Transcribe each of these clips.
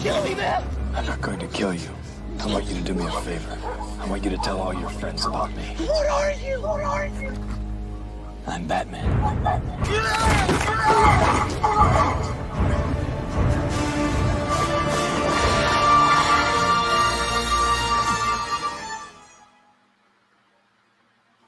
kill me, man. I'm not going to kill you. I want you to do me a favor. I want you to tell all your friends about me. What are you? What are you? I'm Batman. I'm Batman.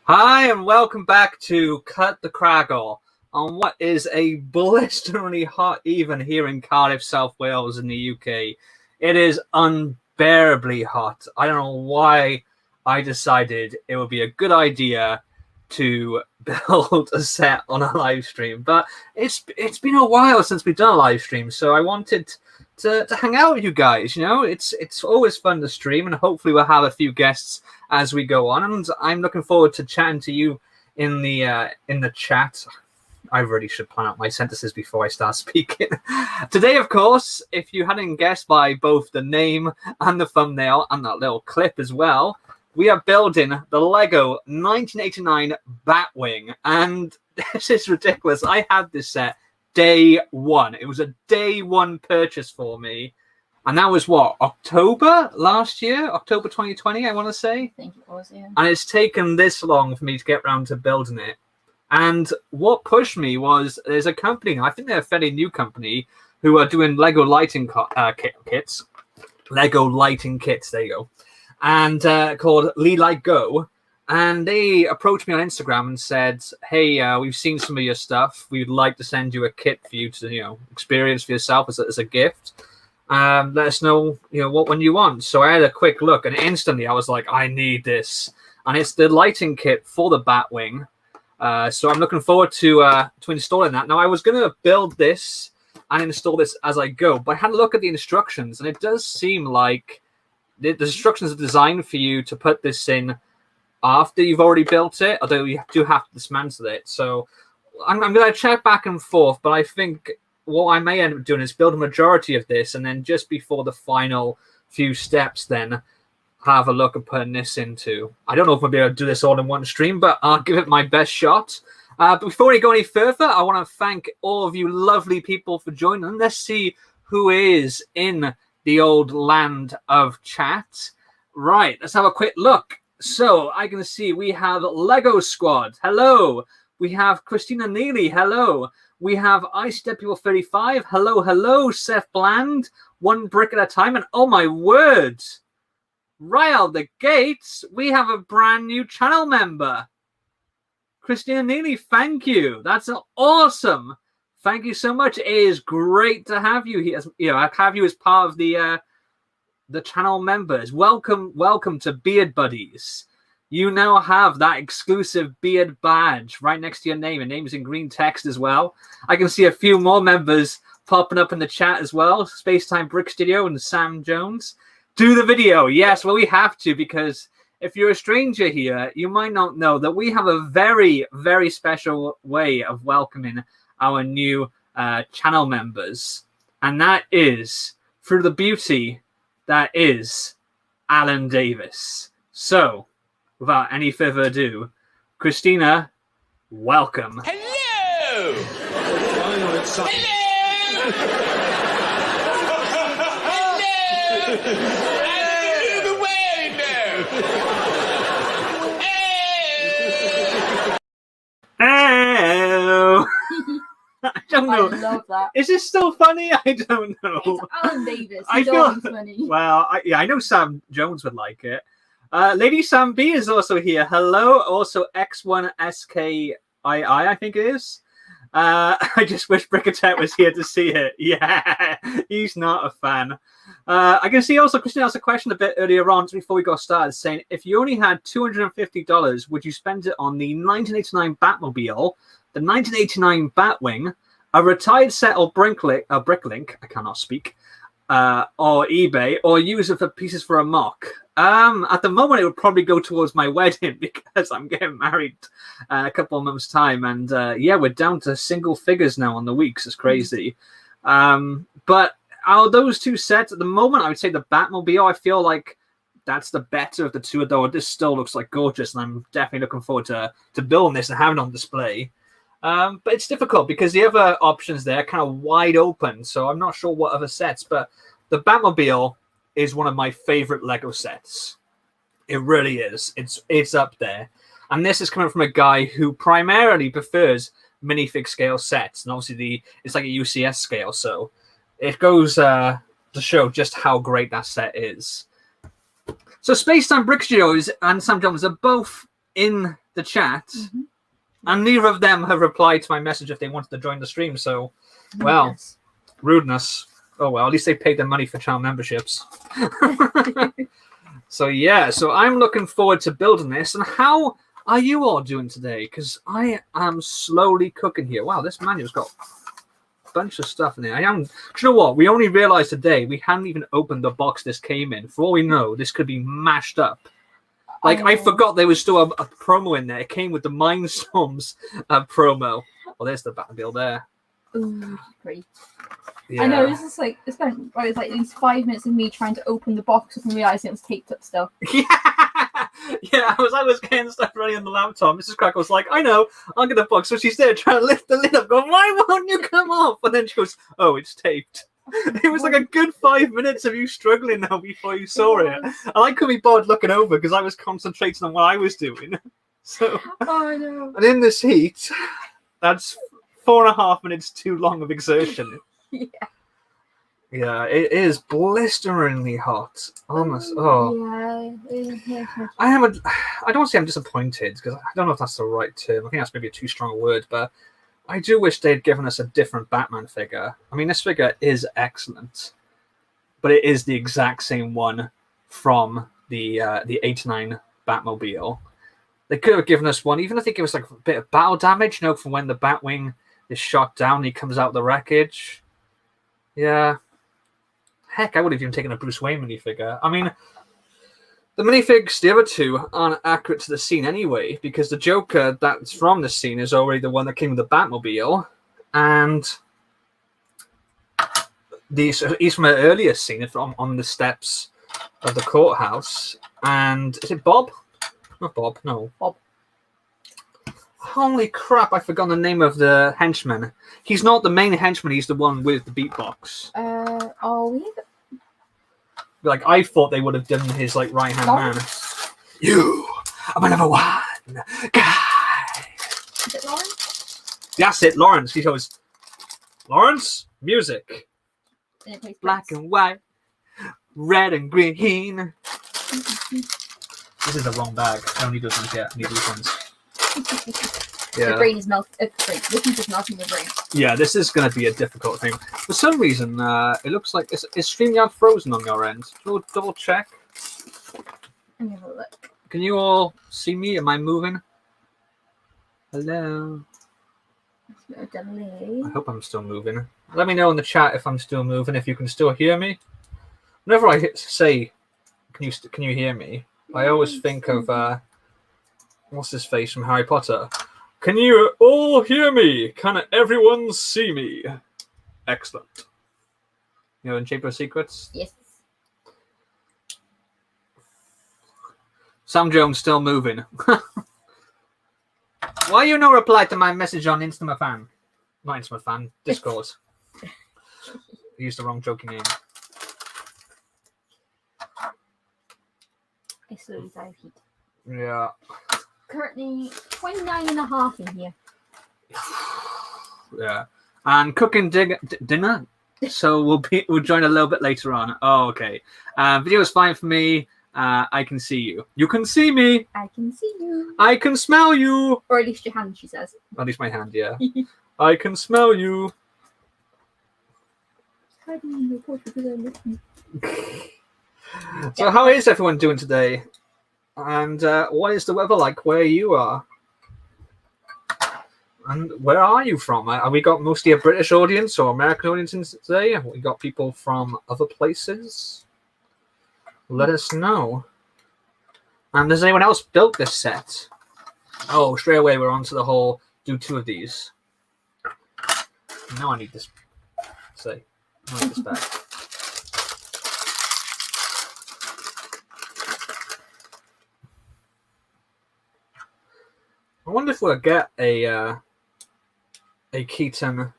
Hi, and welcome back to CutTheKragle on what is a blisteringly hot even here in Cardiff, South Wales in the UK. It is unbearably hot. I don't know why I decided it would be a good idea to build a set on a live stream, but it's been a while since we've done a live stream, so I wanted to hang out with you guys. You know, it's always fun to stream, and hopefully we'll have a few guests as we go on, and I'm looking forward to chatting to you in the chat. I really should plan out my sentences before I start speaking. Today, of course, if you hadn't guessed by both the name and the thumbnail and that little clip as well, we are building the LEGO 1989 Batwing, and this is ridiculous. I had this set day one. It was a day one purchase for me, and that was what, October last year, October 2020, I want to say. I think it was, yeah. And it's taken this long for me to get around to building it. And what pushed me was there's a company, I think they're a fairly new company, who are doing LEGO lighting kits. LEGO lighting kits, there you go. And called LeLightGo. And they approached me on Instagram and said, hey, we've seen some of your stuff. We'd like to send you a kit for you to, experience for yourself as a gift. Let us know, what one you want. So I had a quick look, and instantly I was like, I need this. And it's the lighting kit for the Batwing. So I'm looking forward to installing that. Now, I was going to build this and install this as I go, but I had a look at the instructions, and it does seem like the instructions are designed for you to put this in after you've already built it, although you do have to dismantle it. So I'm going to check back and forth, but I think what I may end up doing is build a majority of this, and then just before the final few steps, then have a look at putting this into. I don't know if I'll be able to do this all in one stream, but I'll give it my best shot. But before we go any further, I want to thank all of you lovely people for joining. Let's see who is in the old land of chat. Right, let's have a quick look. So I can see we have Lego Squad. Hello. We have Christina Neely. Hello. We have Ice Deputy 35. Hello, hello. Seth Bland. One brick at a time. And oh my word, right out the gates, we have a brand new channel member. Christina Neely, thank you. That's awesome. Thank you so much. It is great to have you here. I have you as part of the channel members. Welcome to Beard Buddies. You now have that exclusive beard badge right next to your name. Your name's in green text as well. I can see a few more members popping up in the chat as well. Spacetime Brick Studio and Sam Jones. Do the video. Yes, well, we have to, because if you're a stranger here, you might not know that we have a very, very special way of welcoming our new channel members. And that is through the beauty that is Alan Davis. So, without any further ado, Christina, welcome. Hello! Hello! Hello! Move away Oh! I don't know. I love that. Is this still funny? I don't know. It's Alan Davis. I He's feel- always funny. Well, I know Sam Jones would like it. Lady Sam B is also here. Hello. Also X1SKII, I think it is. I just wish Brickatet was here to see it. Yeah, he's not a fan. I can see also Christina asked a question a bit earlier on before we got started, saying if you only had $250, would you spend it on the 1989 Batmobile, the 1989 Batwing, a retired set of Bricklink, I cannot speak, or eBay, or use it for pieces for a mock? At the moment, it would probably go towards my wedding because I'm getting married a couple of months' time. And yeah, we're down to single figures now on the weeks. It's crazy. But out of those two sets, at the moment, I would say the Batmobile, I feel like that's the better of the two, though this still looks like gorgeous. And I'm definitely looking forward to building this and having it on display. But it's difficult because the other options there are kind of wide open. So I'm not sure what other sets, but the Batmobile is one of my favorite Lego sets. It really is. It's up there. And this is coming from a guy who primarily prefers minifig scale sets. And obviously it's like a UCS scale, so it goes to show just how great that set is. So Space Time Brick Studios and Sam Jones are both in the chat. Mm-hmm. And neither of them have replied to my message if they wanted to join the stream. So, well, rudeness. Oh, well, at least they paid their money for channel memberships. So, yeah. So I'm looking forward to building this. And how are you all doing today? Because I am slowly cooking here. Wow, this manual's got a bunch of stuff in there. Do you know what? We only realized today we hadn't even opened the box this came in. For all we know, this could be mashed up. Like, I forgot there was still a promo in there. It came with the Mindstorms promo. Well, there's the Batmobile there. Ooh, great. Yeah. I know, this is like, it spent like at least 5 minutes of me trying to open the box up and realising it was taped up still. Yeah, I was getting stuff ready on the laptop. Mrs. Kragle was like, I know, I'll get the box. So she's there trying to lift the lid up, going, why won't you come off? And then she goes, oh, it's taped. It was like a good 5 minutes of you struggling now before you saw it. And I couldn't be bothered looking over because I was concentrating on what I was doing. So, oh no. And in this heat, that's 4.5 minutes too long of exertion. Yeah. Yeah, it is blisteringly hot. Almost. Oh. Yeah. I don't say I'm disappointed because I don't know if that's the right term. I think that's maybe a too strong a word, but I do wish they'd given us a different Batman figure. I mean, this figure is excellent, but it is the exact same one from the 89 Batmobile. They could have given us one, even if they give us like a bit of battle damage, from when the Batwing is shot down and he comes out of the wreckage. Yeah. Heck, I would have even taken a Bruce Wayne minifigure. I mean, the minifigs, the other two, aren't accurate to the scene anyway, because the Joker that's from the scene is already the one that came with the Batmobile, and he's from an earlier scene on the steps of the courthouse. And is it Bob? Not Bob, no. Bob. Holy crap, I forgot the name of the henchman. He's not the main henchman, he's the one with the beatbox. Like, I thought they would have done his, like, right-hand man. You are my number one guy. Is it Lawrence? That's it, Lawrence. He goes, Lawrence, music. And it plays Black and white, red and green. This is the wrong bag. I don't need those ones yet. I need these ones. The brain is melting. This is just melting the brain. Yeah, this is going to be a difficult thing. For some reason, it looks like is StreamYard frozen on your end. We'll double check. Let me have a look. Can you all see me? Am I moving? Hello. I hope I'm still moving. Let me know in the chat if I'm still moving. If you can still hear me. Whenever I say, "Can you hear me?" I always think of what's his face from Harry Potter. Can you all hear me? Can everyone see me? Excellent. In Chamber of Secrets? Yes. Sam Jones still moving. Why you no reply to my message on Instafan? Not Instafan, Discord. I used the wrong joking name. I slowly die of heat. Yeah. Currently 29.5 in here. Yeah. And cooking dinner. So we'll join a little bit later on. Oh, okay. Video is fine for me. I can see you. You can see me. I can see you. I can smell you. Or at least your hand, she says. At least my hand, yeah. I can smell you. So how is everyone doing today? And what is the weather like where you are? And where are you from? Have we got mostly a British audience or American audience today? Have we got people from other places? Let us know. And has anyone else built this set? Oh, straight away we're on to the whole do two of these. Now I need this. Say, I need this back. I wonder if we'll get a Keaton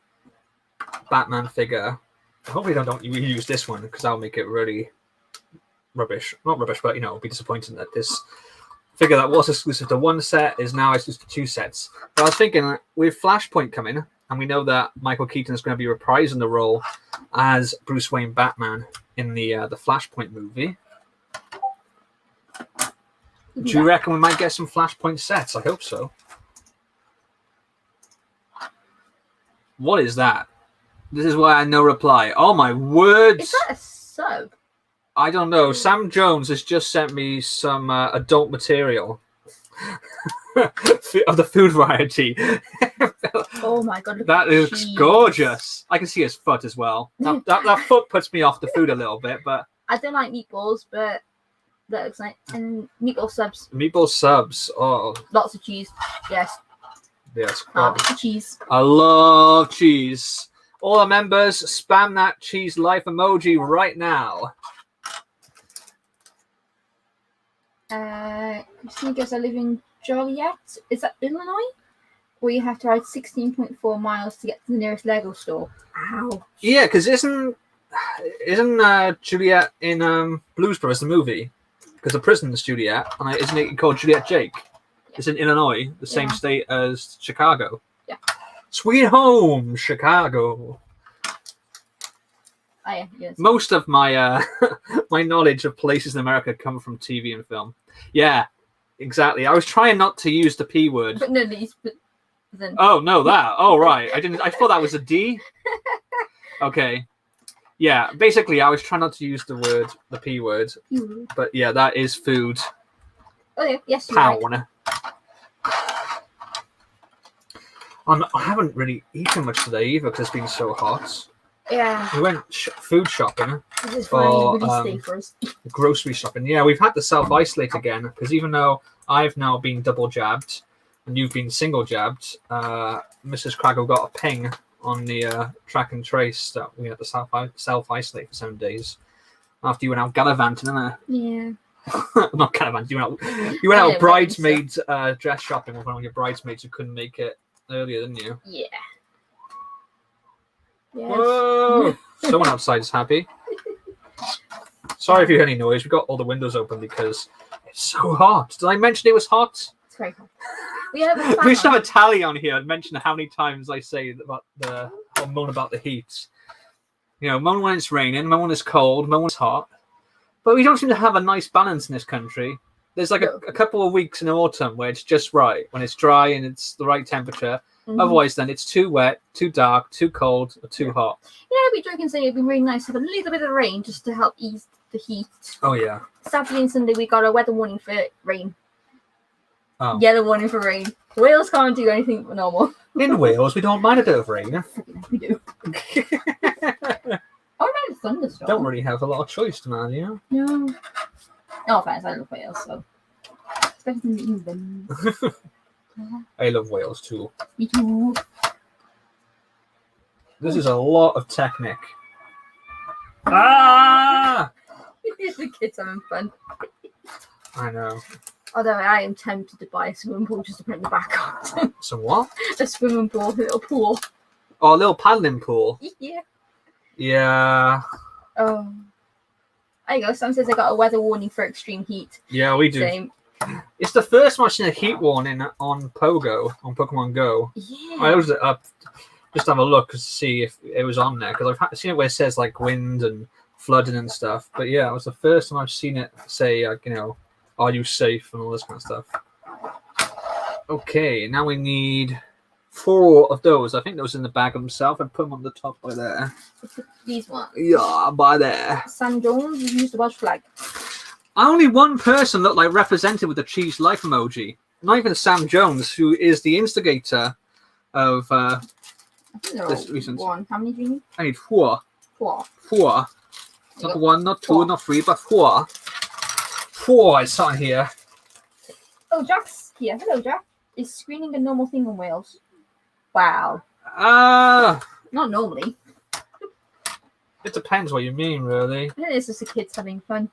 Batman figure Hopefully don't use this one because that'll make it really rubbish. Not rubbish, but it'll be disappointing that this figure that was exclusive to one set is now exclusive to two sets. But I was thinking, with Flashpoint coming, and we know that Michael Keaton is going to be reprising the role as Bruce Wayne Batman in the Flashpoint movie. Do you reckon we might get some Flashpoint sets? I hope so. What is that? This is why I no reply. Oh my words! Is that a sub? I don't know. Sam Jones has just sent me some adult material of the food variety. Oh my god! That looks gorgeous. I can see his foot as well. That foot puts me off the food a little bit, but I don't like meatballs, but that looks like and meatball subs. Meatball subs. Oh, lots of cheese. Yes. Yes. Barbecue cheese. I love cheese. All the members, spam that cheese life emoji right now. Christina goes, I live in Joliet. Is that Illinois? Where you have to ride 16.4 miles to get to the nearest Lego store. Ow. Yeah, because isn't Juliet in Blues Brothers the movie? Because the prison is Juliet, and isn't it called Juliet Jake? Yeah. It's in Illinois, the same state as Chicago. Yeah. Sweet home, Chicago. Oh, yeah, yes. Most of my my knowledge of places in America come from TV and film. Yeah, exactly. I was trying not to use the P word. But no, then... Oh no, that. Oh right, I didn't. I thought that was a D. Okay. Yeah, basically, I was trying not to use the P word. But yeah, that is food. Oh yeah, yes. Pound. Right. I haven't really eaten much today either because it's been so hot. Yeah. We went food shopping. This is for grocery shopping. Yeah, we've had to self-isolate again because even though I've now been double jabbed and you've been single jabbed, Mrs. Kragle got a ping on the track and trace that we had to self-isolate for 7 days after you went out gallivanting, innit? Yeah. Not gallivanting. You went out bridesmaids dress shopping with one of your bridesmaids who couldn't make it earlier, didn't you? Yeah. Yes. Whoa! Someone outside is happy. Sorry if you hear any noise. We've got all the windows open because it's so hot. Did I mention it was hot? It's very hot. We should have a tally on here and mention how many times I say about or moan about the heat. Moan when it's raining, moan when it's cold, moan when it's hot. But we don't seem to have a nice balance in this country. There's like a couple of weeks in autumn where it's just right, when it's dry and it's the right temperature. Mm-hmm. Otherwise, then it's too wet, too dark, too cold, or too hot. I'd be joking saying it'd be really nice to have a little bit of rain just to help ease the heat. Oh, yeah. Saturday and Sunday, we got a weather warning for rain. Oh. Yellow warning for rain. Wales can't do anything but normal. In Wales, we don't mind a bit of rain. We do. I remember thunderstorm. Don't really have a lot of choice, man, you know? No. No offense, I love Wales, so. Especially in England. I love Wales too. Me too. This is a lot of technique. Ah! The kids having fun. I know. Although I am tempted to buy a swimming pool just to put in the back on. Some what? A swimming pool, a little pool. Oh, a little paddling pool. Yeah. Yeah. Oh. There you go. Someone says they got a weather warning for extreme heat. Yeah, we do. Same. It's the first time I've seen a heat warning on Pokemon Go. Yeah. I opened it up just to have a look to see if it was on there because I've seen it where it says like wind and flooding and stuff. But yeah, it was the first time I've seen it say like, are you safe and all this kind of stuff. Okay, now we need 4 of those. I think those in the bag themselves. I put them on the top by there. These ones. Yeah, by there. Sam Jones has used the Welsh flag. Only one person looked like represented with the cheese life emoji. Not even Sam Jones, who is the instigator of I think they're this all recent. One. How many do you need? I need 4. 4. 4. Not 1, not 2, not 3, but 4. 4 is on here. Oh, Jack's here. Hello, Jack. Is screening a normal thing in Wales? Wow. Not normally. It depends what you mean, really. I think it's just the kids having fun.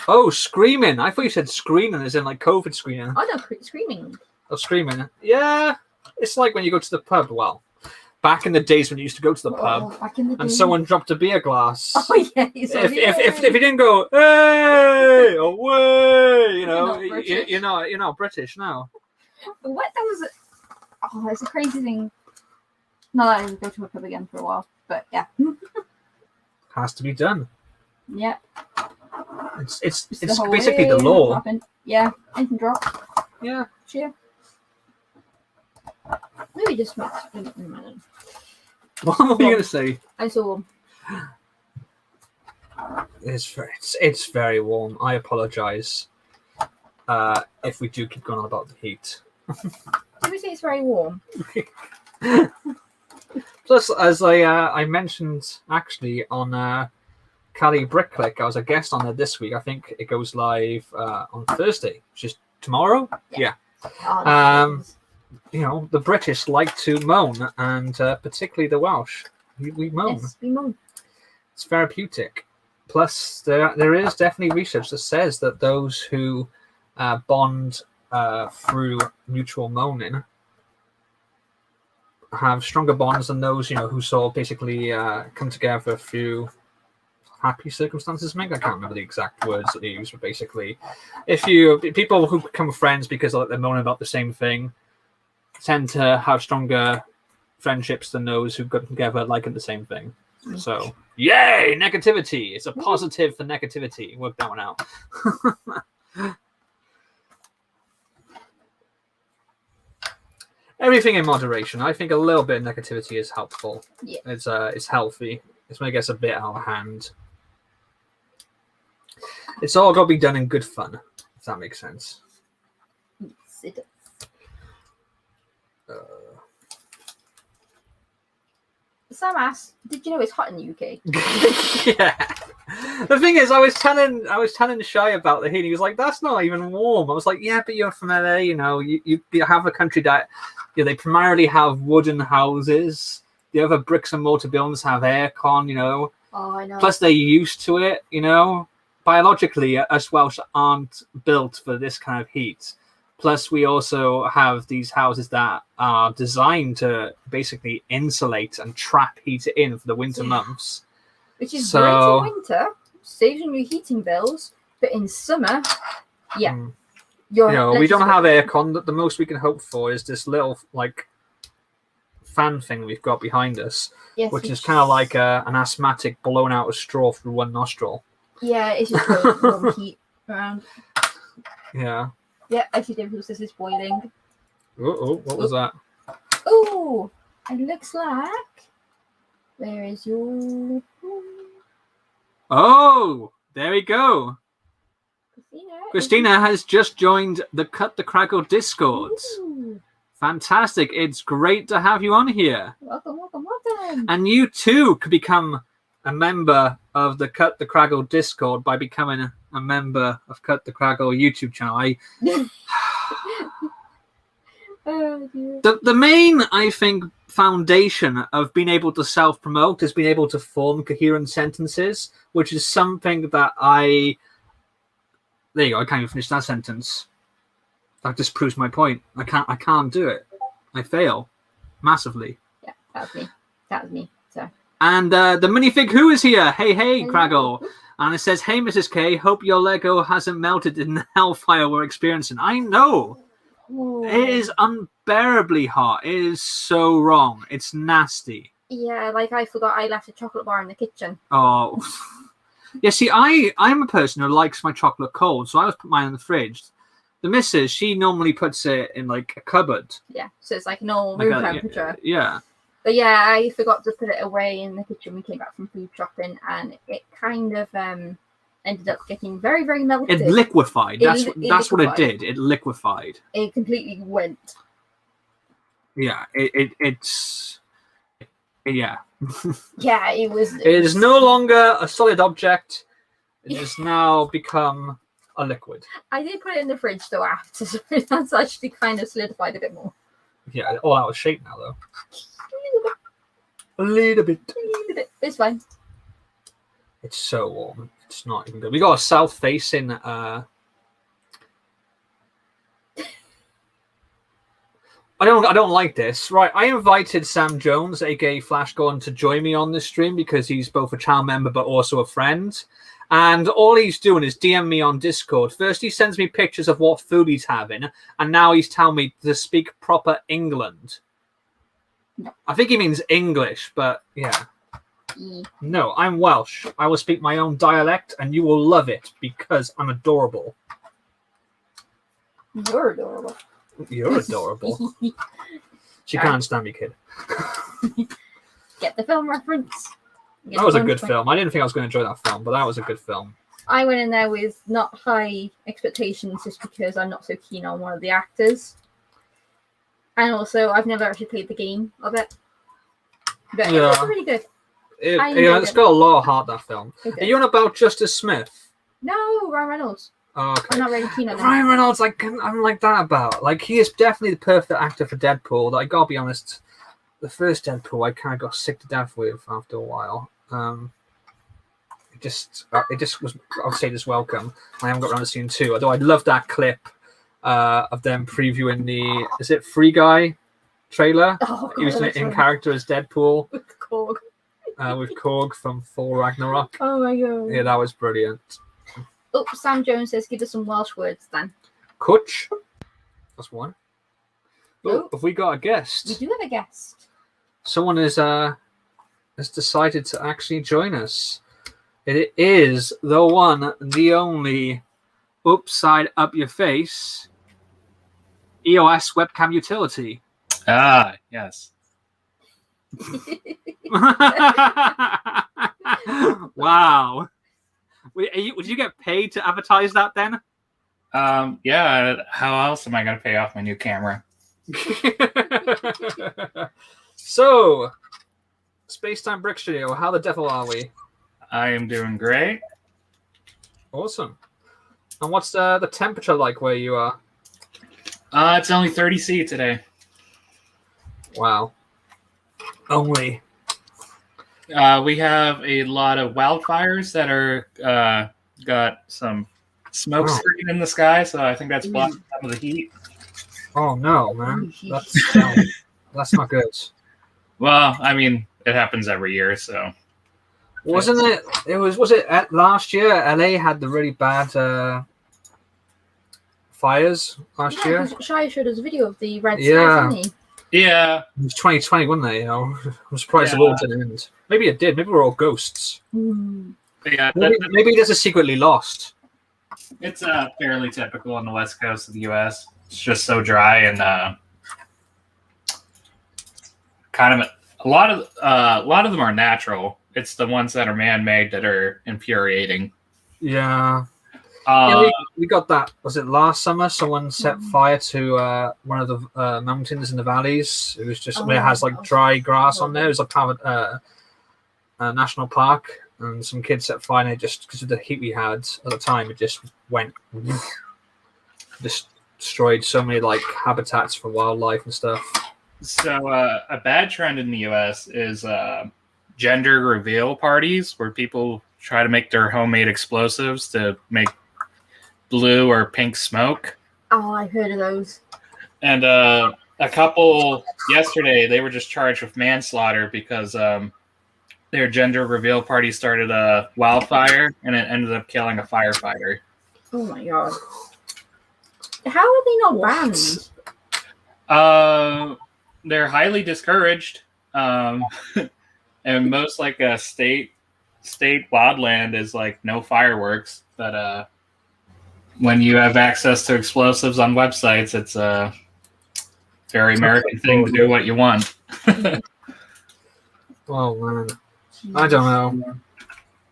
Oh, screaming. I thought you said screening as in like COVID screening. Oh, no, screaming. Oh, screaming. Yeah. It's like when you go to the pub. Well, back in the days when you used to go to the pub back in the and day. someone dropped a beer glass. Oh yeah, If you didn't go, hey, away, You're not British. you're not British now. What that was? It's a crazy thing. Not that I would go to a pub again for a while, but yeah. Has to be done. Yeah. It's The whole basically the way law. happened. Yeah, anything drop. Yeah. Cheer. Maybe just mix. What were you gonna say? I saw warm. It's very warm. I apologise if we do keep going on about the heat. Did we say it's very warm? Plus, as I mentioned actually on Cali Brick Click, I was a guest on it this week. I think it goes live on Thursday, which is tomorrow. Yeah. Oh, You know, the British like to moan, and particularly the Welsh. We moan. yes, we moan. It's therapeutic. Plus, there is definitely research that says that those who bond through mutual moaning have stronger bonds than those, who sort of basically come together through happy circumstances. Maybe I can't remember the exact words that they use, but basically, people who become friends because they're moaning about the same thing tend to have stronger friendships than those who got together liking the same thing. So, yay, negativity! It's a positive for negativity. Work that one out. Everything in moderation. I think a little bit of negativity is helpful. Yeah. It's healthy. It's when it gets a bit out of hand. It's all got to be done in good fun, if that makes sense. Yes, it does. Sam asked, "Did you know it's hot in the UK?" Yeah. The thing is, I was telling Shy about the heat. He was like, "That's not even warm." I was like, "Yeah, but you're from LA. You have a country that, they primarily have wooden houses. The other bricks and mortar buildings have aircon. Oh, I know. Plus, they're used to it. Biologically, us Welsh aren't built for this kind of heat. Plus, we also have these houses that are designed to basically insulate and trap heat in for the winter months. Which is great in winter, saves on your heating bills, but in summer, yeah. We don't have aircon. The most we can hope for is this little, fan thing we've got behind us, yes, which is kind of like an asthmatic blowing out a straw through one nostril. Yeah, it's just warm heat around. Yeah. Yeah, I see David says it's boiling. Oh, what was that? Oh, it looks like. Where is your? Oh, there we go. Christina has just joined the CutTheKragle Discord. Ooh. Fantastic. It's great to have you on here. Welcome. And you too could become a member of the CutTheKragle Discord by becoming a member of CutTheKragle YouTube channel. Oh, dear. The main, I think, foundation of being able to self-promote is being able to form coherent sentences, which is something that there you go, I can't even finish that sentence. That just proves my point. I can't do it. I fail massively. Yeah, that was me. So. And the minifig who is here? Hey, Kragle. And it says, "Hey, Mrs. K, hope your Lego hasn't melted in the hellfire we're experiencing." I know. Ooh. It is unbearably hot. It is so wrong. It's nasty. Yeah, I forgot I left a chocolate bar in the kitchen. Oh. Yeah, see, I'm a person who likes my chocolate cold, so I always put mine in the fridge. The missus, she normally puts it in a cupboard. Yeah, so it's normal room temperature. Yeah. But yeah, I forgot to put it away in the kitchen. We came back from food shopping, and it kind of ended up getting very, very melted. It liquefied. That's what it did. It liquefied. It completely went. Yeah, it's yeah. Yeah, it was. It is no longer a solid object. It has now become a liquid. I did put it in the fridge though after, so that's actually kind of solidified a bit more. Yeah, all out of shape now though. A little bit. It's fine. It's so warm. It's not even good. We got a south-facing. I don't like this. Right, I invited Sam Jones, aka Flash Gordon, to join me on this stream because he's both a channel member but also a friend. And all he's doing is DM me on Discord. First, he sends me pictures of what food he's having, and now he's telling me to speak proper England. No. I think he means English, but yeah. Mm. No, I'm Welsh. I will speak my own dialect, and you will love it because I'm adorable. You're adorable. You're adorable. She can't stand me, kid. Get the film reference. That was a good film. I didn't think I was going to enjoy that film, but that was a good film. I went in there with not high expectations just because I'm not so keen on one of the actors. And also, I've never actually played the game of it. But Yeah. it's really good. It's got a lot of heart, that film. Are you on about Justice Smith? No, Ryan Reynolds. Oh, okay. I'm not really keen on him. Ryan Reynolds, I'm like that about. Like, he is definitely the perfect actor for Deadpool. I gotta be honest, the first Deadpool I kind of got sick to death with after a while. It just was, I would say, just welcome. I haven't got around to seeing 2, although I love that clip of them previewing the, is it Free Guy trailer? Oh, God, Using it that's in funny. character as Deadpool With Korg. with Korg from Thor Ragnarok. Oh my god. Yeah, that was brilliant. Oh, Sam Jones says give us some Welsh words then. Kutch. That's one. Oh, Oh. have we got a guest? We do have a guest. Someone has decided to actually join us. It is the one, the only, upside up your face EOS webcam utility. Ah, yes. Wow. Would you get paid to advertise that then? Yeah. How else am I going to pay off my new camera? So, Spacetime Brick Studio, how the devil are we? I am doing great. Awesome. And what's the temperature like where you are? It's only 30°C today. Wow. Only. We have a lot of wildfires that are got some smoke Wow. screen in the sky, so I think that's blocking some of the heat. Oh no, man. That's not good. Well, I mean, it happens every year, so Wasn't it? Was it last year? LA had the really bad fires last year. because Shai showed us a video of the red Yeah. skies, didn't yeah. It was 2020, wasn't it? You know, I'm surprised the Yeah. world didn't end. Maybe it did. Maybe we're all ghosts. he? Mm. But yeah, Maybe there's a secretly lost. it's fairly typical on the west coast of the U.S. It's just so dry and kind of a lot of them are natural. It's the ones that are man-made that are infuriating. Yeah. Uh, Yeah, we got that. Was it last summer? Someone set fire to one of the mountains in the valleys. It was just where it has like dry grass on there. It was like part of a national park, and some kids set fire. And it just, because of the heat we had at the time, it just went, just destroyed so many like habitats for wildlife and stuff. So a bad trend in the U.S. is gender reveal parties where people try to make their homemade explosives to make blue or pink smoke. Oh, I've heard of those. And a couple yesterday, they were just charged with manslaughter because their gender reveal party started a wildfire and it ended up killing a firefighter. Oh my god. How are they not banned? They're highly discouraged. And most like a state wildland is like no fireworks. But when you have access to explosives on websites, it's a very American thing to do what you want. Oh man, I don't know.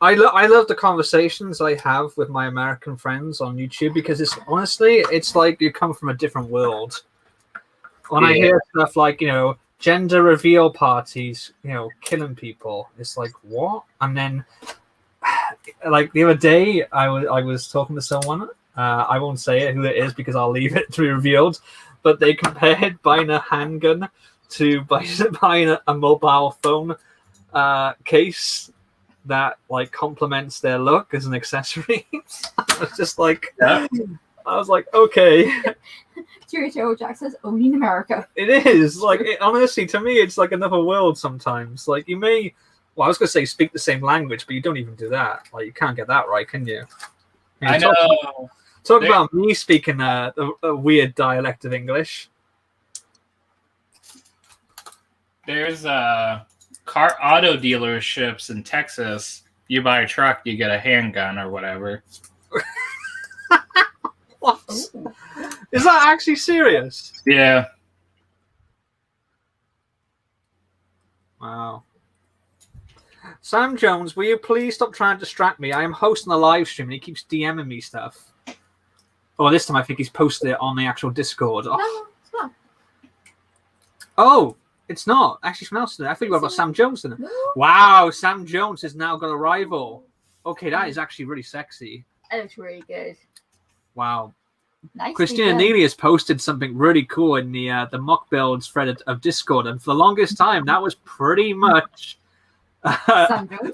I love the conversations I have with my American friends on YouTube because it's honestly, it's like you come from a different world. When I hear stuff like, gender reveal parties, killing people, it's like, what? And then, like the other day, I was talking to someone. I won't say it who it is because I'll leave it to be revealed. But they compared buying a handgun to buying a mobile phone case that like complements their look as an accessory. I was just like, I was like, okay. Cheerio, Jack says only in America. It is like honestly, to me, it's like another world sometimes. Like you may, well, I was gonna say speak the same language, but you don't even do that. Like you can't get that right, can you? I know. Talk about me speaking a weird dialect of English. There's car auto dealerships in Texas. You buy a truck, you get a handgun or whatever. What? Is that actually serious? Yeah. Wow. Sam Jones, will you please stop trying to distract me? I am hosting a live stream and he keeps DMing me stuff. Oh, this time I think he's posted it on the actual Discord. Oh, No, it's not. oh it's not. Actually, someone else did it. I thought you were about Sam Jones in it. No. Wow, Sam Jones has now got a rival. Okay, that is actually really sexy. That looks really good. Wow. Nice. Christina Neely has posted something really cool in the mock builds thread of Discord, and for the longest time, that was pretty much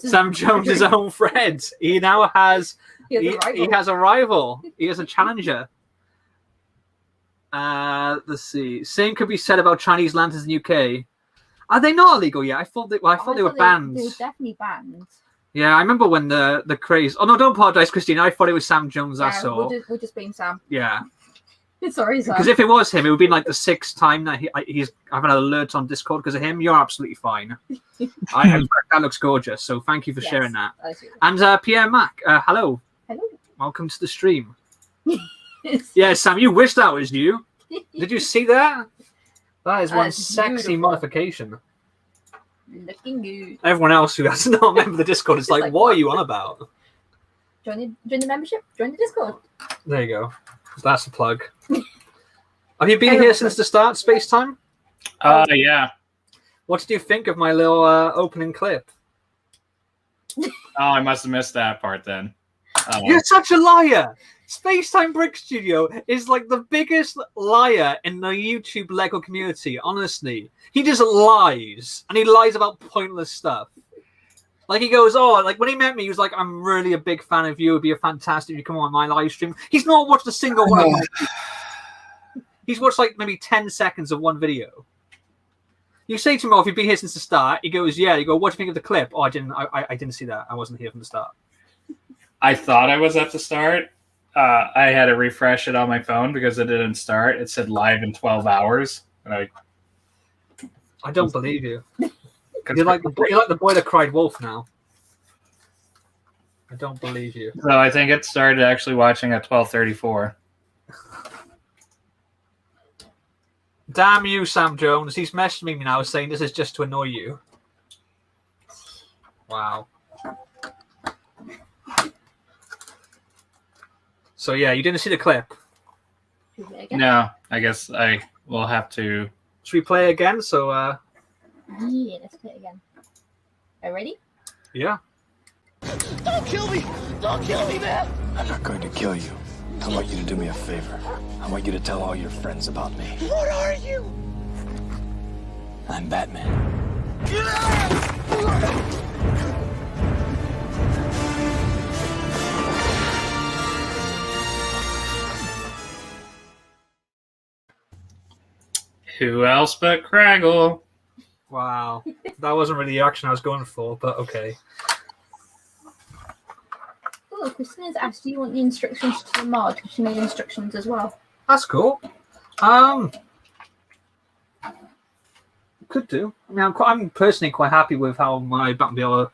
Sam Jones' own friend. He now has he has a rival. He has a challenger. Let's see. Same could be said about Chinese lanterns in UK. Are they not illegal yet? I thought they were banned. They were definitely banned. Yeah, I remember when the craze. Oh no, don't apologize, Christina. I thought it was Sam Jones. I saw. We'll just blame Sam. Yeah. Sorry, Sam. Because if it was him, it would be like the 6th time that he's having an alert on Discord because of him. You're absolutely fine. That looks gorgeous. So thank you for sharing that. And Pierre Mac, hello. Hello. Welcome to the stream. Yeah, Sam, you wish that was you. Did you see that? That is one sexy beautiful modification. Looking good. Everyone else who has not a member of the Discord is like, what are you on about? Join the membership. Join the Discord. There you go. That's a plug. Have you been here since the start, Space Time? Yeah. What did you think of my little opening clip? Oh, I must have missed that part then. You're such a liar! Space Time Brick Studio is like the biggest liar in the YouTube LEGO community, honestly. He just lies, and he lies about pointless stuff. Like he goes, oh, like when he met me, he was like, I'm really a big fan of you. It'd be fantastic if you come on my live stream. He's not watched a single one of my videos. He's watched like maybe 10 seconds of one video. You say to him, oh, if you've been here since the start, he goes, yeah. You go, what do you think of the clip? Oh, I didn't see that. I wasn't here from the start. I thought I was at the start. I had to refresh it on my phone because it didn't start. It said live in 12 hours. And I don't believe you. You're like the boy that cried wolf now. I don't believe you. So I think it started actually watching at 12:34. Damn you, Sam Jones. He's messaging me now saying this is just to annoy you. Wow. So yeah, you didn't see the clip. No, I guess I will have to. Should we play again? So yeah, let's play it again. Are you ready? Yeah. Don't kill me! Don't kill me, man! I'm not going to kill you. I want you to do me a favor. I want you to tell all your friends about me. What are you? I'm Batman. Who else but Kragle? Wow. That wasn't really the action I was going for, but okay. Oh, Christina's asked, do you want the instructions to the mod? She made instructions as well. That's cool. Could do. I mean, I'm personally quite happy with how my Batmobile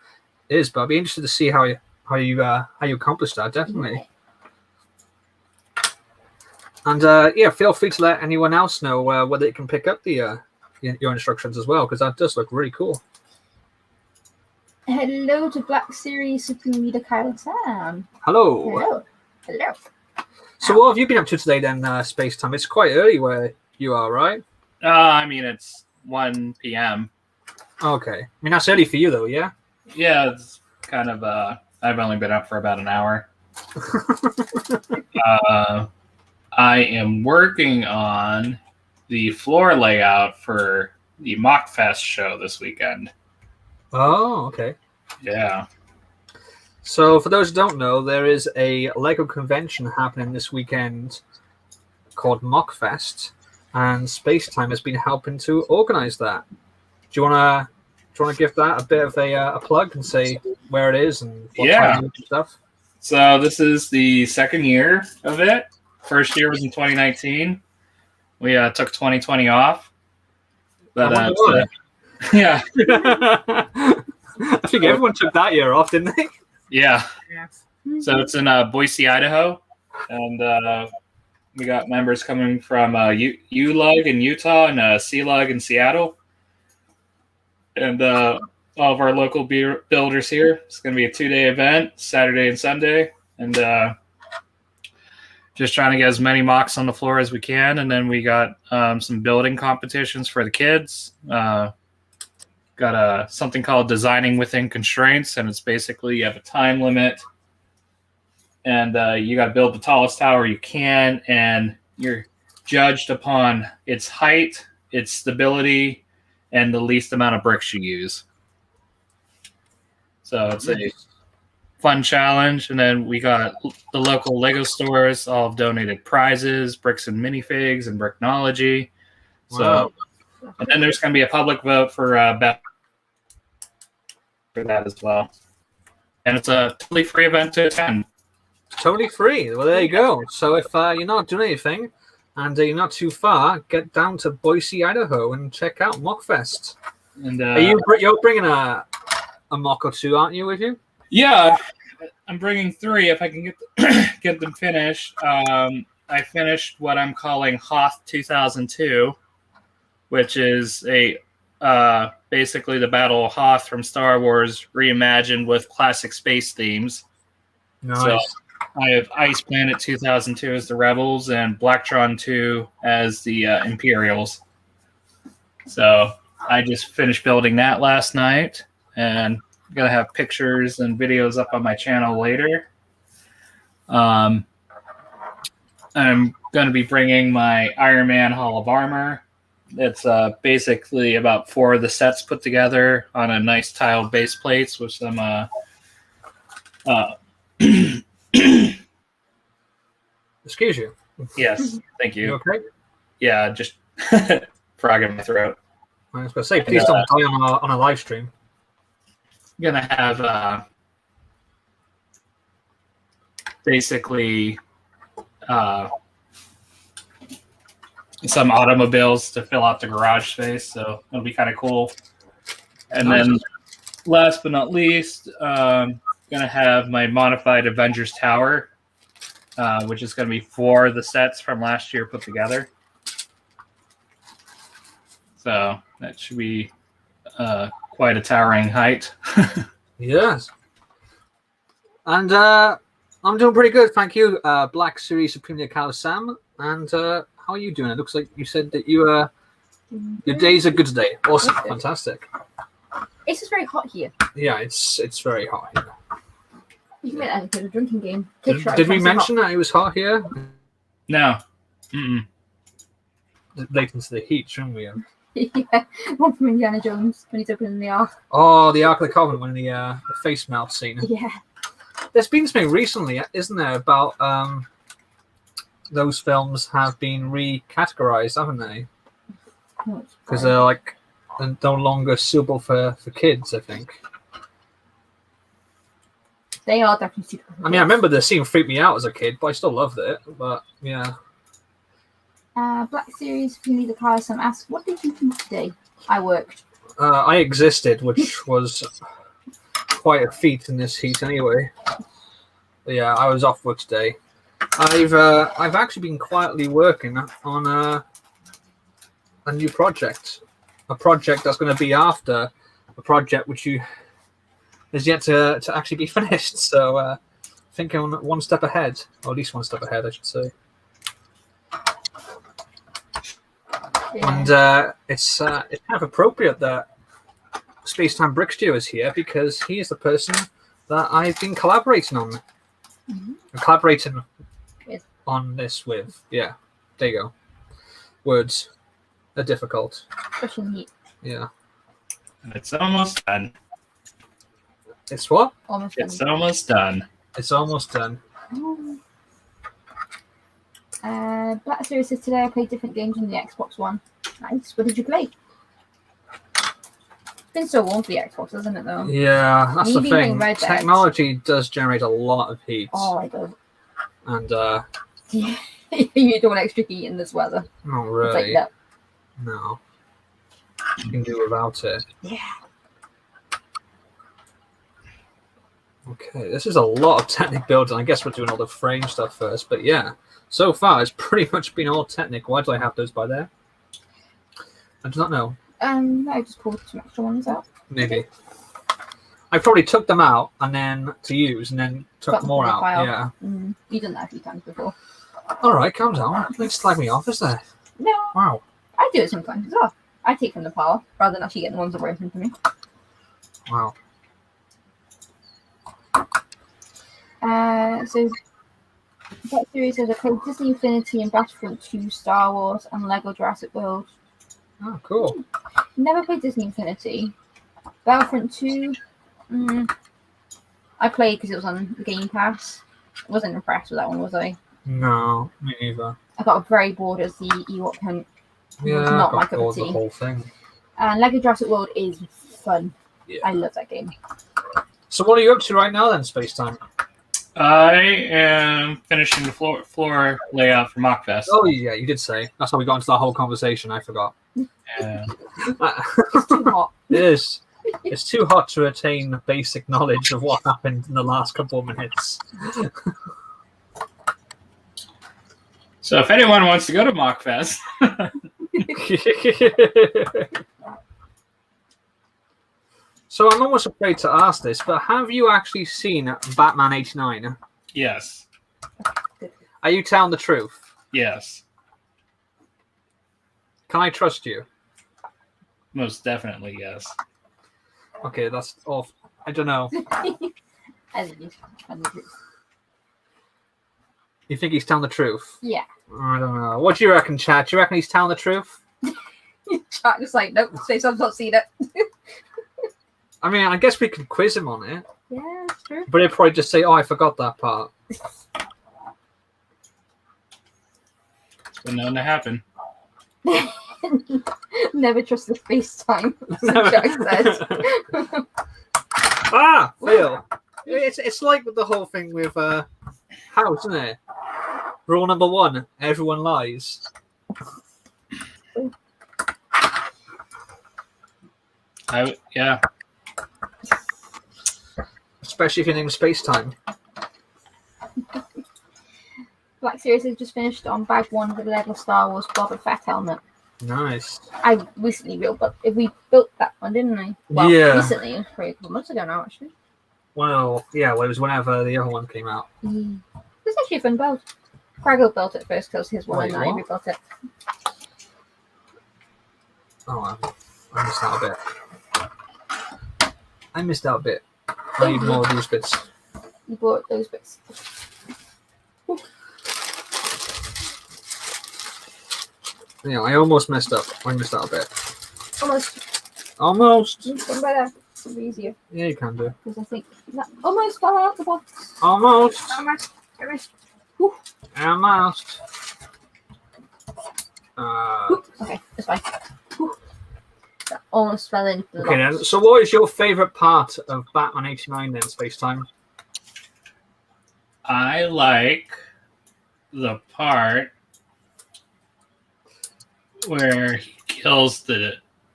is, but I'd be interested to see how you accomplished that. Definitely. And yeah, feel free to let anyone else know whether it can pick up the your instructions as well, because that does look really cool. Hello to Black Series Supreme Leader Kyle Sam. Hello. Hello. Hello. So what have you been up to today then, Space Time? It's quite early where you are, right? I mean, it's 1 p.m. Okay. I mean, that's early for you, though, yeah? Yeah, it's kind of, I've only been up for about an hour. I am working on the floor layout for the Mockfest show this weekend. Oh, okay. Yeah. So for those who don't know, there is a LEGO convention happening this weekend called Mockfest, and Spacetime has been helping to organize that. Do you wanna give that a bit of a plug and say where it is and what time and stuff? So this is the second year of it. First year was in 2019. We took 2020 off, but yeah. I think everyone took that year off, didn't they? Yeah. So it's in Boise, Idaho, and we got members coming from ULUG in Utah and CLUG in Seattle, and all of our local builders here. It's going to be a 2-day event, Saturday and Sunday, and just trying to get as many mocks on the floor as we can. And then we got some building competitions for the kids. Got something called Designing Within Constraints, and it's basically you have a time limit, and you got to build the tallest tower you can, and you're judged upon its height, its stability, and the least amount of bricks you use. So it's a fun challenge. And then we got the local LEGO stores all have donated prizes, bricks and minifigs, and Bricknology. So, and then there's going to be a public vote for for that as well. And it's a totally free event to attend. Totally free. Well, there you go. So if you're not doing anything and you're not too far, get down to Boise, Idaho, and check out Mockfest. And you're bringing a mock or two, aren't you, with you? Yeah, I'm bringing 3 if I can get them finished. I finished what I'm calling Hoth 2002, which is basically the Battle of Hoth from Star Wars reimagined with classic space themes. Nice. So I have Ice Planet 2002 as the Rebels and Blacktron 2 as the Imperials. So I just finished building that last night, and I'm going to have pictures and videos up on my channel later. I'm going to be bringing my Iron Man Hall of Armor. It's basically about 4 of the sets put together on a nice tiled base plates with some Excuse you. Yes, thank you. You okay? Yeah, just frog in my throat. I was going to say, please don't die on a live stream. I'm going to have basically some automobiles to fill out the garage space, so it'll be kind of cool. And then last but not least, going to have my modified Avengers Tower, which is going to be 4 of the sets from last year put together. So that should be quite a towering height. Yes. And I'm doing pretty good, thank you. Black Series Supreme Cal Sam. And how are you doing? It looks like you said that your day's a good day. Awesome, fantastic. It's just very hot here. Yeah, it's very hot here. You can make that into a drinking game. Did we mention that it was hot here? No. Mm-mm. Late into the heat, shouldn't we? Yeah, one from Indiana Jones when he's opening the Ark. Oh, the Ark of the Covenant when the face melt scene. Yeah. There's been something recently, isn't there, about those films have been recategorized, haven't they? Because they're no longer suitable for kids, I think. They are definitely suitable. I mean, I remember the scene freaked me out as a kid, but I still loved it. But yeah. Black Series, if you need a car, some ask, what did you do today? I worked. I existed, which was quite a feat in this heat anyway. But yeah, I was off work today. I've actually been quietly working on a new project. A project that's going to be after a project which is yet to actually be finished. So thinking one step ahead, or at least one step ahead, I should say. Yeah. And it's kind of appropriate that Space-Time Brickstew is here because he is the person that I've been collaborating on. Mm-hmm. Collaborating on this with. Yeah, there you go. Words are difficult. Especially heat. Yeah. It's almost done. It's what? Almost it's done. almost done. It's almost done. Black Series says today I played different games on the Xbox One. Nice. What did you play? It's been so warm for the Xbox, hasn't it, though? Yeah, that's the Maybe thing. Red Dead. Technology does generate a lot of heat. Oh, I do. And, You don't want extra heat in this weather. not It's like, really. no. No. You can do without it. Yeah. Okay, this is a lot of Technic builds, and I guess we're doing all the frame stuff first, but yeah. So far, it's pretty much been all Technic. Why do I have those by there? I do not know. I just pulled some extra ones out. Maybe. I probably took them out and then to use, and then took Got them more in the out. pile. Yeah. You've done that a few times before. All right, calm down. Don't slag me off, is there? No, Wow. I do it sometimes as well. I take from the pile rather than actually getting the ones that were open for me. Wow. So that series says I played Disney Infinity and Battlefront 2, Star Wars, and Lego Jurassic World. Oh, cool. Never played Disney Infinity. Battlefront 2, I played because it was on the Game Pass. I wasn't impressed with that one, was I? No, me neither. I got very bored as the Ewok hunt. It was Yeah, not I my got cup of bored tea. the whole thing. And Lego Jurassic World is fun. Yeah. I love that game. So what are you up to right now then, Space Time? I am finishing the floor layout for Mockfest. Oh yeah, you did say. That's how we got into that whole conversation. I forgot. Yeah. It's too hot. It is. It's too hot to attain basic knowledge of what happened in the last couple of minutes. So if anyone wants to go to Mockfest, So I'm almost afraid to ask this, but have you actually seen Batman 89? yes, Are you telling the truth? yes, Can I trust you? most definitely yes. Okay, that's off. I don't know. I think it's fun. You think he's telling the truth? Yeah. I don't know. What do you reckon, Chad? Do you reckon he's telling the truth? Chat just like, nope, say I've not seen it. I mean, I guess we could quiz him on it, Yeah, it's true. but he'd probably just say, "Oh, I forgot that part." It's been known to happen. Never trust the space time. That's what Jack said. Ah, fail. It's like with the whole thing with House, isn't it? Rule number 1: everyone lies. Yeah. Especially if your name's Space Time. Black Series has just finished on bag 1 of the Lego Star Wars Boba Fett helmet. Nice. I recently built that one, didn't I? Well, Yeah. recently, it was probably a couple of months ago now, actually. Well, yeah, well, it was whenever the other one came out. It was actually a fun build. Kragle built it first because his one, Wait, and I what? rebuilt it. Oh, I missed out a bit. I missed out a bit. I need more of these bits. You bought those bits. Yeah, I almost messed up. I missed out a bit. Almost. Almost. One by there. It'll be easier Yeah, you can do. because I think that almost fell out the box. Almost. Almost. Almost. Okay, it's fine. Whew. That almost fell into the Okay box. then. So, what is your favourite part of Batman '89 then, Space Time? I like the part where he kills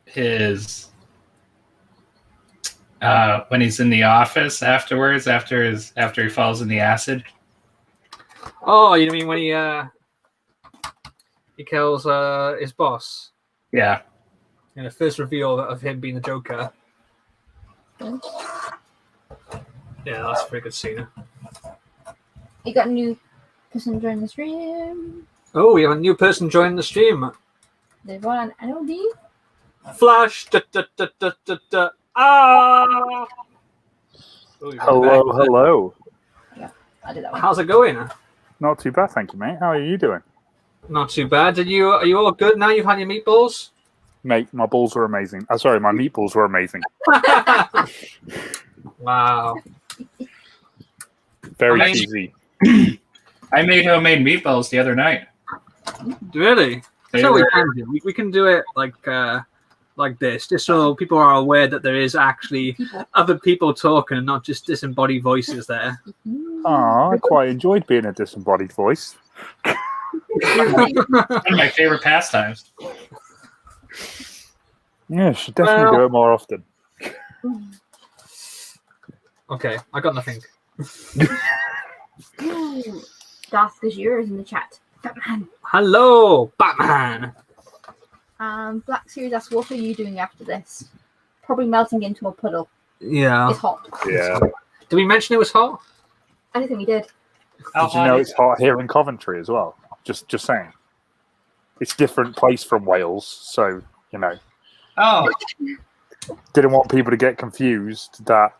his when he's in the office afterwards, after he falls in the acid. Oh, you mean when he kills his boss Yeah. in the first reveal of him being the Joker? Yeah, that's a pretty good scene. You got a new person joining the stream. Oh, we have a new person joining the stream. They've got an NOD. Flash. Da, da, da, da, da, da. Ah! Oh, you're Hello, back. hello. I did that one. How's it going? Not too bad, thank you, mate. How are you doing? Not too bad. Are you all good now? You've had your meatballs? Mate, my balls were amazing. Sorry, my meatballs were amazing. Wow. Very I mean- cheesy. I made homemade meatballs the other night. Really? So we can do. We can do it like this, just so people are aware that there is actually other people talking and not just disembodied voices there. Oh, I quite enjoyed being a disembodied voice. One of my favorite pastimes. Yeah, should definitely do it more often. Okay, I got nothing. Darth Gajira is in the chat. Batman. Hello, Batman. Black Series asks, what are you doing after this? Probably melting into a puddle. Yeah. It's hot. Yeah. Did we mention it was hot? I don't think we did. How Did you know hot it's hot here in Coventry as well? Just saying. It's different place from Wales, so, you know. Oh, Didn't want people to get confused that,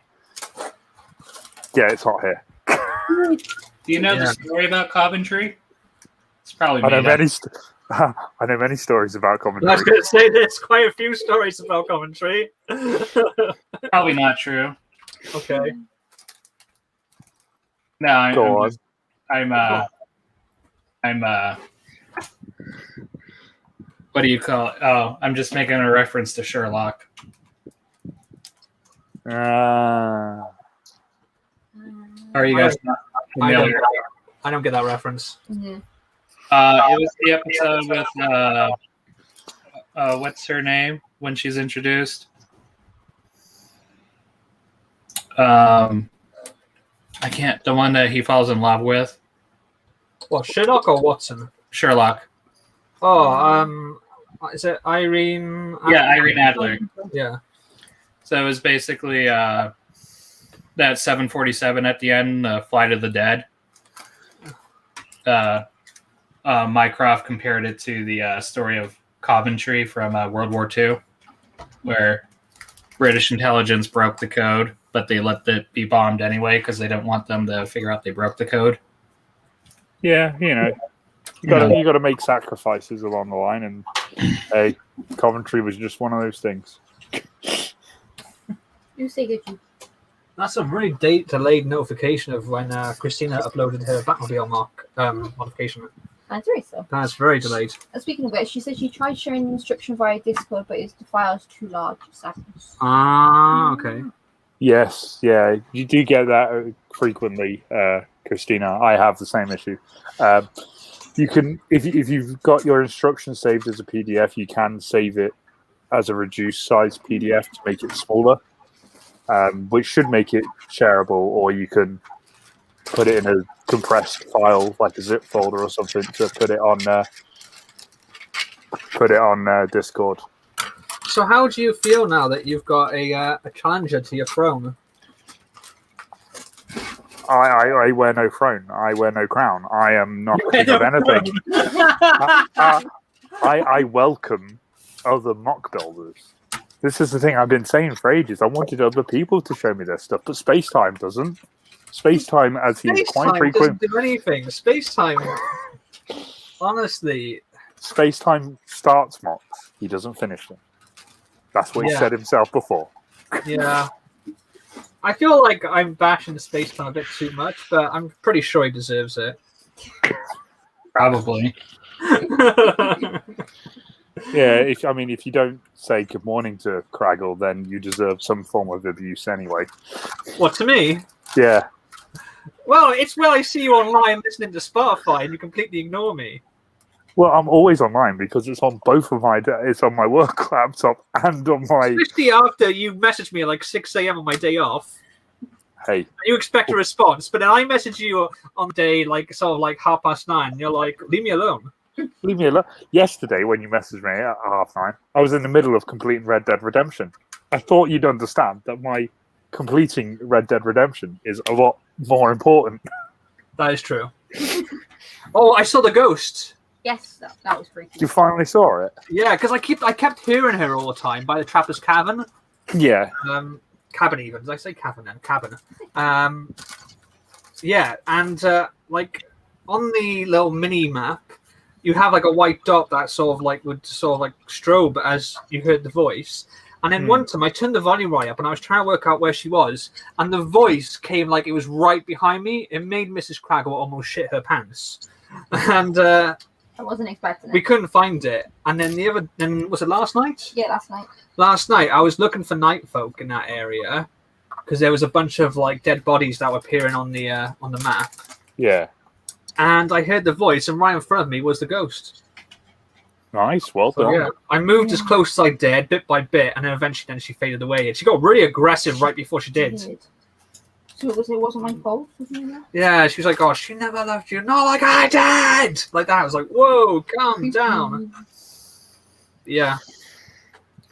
yeah, it's hot here. do you know the story about Coventry? It's probably I know made up. many, I know many stories about Coventry. I was going to say there's quite a few stories about Coventry. Probably not true. Okay. No, Go on. I'm what do you call it? Oh, I'm just making a reference to Sherlock. Ah. Are you guys not familiar? I don't get that reference. Mhm. It was the episode with what's her name when she's introduced? I can't. The one that he falls in love with, What, Sherlock or Watson? Sherlock. Oh, is it Irene? Yeah, Irene Adler. Yeah. So it was basically that 747 at the end, Flight of the Dead. Mycroft compared it to the story of Coventry from World War II, where British intelligence broke the code, but they let it be bombed anyway because they didn't want them to figure out they broke the code. Yeah, you know, you got to make sacrifices along the line, and hey, Coventry was just one of those things. You say good. You. That's a really delayed notification of when Christina uploaded her Batmobile modification. That's right, so. That's very delayed. Speaking of which, she said she tried sharing the instruction via Discord, but the file is too large. Sadness. Ah, okay. Yes, yeah, you do get that frequently, Christina. I have the same issue. You can, if you've got your instructions saved as a PDF, you can save it as a reduced size PDF to make it smaller, which should make it shareable, or you can put it in a compressed file like a zip folder or something to put it on Discord. So how do you feel now that you've got a challenger to your throne? I wear no throne. I wear no crown. I am not king of anything. I welcome other mock builders. This is the thing I've been saying for ages. I wanted other people to show me their stuff, but Space-Time doesn't. Space-Time, as he's quite Space-Time frequent... doesn't do anything. Space-Time, honestly... Space-Time starts mocks. He doesn't finish them. That's what he said himself before. Yeah. I feel like I'm bashing Space-Time a bit too much, but I'm pretty sure he deserves it. Probably. Yeah, if you don't say good morning to Kragle, then you deserve some form of abuse anyway. What, to me? Yeah. Well, it's when I see you online listening to Spotify and you completely ignore me. Well, I'm always online because it's on both of my... It's on my work laptop and on my... Especially after you message me at like 6 a.m. on my day off. Hey. You expect a response, but then I message you on the day like sort of like 9:30. And you're like, leave me alone. Leave me alone. Yesterday, when you messaged me at 9:30, I was in the middle of completing Red Dead Redemption. I thought you'd understand that my completing Red Dead Redemption is a lot more important. That is true. Oh, I saw the ghost. Yes, that was freaky. You finally saw it? Yeah, because I kept hearing her all the time by the Trapper's Cavern. Yeah. Cabin even. Did I say cavern then? Cabin. Yeah, and like on the little mini map, you have like a white dot that sort of like would sort of like strobe as you heard the voice. And then one time I turned the volume right up and I was trying to work out where she was, and the voice came like it was right behind me. It made Mrs. Kragle almost shit her pants. And I wasn't expecting We it. couldn't find it, and then was it last night? Yeah, last night. Last night, I was looking for night folk in that area because there was a bunch of like dead bodies that were appearing on the map, Yeah. and I heard the voice, and right in front of me was the ghost. Nice. Well So done. yeah, I moved as close as I dared, bit by bit, and then eventually, she faded away. And she got really aggressive right before she did. So it wasn't my fault. Wasn't it? Yeah, she was like, "Oh, she never loved you, not like I did." Like that. I was like, "Whoa, calm down." Yeah,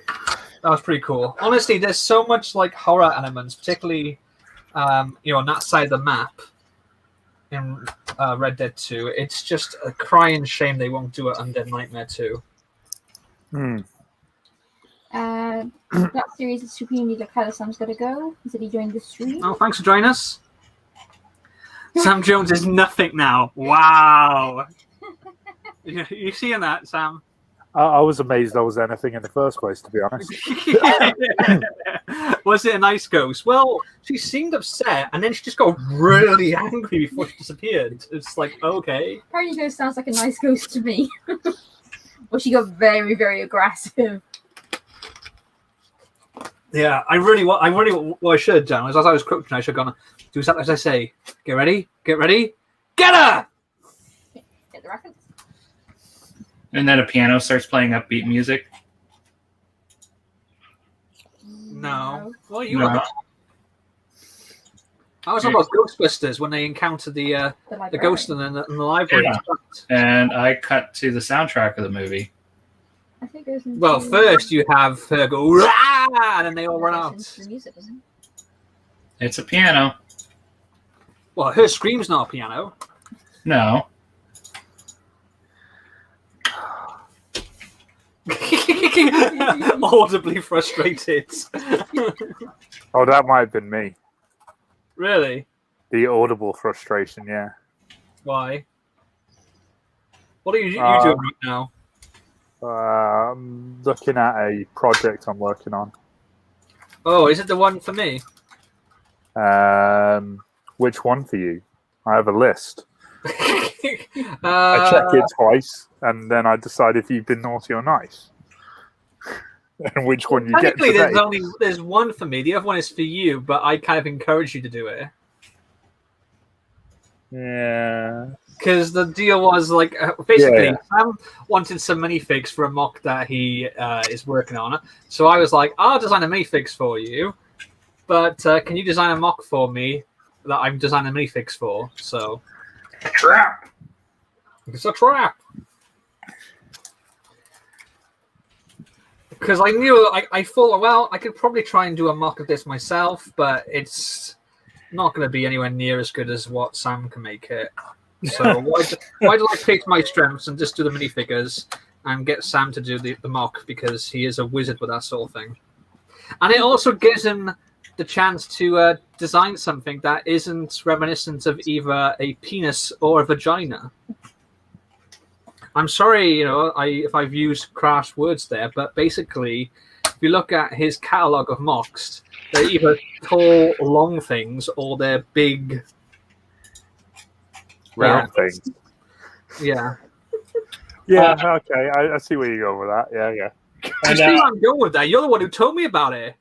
that was pretty cool. Honestly, there's so much like horror elements, particularly, on that side of the map in Red Dead 2. It's just a crying shame they won't do it Undead Nightmare 2. That series is supremely like how Sam's got to go. He said he joined the stream. Oh, thanks for joining us. Sam Jones is nothing now. Wow. You seeing that, Sam? I was amazed I was anything in the first place, to be honest. Was it a nice ghost? Well, she seemed upset, and then she just got really angry before she disappeared. It's like, okay. Apparently, ghost sounds like a nice ghost to me. Well, she got very, very aggressive. Yeah, what I should have done was, as I was crouching, I should have gone, do exactly as I say. Get ready, get her! Get the reference? And then a piano starts playing upbeat music. No. What are you No. about? I was talking about Ghostbusters when they encountered the ghost in the library. Yeah. And I cut to the soundtrack of the movie. I think it goes into... Well, first you have her go, "Rah!" and then they all run out. The music, doesn't It's a piano. Well, her scream's not a piano. No. Audibly frustrated. Oh, that might have been me. Really? The audible frustration, yeah. Why? What are you doing right now? I'm looking at a project I'm working on. Oh, is it the one for me? Which one for you? I have a list. I I check it twice, and then I decide if you've been naughty or nice. And which one you get Technically, today. there's one for me. The other one is for you, but I kind of encourage you to do it. Yeah. Because the deal was like, basically, Yeah. Sam wanted some minifigs for a mock that he is working on. So I was like, I'll design a minifix for you, but can you design a mock for me that I'm designing minifigs for? So Trap. it's a trap. Because I knew, I thought, well, I could probably try and do a mock of this myself, but it's not going to be anywhere near as good as what Sam can make it. So why do I pick my strengths and just do the minifigures and get Sam to do the mock, because he is a wizard with that sort of thing. And it also gives him the chance to design something that isn't reminiscent of either a penis or a vagina. I'm sorry, if I've used crass words there, but basically, if you look at his catalogue of mocks, they're either tall, long things, or they're big, Round things. Yeah. Yeah, okay. I see where you go with that. Yeah, yeah. You see where I'm going with that? You're the one who told me about it.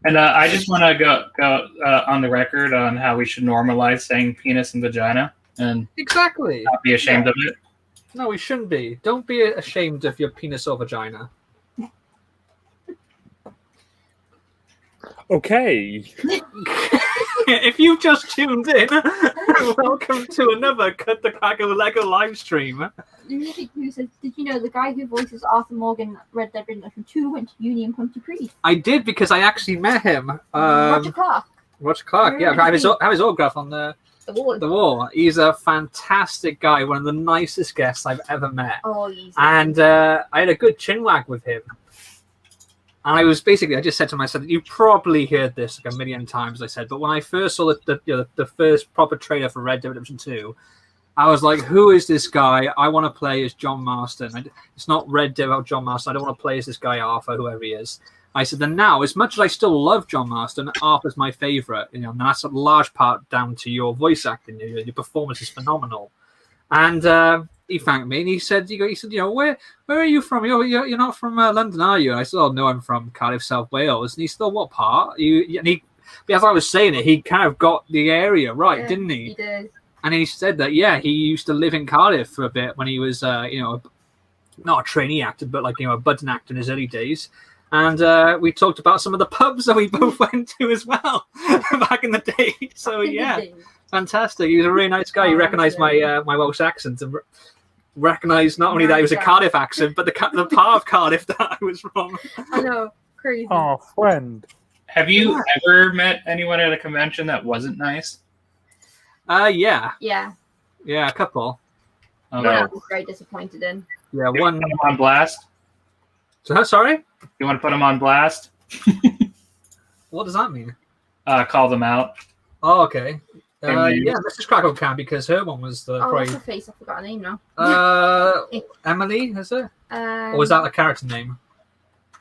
And I just want to go on the record on how we should normalize saying penis and vagina and Exactly. not be ashamed of it. No, we shouldn't be. Don't be ashamed of your penis or vagina. Okay. If you've just tuned in, welcome to another CutTheKragle LEGO live stream. Lunatic Blue says, did you know the guy who voices Arthur Morgan Red Dead Redemption 2 went to uni in Pontypridd? I did, because I actually met him. Roger Clark. Roger Clark, yeah. I have his autograph on the wall. He's a fantastic guy, one of the nicest guests I've ever met. Oh, easy. And I had a good chinwag with him. And I just said to myself, you probably heard this like a million times, I said, but when I first saw the first proper trailer for Red Dead Redemption 2, I was like, who is this guy? I want to play as John Marston. It's not Red Dead about John Marston. I don't want to play as this guy Arthur, whoever he is. I said, then now, as much as I still love John Marston, Arthur's my favourite. And that's a large part down to your voice acting. Your performance is phenomenal. And he thanked me, and he said, where are you from? You're not from London, are you? And I said, oh no, I'm from Cardiff, South Wales. And he said, oh, what part? As I was saying it, he kind of got the area right, didn't he? He did. And he said that he used to live in Cardiff for a bit when he was not a trainee actor, but a budding actor in his early days. And we talked about some of the pubs that we both went to as well back in the day. So fantastic. He was a really nice guy. He recognised my Welsh accent and recognised not only that it was a Cardiff accent, but the part of Cardiff that I was from. I know, crazy. Oh, friend. Have you ever met anyone at a convention that wasn't nice? Yeah, Yeah, a couple. Oh, one I no. was very disappointed in. Yeah, You want one. to put them on blast? Sorry, You want to put them on blast? what does that mean? Call them out. Oh, okay. And you- Mrs. Kragle can, because her one was the Oh, what's her probably face? I forgot her name now. Emily, is it? Or Um, was that a character name?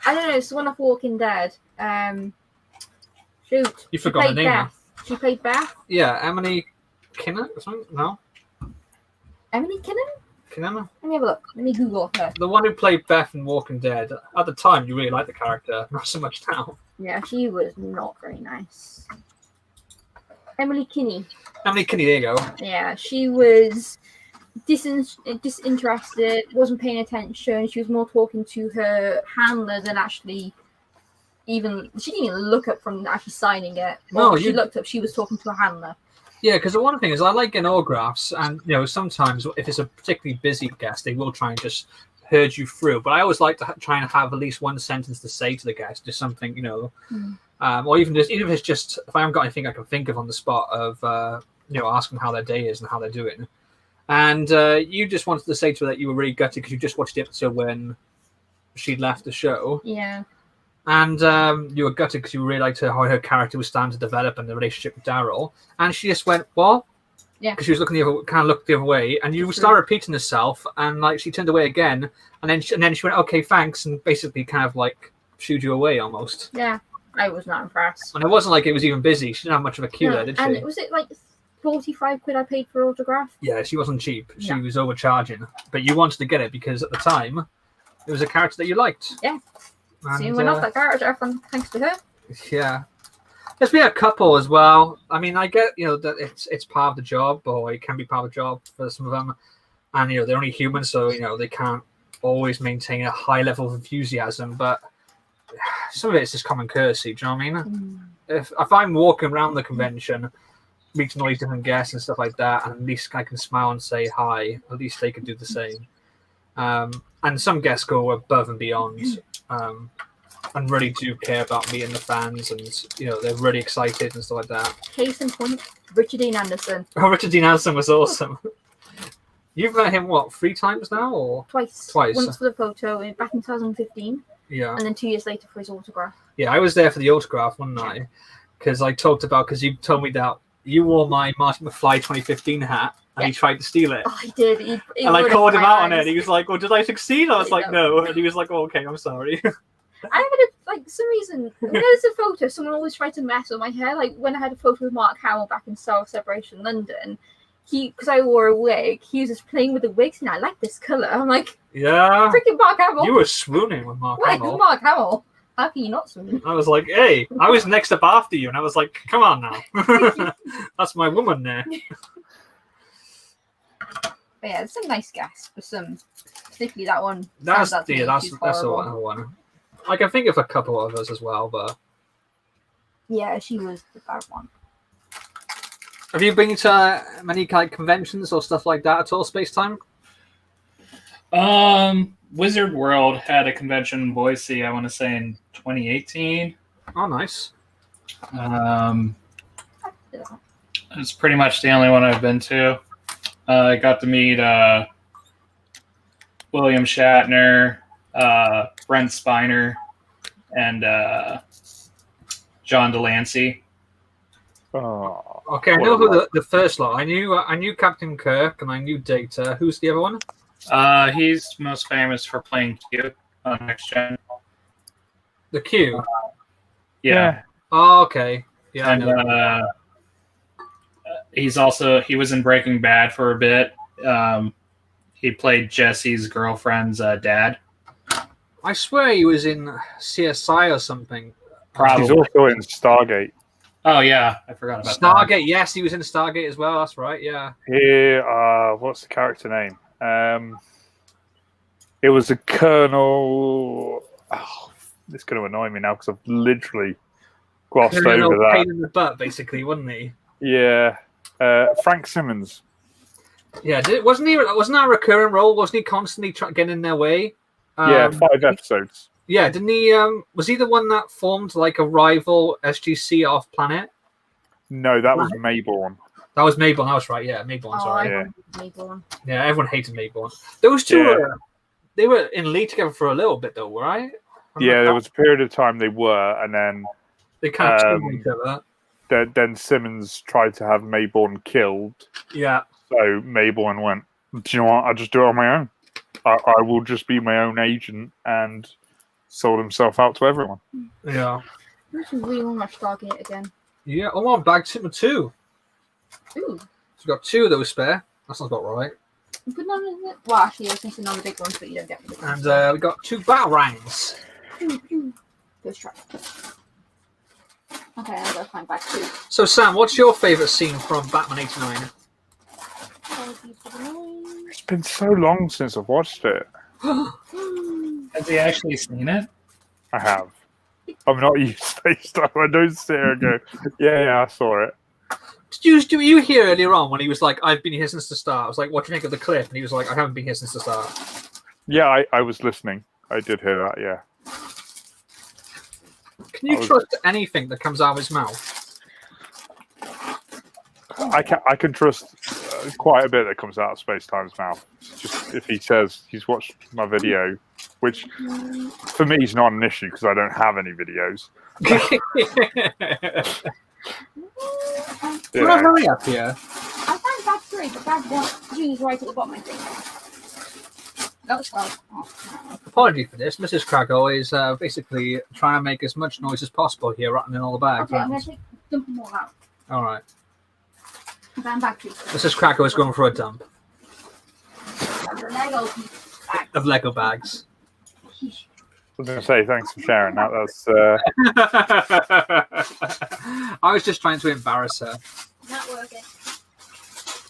I don't know. It's the one off Walking Dead. Shoot. You forgot her played name now. Beth. She played Beth. Yeah, Emily Kinner or something? No, Emily Kinnan? Kinner. Let me have a look. Let me Google her. The one who played Beth in Walking Dead. At the time, you really liked the character, not so much now. Yeah, she was not very nice. Emily Kinney. Emily Kinney, there you go. Yeah, she was disinterested, wasn't paying attention. She was more talking to her handler than actually she didn't even look up from actually signing it. No, she looked up, she was talking to a handler. Yeah, because the one thing is, I like getting autographs, and sometimes if it's a particularly busy guest, they will try and just herd you through. But I always like to try and have at least one sentence to say to the guest, just something, or even if it's just if I haven't got anything I can think of on the spot of ask them how their day is and how they're doing. And you just wanted to say to her that you were really gutted because you just watched the episode when she'd left the show. Yeah. And you were gutted because you really liked how her character was starting to develop and the relationship with Daryl. And she just went, "What?" Yeah. Because she was looking looked the other way, and you started repeating herself, and she turned away again, and then she went, "Okay, thanks," and basically kind of shooed you away almost. Yeah, I was not impressed. And it wasn't like it was even busy. She didn't have much of a queue there, did she? And was it 45 quid I paid for autograph? Yeah, she wasn't cheap. She No. was overcharging, but you wanted to get it because at the time it was a character that you liked. Yeah. And, Soon went off that character thanks to her. Yeah. There's been a couple as well. I mean, I get that it's part of the job, or it can be part of the job for some of them, and they're only human, so they can't always maintain a high level of enthusiasm. But some of it's just common courtesy. Do you know what I mean? If I'm walking around the convention, meeting all these different guests and stuff like that, and at least I can smile and say hi, at least they can do the same. And some guests go above and beyond. And really do care about me and the fans, and they're really excited and stuff like that. Case in point, Richard Dean Anderson. Oh, Richard Dean Anderson was awesome. You've met him 3 times now, or Twice. Twice. Once for the photo back in 2015, yeah, and then 2 years later for his autograph. yeah. I was there for the autograph one night because I talked about you told me that you wore my Marty McFly 2015 hat and he tried to steal it. Oh, he did. He And I ruined called him my out on it. eyes. He was like, "Well, did I succeed?" I was like, No. "No," and he was like, "Oh, okay, I'm sorry." I had some reason. When there's a photo, someone always tried to mess with my hair. Like when I had a photo with Mark Hamill back in Star of Separation London, because I wore a wig, he was just playing with the wigs, and I like this color. I'm like, Yeah, freaking Mark Hamill. you were swooning with Mark What? Hamill. Mark Hamill. How can you not swoon? I was like, "Hey," I was next up after you, and I was like, "Come on now, that's my woman there." But yeah, there's some nice guests, but some, particularly that one. That's stands out to me. that's She's that's the horrible. one. I can think of a couple of others as well, but Yeah, she was the bad one. have you been to many conventions or stuff like that at all? Space Time? Wizard World had a convention in Boise, I want to say in 2018. Oh, nice. It's pretty much the only one I've been to. I got to meet William Shatner, Brent Spiner, and John Delancey. Oh, Okay, I know who the first lot. I knew Captain Kirk and I knew Data. Who's the other one? He's most famous for playing Q on Next Gen. The Q. Yeah. Oh, okay. Yeah, I And know. he was in Breaking Bad for a bit he played Jesse's girlfriend's dad. I swear he was in CSI or something. Probably. He's also in Stargate. Oh yeah, I forgot about Stargate. Yes, he was in Stargate as well. That's right. Yeah. Here, what's the character name? It was a Colonel. Oh, it's going to annoy me now because I've literally glossed Colonel over that. pain in the butt, basically, wasn't he? Yeah, Frank Simmons. Yeah. Wasn't that a recurring role? Wasn't he constantly getting in their way? Yeah, 5 episodes. Yeah, didn't he? Was he the one that formed like a rival SGC off planet? No, that was Mayborn. That was Mayborn. That was right. Yeah, Mayborn. Sorry. Yeah. Mayborn. Yeah, everyone hated Mayborn. Those two Yeah. they were in league together for a little bit, though, right? Yeah, there was a period of time they were, and then They kind of killed each other. then Simmons tried to have Mayborn killed. Yeah. So Mayborn went, do you know what? I'll just do it on my own. I will just be my own agent, and sold himself out to everyone. Yeah. I should really want to watch Stargate again. Yeah. Oh, I'm back to 2. Ooh. So we've got 2 of those spare. That sounds about right. But none of it. Well, actually, I was thinking on the big ones, but you don't get the big ones. And we got 2 battle rounds. First try. Okay, I'll go find back 2. So, Sam, what's your favourite scene from Batman 89? It's been so long since I've watched it. Has he actually seen it? I have. I'm not used to this stuff. I don't sit here and go, yeah, I saw it. Did you hear earlier on when he was like, I've been here since the start? I was like, what do you think of the clip? And he was like, I haven't been here since the start. Yeah, I was listening. I did hear that, yeah. Can you trust anything that comes out of his mouth? I can trust quite a bit that comes out of Space Time's mouth. Just if he says he's watched my video, which for me is not an issue because I don't have any videos. Can I hurry up here? I found bag 3, but bag 1 is right at the bottom, I think. That was 12. Oh, Apology for this. Mrs. Kragle is basically trying to make as much noise as possible here, rattling all the bags. okay, I'm going to dump them all out. All right. I found bag 2. Mrs. Kragle is going for a dump The Lego bag. of Lego bags. I was going to say, thanks for sharing that. That's I was just trying to embarrass her. Not working.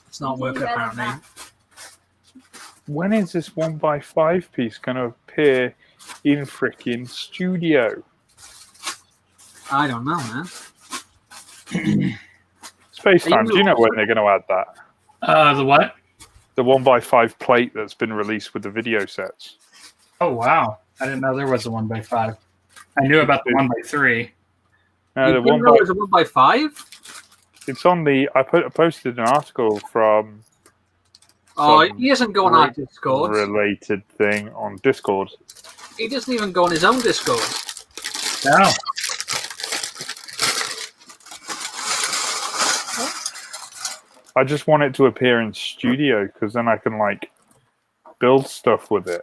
It's not working, apparently. when is this 1x5 piece going to appear in freaking studio? I don't know, man. Space Time, do you know when they're going to add that? The what? The 1x5 plate that's been released with the video sets. Oh wow! I didn't know there was a 1x5. I knew about the 1x3. No, You the didn't 1 know by, it was a 1x5? it's on the. I posted an article from. Oh, some he doesn't go on our Discord. related thing on Discord. He doesn't even go on his own Discord. No. I just want it to appear in studio because then I can like build stuff with it.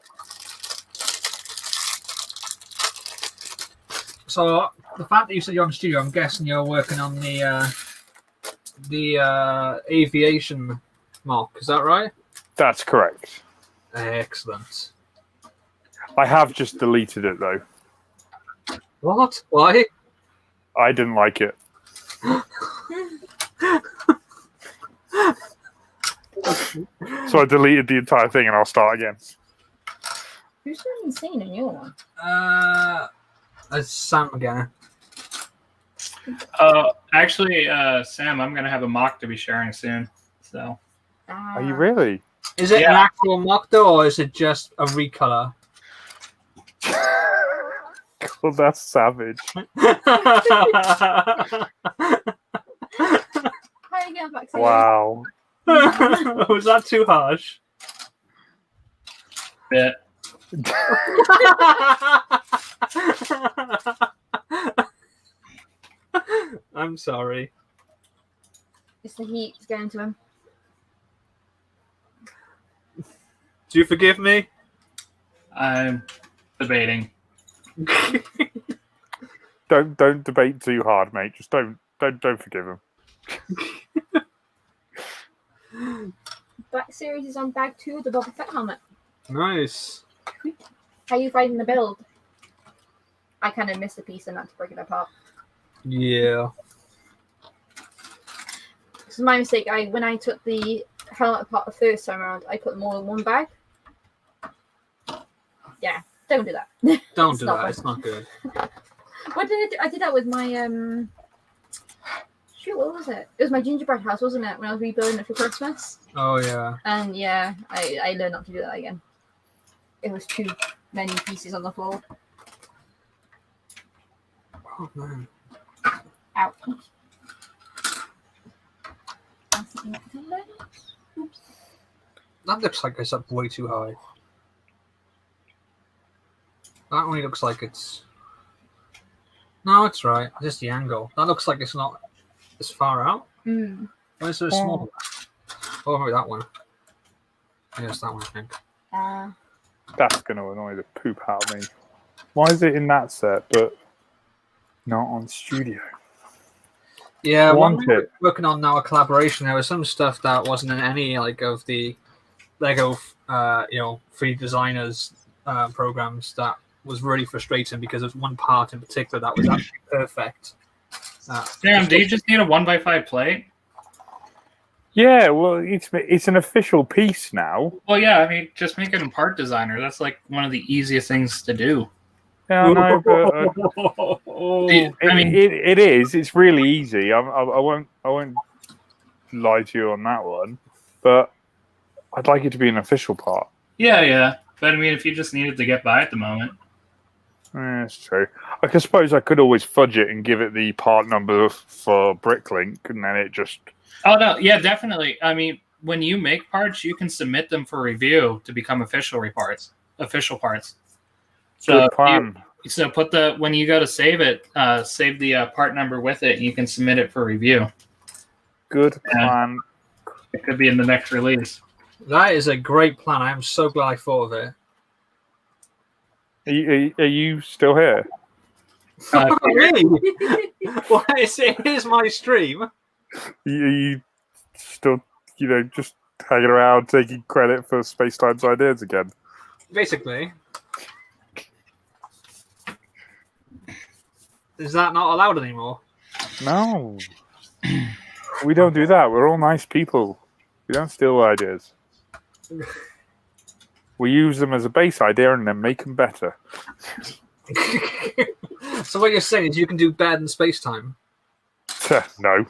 So the fact that you said you're on studio, I'm guessing you're working on the aviation mock. Is that right? That's correct. Excellent. I have just deleted it though. What? Why? I didn't like it. So I deleted the entire thing and I'll start again. Who's doing seen a new one? It's Sam again. Actually, Sam, I'm gonna have a mock to be sharing soon. So Are you really? Is it an actual mock though, or is it just a recolor? Well, that's savage. How are you getting back to Wow. Was that too harsh? bit. I'm sorry. It's the heat getting to him. Do you forgive me? I'm debating. Don't debate too hard, mate. Just don't forgive him. Black Series is on bag 2 of the Boba Fett helmet. Nice. How are you finding the build? I kind of missed a piece and had to break it apart. Yeah. This is my mistake. When I took the helmet apart the first time around, I put them all in one bag. Yeah, don't do that. Don't It's do not that. fun. It's not good. What did I do? I did that with my shoot, what was it? It was my gingerbread house, wasn't it? When I was rebuilding it for Christmas. Oh yeah. And yeah, I learned not to do that again. It was too many pieces on the floor. Oh man. Ouch. Oops. That looks like it's up way too high. That only looks like it's. No, it's right. Just the angle. That looks like it's not as far out. Mm. Where's there a small one? Oh, maybe that one. Yes, that one, I think. That's going to annoy the poop out of me. Why is it in that set, but not on studio? Yeah, Want when we were it. working on now a collaboration, there was some stuff that wasn't in any like of the Lego, free designers programs that was really frustrating because there's one part in particular that was actually perfect. Sam, do you just need a 1x5 plate? Yeah, well, it's an official piece now. Well, yeah, I mean, just make it in Part Designer. That's like one of the easiest things to do. Yeah, I know, but I mean, it is. It's really easy. I won't lie to you on that one, but I'd like it to be an official part. yeah. But I mean, if you just needed to get by at the moment. Yeah, that's true. I suppose I could always fudge it and give it the part number for Bricklink, and then it just... Oh, no, yeah, definitely. I mean, when you make parts, you can submit them for review to become official parts. So Good plan. when you go to save it, save the part number with it, and you can submit it for review. Good plan. It could be in the next release. That is a great plan. I am so glad I thought of it. Are you still here? Really? Well, it is my stream. Are you still, just hanging around taking credit for Space Time's ideas again? Basically. Is that not allowed anymore? No. We don't do that. We're all nice people. We don't steal ideas. We use them as a base idea and then make them better. So what you're saying is you can do better than space time? No.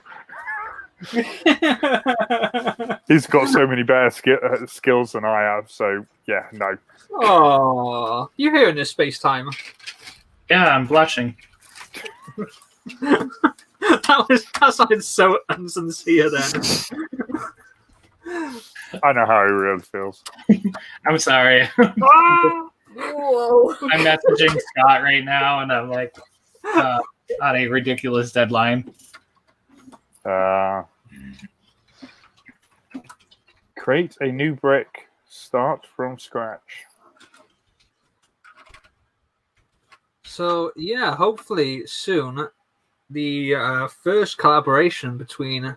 He's got so many better skills than I have, so yeah, no. Oh, you're hearing this space time. Yeah, I'm blushing. that sounded so insincere then. I know how he really feels. I'm sorry. Whoa. I'm messaging Scott right now, and I'm like on a ridiculous deadline. Create a new brick. Start from scratch. So yeah, hopefully soon the first collaboration between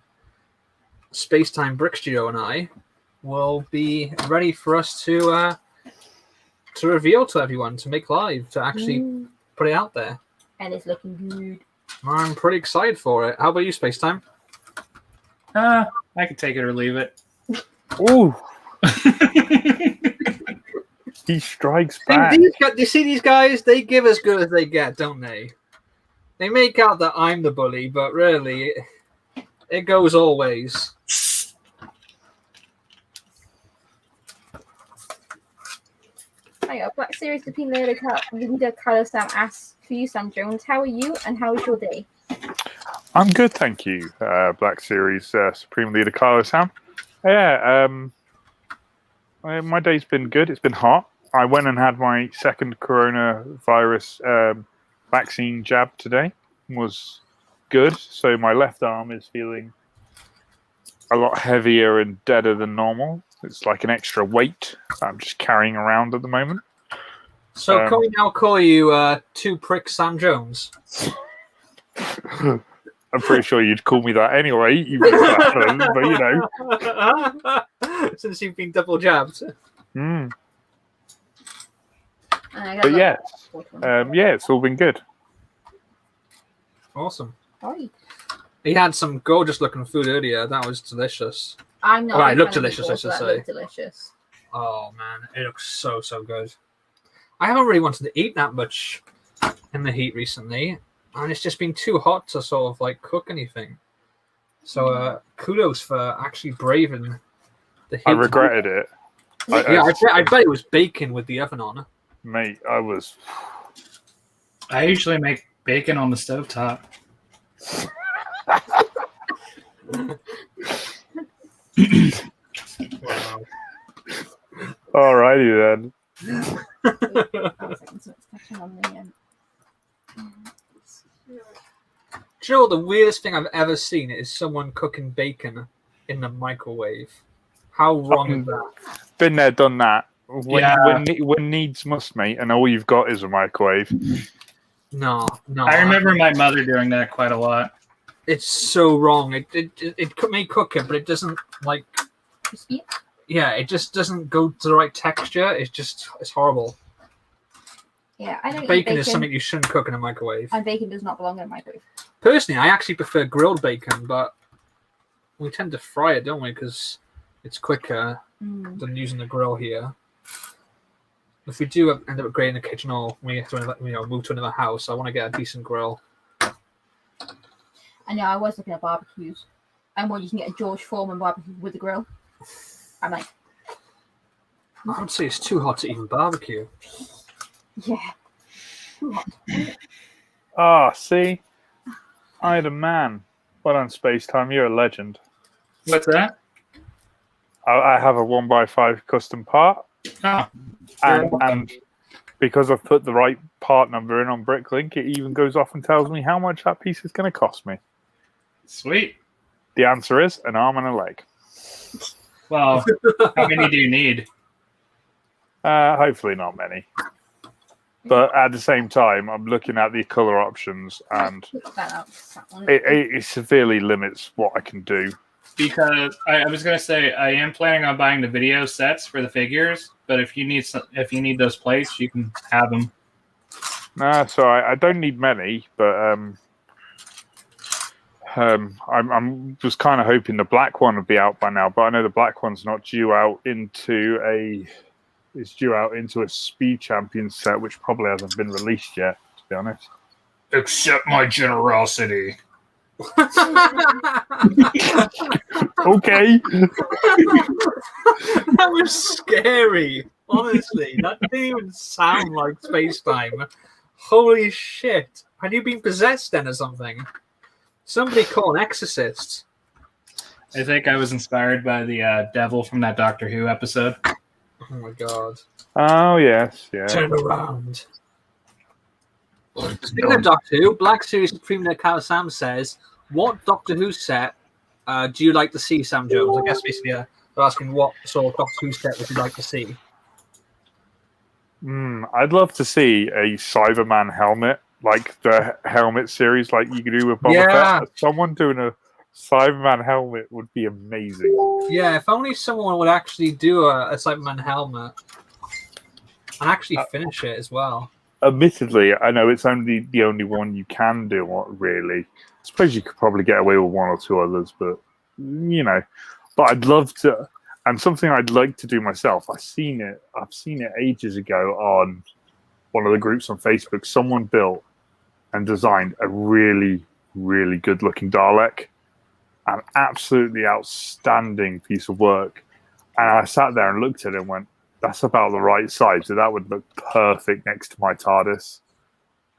Spacetime Brick Studio and I will be ready for us to reveal to everyone, to make live, to actually put it out there. And it's looking good. I'm pretty excited for it. How about you, Spacetime? I can take it or leave it. Ooh. He strikes back. You see these guys? They give as good as they get, don't they? They make out that I'm the bully, but really, it goes all ways. Hang on, Black Series between leader Kylo Sam asks for you, Sam Jones. How are you and how was your day? I'm good, thank you, Black Series Supreme Leader Carlos Sam. Yeah, my day's been good. It's been hot. I went and had my second coronavirus vaccine jab today. It was good. So my left arm is feeling a lot heavier and deader than normal. It's like an extra weight I'm just carrying around at the moment. So can we now call you Two Prick Sam Jones? I'm pretty sure you'd call me that anyway, even if I hadn't, but you know. Since you've been double jabbed. Mm. But yeah, it's all been good. Awesome. Right. He had some gorgeous looking food earlier. That was delicious. I'm not. Right, it a looked fan of delicious, I meatballs, should but that say. looked delicious. Oh man, it looks so good. I haven't really wanted to eat that much in the heat recently, and it's just been too hot to sort of like cook anything. So kudos for actually braving the heat. I regretted it. I bet it was bacon with the oven on. Mate, I was. I usually make bacon on the stovetop. Wow. Alrighty then. Do you know what the weirdest thing I've ever seen is someone cooking bacon in the microwave? How wrong is that? Been there, done that. Yeah. When needs must, mate, and all you've got is a microwave. No. I remember my mother doing that quite a lot. It's so wrong. It may cook it, but it doesn't like. Yeah, it just doesn't go to the right texture. It's horrible. Yeah, I don't eat Bacon is something you shouldn't cook in a microwave. And bacon does not belong in a microwave. Personally, I actually prefer grilled bacon, but we tend to fry it, don't we? Because it's quicker than using the grill here. If we do end up upgrading the kitchen or we have to, move to another house, I want to get a decent grill. I know, I was looking at barbecues. And when you can get a George Foreman barbecue with the grill. I'm like... I would say it's too hot to even barbecue. Yeah. Too hot. Ah, see? I had a man. Well done, Space Time. You're a legend. What's that? I have a 1x5 custom part. Oh. And because I've put the right part number in on Bricklink, it even goes off and tells me how much that piece is going to cost me. Sweet. The answer is an arm and a leg. Well, how many do you need? Hopefully not many. But at the same time, I'm looking at the colour options, and it severely limits what I can do. Because I was going to say I am planning on buying the video sets for the figures, but if you need those plates, you can have them. Nah, so I don't need many, but I'm just kind of hoping the black one would be out by now. But I know the black one's not due out into a Speed Champion set, which probably hasn't been released yet, to be honest. Accept my generosity. Okay. That was scary. Honestly, that didn't even sound like space time. Holy shit! Had you been possessed then or something? Somebody call an exorcist. I think I was inspired by the devil from that Doctor Who episode. Oh my god! Oh yes, yeah. Turn around. Speaking of Doctor Who, Black Series Supreme Car Sam says, "What Doctor Who set do you like to see, Sam Jones?" I guess basically they're asking what sort of Doctor Who set would you like to see. I'd love to see a Cyberman helmet, like the helmet series, like you could do with Boba Fett. Someone doing a Cyberman helmet would be amazing. Yeah, if only someone would actually do a Cyberman helmet and actually finish it as well. Admittedly, I know it's only the only one you can do, really. I suppose you could probably get away with one or two others, but, But I'd love to, and something I'd like to do myself, I've seen it ages ago on one of the groups on Facebook. Someone built and designed a really, really good-looking Dalek. An absolutely outstanding piece of work. And I sat there and looked at it and went, that's about the right size. So that would look perfect next to my TARDIS.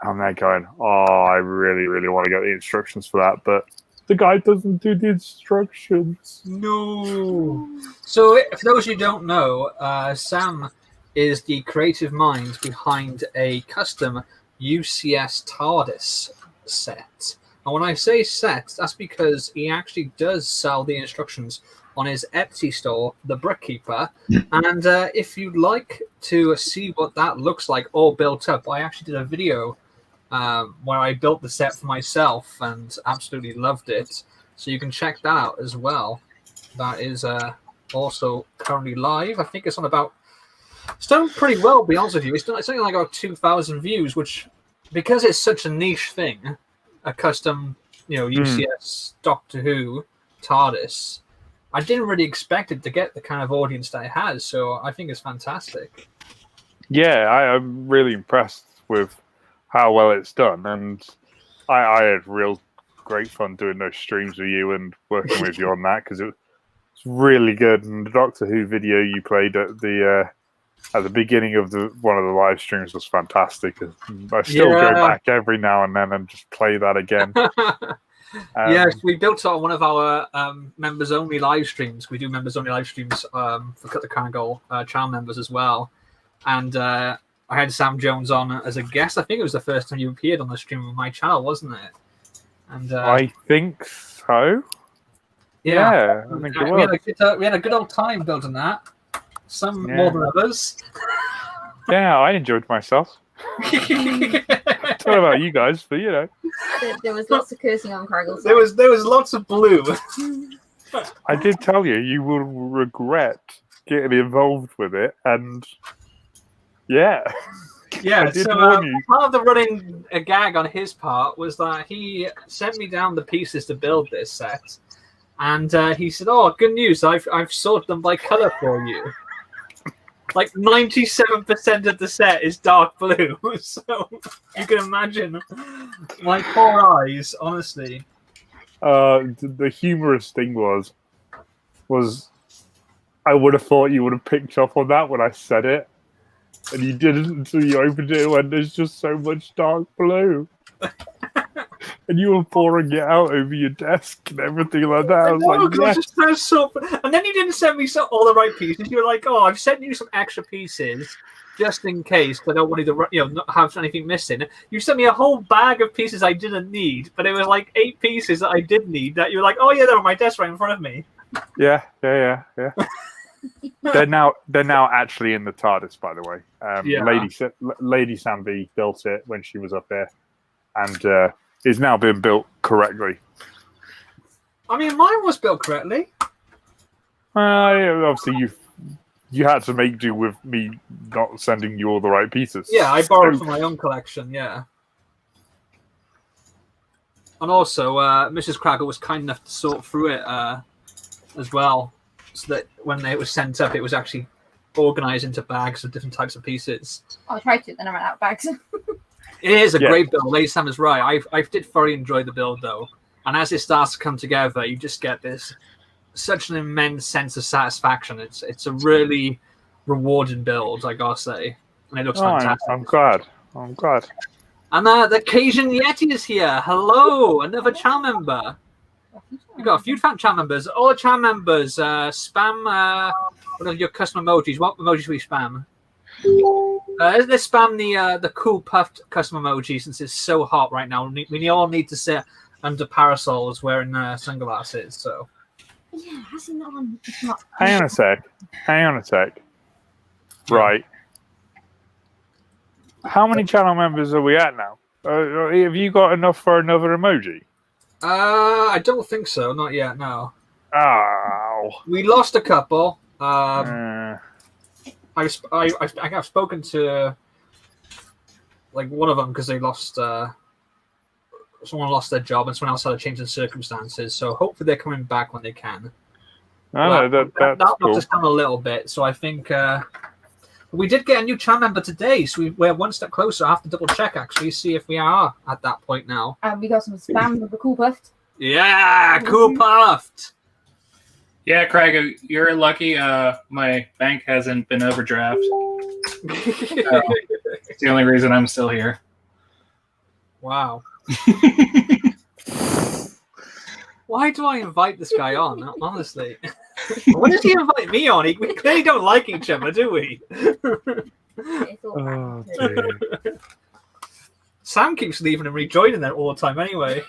And they're going, I really, really want to get the instructions for that. But the guy doesn't do the instructions. No. So for those who don't know, Sam is the creative mind behind a custom UCS TARDIS set. And when I say set, that's because he actually does sell the instructions on his Etsy store, The Brickkeeper. And if you'd like to see what that looks like all built up, I actually did a video where I built the set for myself and absolutely loved it. So you can check that out as well. That is also currently live. I think it's on about. It's done pretty well, to be honest with you. It's only like about 2,000 views, which, because it's such a niche thing, a custom, UCS Doctor Who TARDIS, I didn't really expect it to get the kind of audience that it has. So I think it's fantastic. Yeah, I'm really impressed with how well it's done, and I had real great fun doing those streams with you and working with you on that because it's really good. And the Doctor Who video you played at the beginning of one of the live streams was fantastic. I still go back every now and then and just play that again. Yes, we built on one of our members only live streams. We do members only live streams for CutTheKragle channel members as well. And I had Sam Jones on as a guest. I think it was the first time you appeared on the stream of my channel, wasn't it? And I think so. Yeah, I think it was. We had a good old time building that. Some more than others. Yeah, I enjoyed myself. I don't know about you guys, but there was lots of cursing on Kragle's side. There was lots of blue. I did tell you will regret getting involved with it, and I did warn you. Part of the running gag on his part was that he sent me down the pieces to build this set, and he said, "Oh, good news! I've sorted them by color for you." Like 97% of the set is dark blue, so you can imagine my poor eyes. Honestly, the humorous thing was I would have thought you would have picked up on that when I said it, and you didn't until you opened it when there's just so much dark blue. And you were pouring it out over your desk and everything like that. I was like, yes. And then you didn't send me all the right pieces. You were like, "Oh, I've sent you some extra pieces just in case, but I don't want you to, not have anything missing." You sent me a whole bag of pieces I didn't need, but it was like 8 pieces that I did need. That you were like, "Oh yeah, they're on my desk right in front of me." Yeah. They're now actually in the TARDIS, by the way. Lady Samby built it when she was up there, and is now being built correctly. I mean, mine was built correctly. Obviously, you had to make do with me not sending you all the right pieces. Yeah, I borrowed from my own collection. Yeah, and also Mrs. Kragle was kind enough to sort through it as well, so that when it was sent up, it was actually organised into bags of different types of pieces. I tried to, then I ran out of bags. It is a great build. Lady Sam is right. I did thoroughly enjoy the build though, and as it starts to come together, you just get such an immense sense of satisfaction. It's a really rewarding build, I gotta say, and it looks fantastic. I'm glad. And the Cajun Yeti is here. Hello, another channel member. We got a few channel members. All the channel members, spam one of your custom emojis. What emojis do we spam? Let's spam the cool puffed custom emoji since it's so hot right now. We all need to sit under parasols wearing sunglasses. So yeah, hasn't that one? Hang on a sec. Right. How many channel members are we at now? Have you got enough for another emoji? I don't think so. Not yet. No. Oh. We lost a couple. I've spoken to like one of them because they lost. Someone lost their job and someone else had a change in circumstances. So hopefully they're coming back when they can. That's knocked cool. us down a little bit. So I think we did get a new channel member today. So we're one step closer. I have to double check actually, see if we are at that point now. We got some spam with the cool puffed. Yeah, cool puffed. Yeah, Craig, you're lucky. My bank hasn't been overdraft. It's the only reason I'm still here. Wow. Why do I invite this guy on? Honestly, why does he invite me on? We clearly don't like each other, do we? Oh, dear. Sam keeps leaving and rejoining that all the time anyway.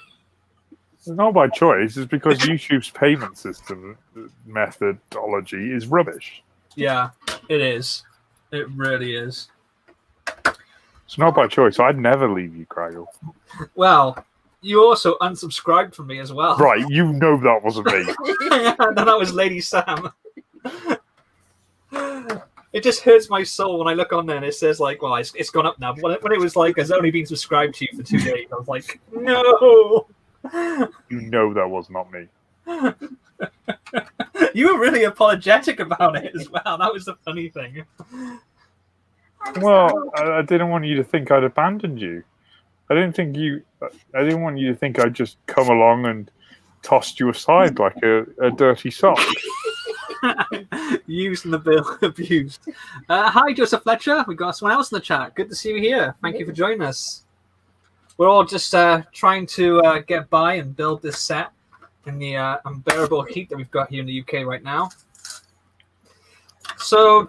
It's not by choice. It's because YouTube's payment system methodology is rubbish. Yeah, it is. It really is. It's not by choice. I'd never leave you, Kragle. Well, you also unsubscribed from me as well. Right, you know that wasn't me. No, that was Lady Sam. It just hurts my soul when I look on there and it says like, well, it's gone up now. But when it was like, has only been subscribed to you for 2 days, I was like, no. You know that was not me. You were really apologetic about it as well. That was the funny thing. Well, I didn't want you to think I'd abandoned you. I didn't want you to think I'd just come along and tossed you aside like a dirty sock. Used in the bill, abused. Hi, Joseph Fletcher. We've got someone else in the chat. Good to see you here. Thank you for joining us. We're all just trying to get by and build this set in the unbearable heat that we've got here in the UK right now. So,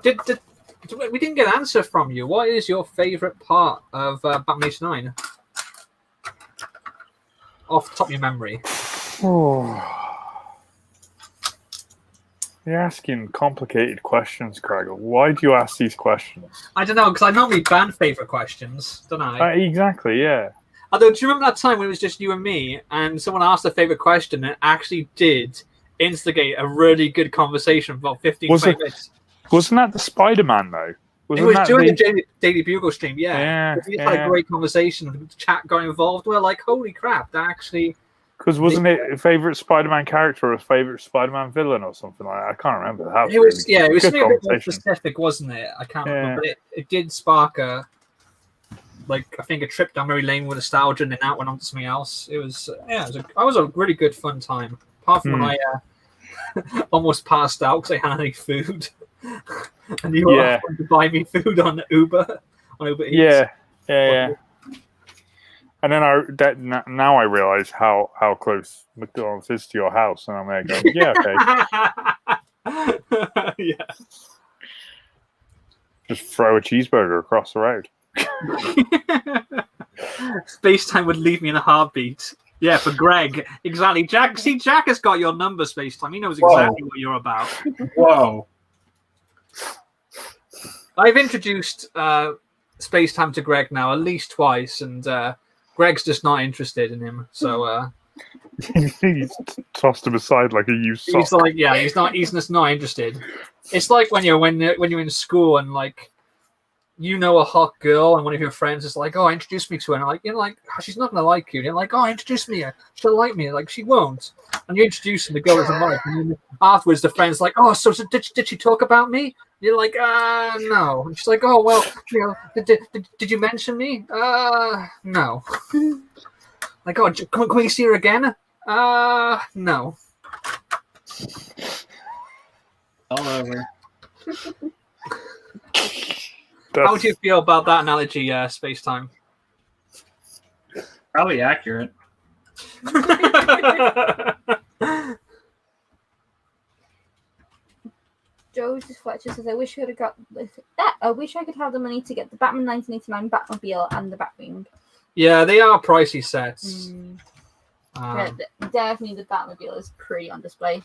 we didn't get an answer from you. What is your favourite part of Batman 89? Off the top of your memory. You're asking complicated questions, Kragle. Why do you ask these questions? I don't know, because I normally ban favourite questions, don't I? Exactly, yeah. Although, do you remember that time when it was just you and me, and someone asked a favourite question, and it actually did instigate a really good conversation for about 15 minutes? Wasn't that the Spider-Man, though? It was during the Daily Bugle stream, yeah. We had a great conversation, the chat got involved. We're like, holy crap, that actually... Because wasn't it a favourite Spider-Man character or a favourite Spider-Man villain or something like that? I can't remember. It was something a bit more specific, wasn't it? I can't remember, but it did spark I think a trip down memory lane with nostalgia, and then that went on to something else. It was, that was a really good fun time. Apart from when I almost passed out because I had any food, and you were offering to buy me food on Uber Eats. Yeah. And then now I realise how close McDonald's is to your house, and I'm there going, yeah, okay. Yeah. Just throw a cheeseburger across the road. Space-Time would leave me in a heartbeat. Yeah, for Greg. Exactly. Jack has got your number, Space-Time. He knows exactly what you're about. Whoa. I've introduced Space-Time to Greg now at least twice, and Greg's just not interested in him. So he's tossed him aside like a used sock. He's like, he's just not interested. It's like when you're in school and like, you know, a hot girl and one of your friends is like, oh, introduce me to her. And you're like, oh, she's not going to like you. And you're like, oh, introduce me to her. She'll like me. Like, she won't. And you introduce her, the girl doesn't like. And then afterwards, the friend's like, oh, so did she talk about me? And you're like, no. And she's like, oh, well, you know, did you mention me? No. Like, oh, can we see her again? No. All over. How would you feel about that analogy, Space-Time? Probably accurate. Joseph Fletcher says, I wish I could have the money to get the Batman 1989 Batmobile and the Batwing. Yeah, they are pricey sets. Definitely the Batmobile is pretty on display.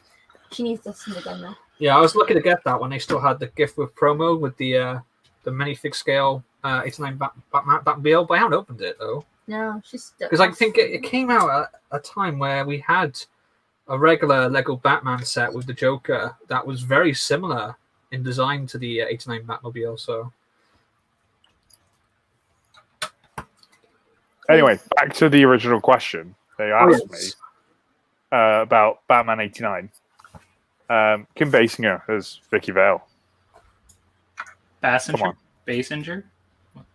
She needs to send the gun there. Yeah, I was lucky to get that when they still had the gift with promo with the minifig scale 89 Batmobile, but I haven't opened it though. No, she's because I think it came out at a time where we had a regular Lego Batman set with the Joker that was very similar in design to the 89 Batmobile. So anyway, back to the original question they asked me about Batman 89. Kim Basinger as Vicky Vale. Basinger?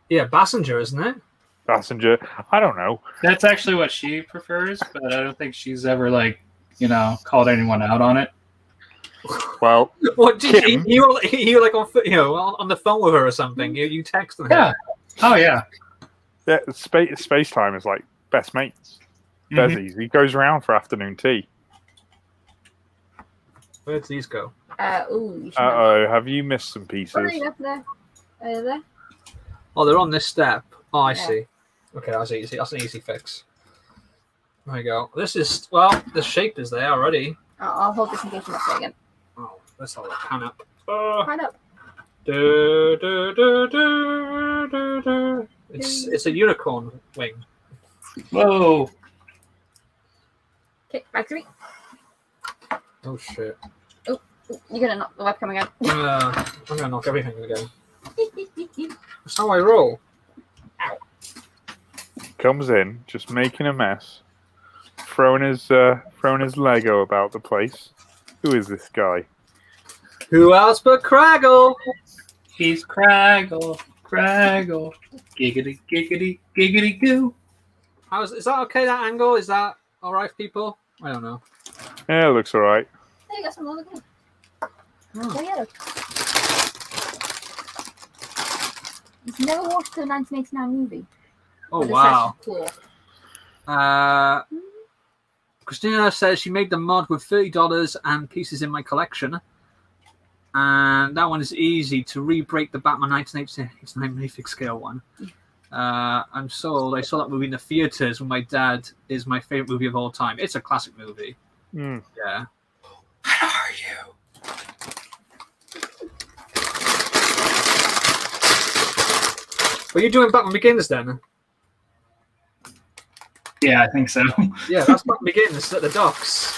Yeah, Basinger, isn't it? Basinger. I don't know. That's actually what she prefers, but I don't think she's ever called anyone out on it. Well, what did you like on the phone with her or something? You texted her. Yeah. Oh yeah. Yeah. Space Time is like best mates. Mm-hmm. He goes around for afternoon tea. Where do these go? Have you missed some pieces? There. There. Oh, they're on this step. Oh, I see. Okay, that's easy. That's an easy fix. There you go. This is, the shape is there already. I'll hold this in case you're not again. Oh, let's hold that pan up. Pan up. There It's a unicorn wing. Whoa. Okay, back to me. Oh shit! Ooh, you're gonna knock the webcam again. I'm gonna knock everything again. That's how I roll. Comes in, just making a mess, throwing his Lego about the place. Who is this guy? Who else but Kragle? He's Kragle. Kragle. Giggity, giggity, giggity goo. Is that okay? That angle, is that all right, people? I don't know. Yeah, it looks all right. There you go, some other game. Oh. Oh, yeah. You've never watched the 1989 movie? Oh The wow. Session Tour. Christina says she made the mod with $30 and pieces in my collection. And that one is easy to re-break the Batman 1989 minifig scale one. I'm sold. I saw that movie in the theaters with my dad. Is my favorite movie of all time. It's a classic movie. Mm. Yeah. What are you? Are you doing Batman Begins then? Yeah, I think so. Yeah, that's Batman Begins at the docks.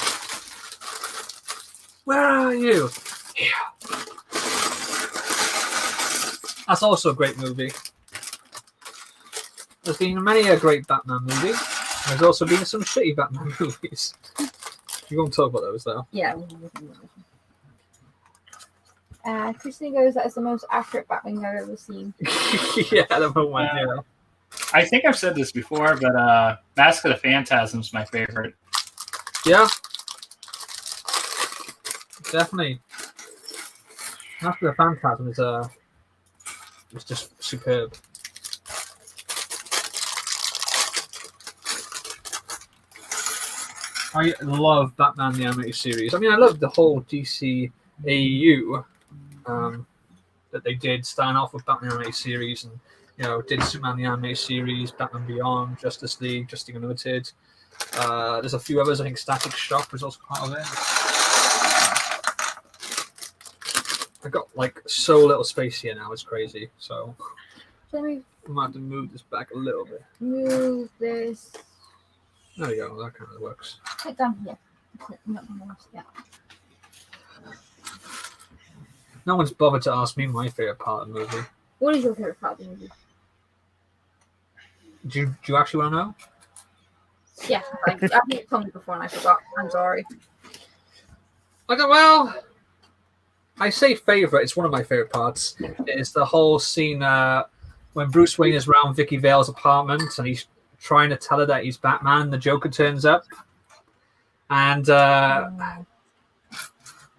Where are you? Here. That's also a great movie. There's been many a great Batman movie. There's also been some shitty Batman movies. You won't talk about those though. Yeah. Christine goes, that is the most accurate Batwing I've ever seen. Yeah, the moment, yeah. I think I've said this before, but Mask of the Phantasm is my favorite. Yeah. Definitely. After the Phantasm is it's just superb. I love Batman the Animated Series. I mean, I love the whole DC AU that they did, starting off with Batman the Animated Series, and did Superman the Animated Series, Batman Beyond, Justice League, Justice Unlimited. There's a few others. I think Static Shock was also part of it. I got like so little space here now. It's crazy. So Let me I might have to move this back a little bit. move this. There you go. That kind of works. Right down here. Yeah. No one's bothered to ask me my favorite part of the movie. What is your favorite part of the movie? Do you actually want to know? Yeah, I think you told me before and I forgot. I'm sorry. I say favorite. It's one of my favorite parts. It's the whole scene when Bruce Wayne is around Vicky Vale's apartment and he's trying to tell her that he's Batman. And the Joker turns up, and the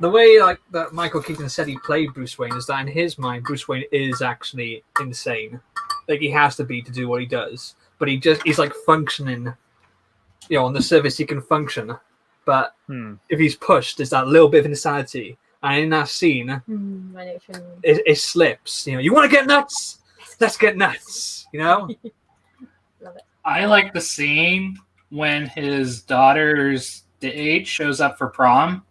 way that Michael Keaton said he played Bruce Wayne is that in his mind, Bruce Wayne is actually insane. Like he has to be to do what he does, but he's like functioning. On the surface he can function, but if he's pushed, there's that little bit of insanity. And in that scene, it slips. You want to get nuts? Let's get nuts. Love it. I like the scene when his daughter's date shows up for prom,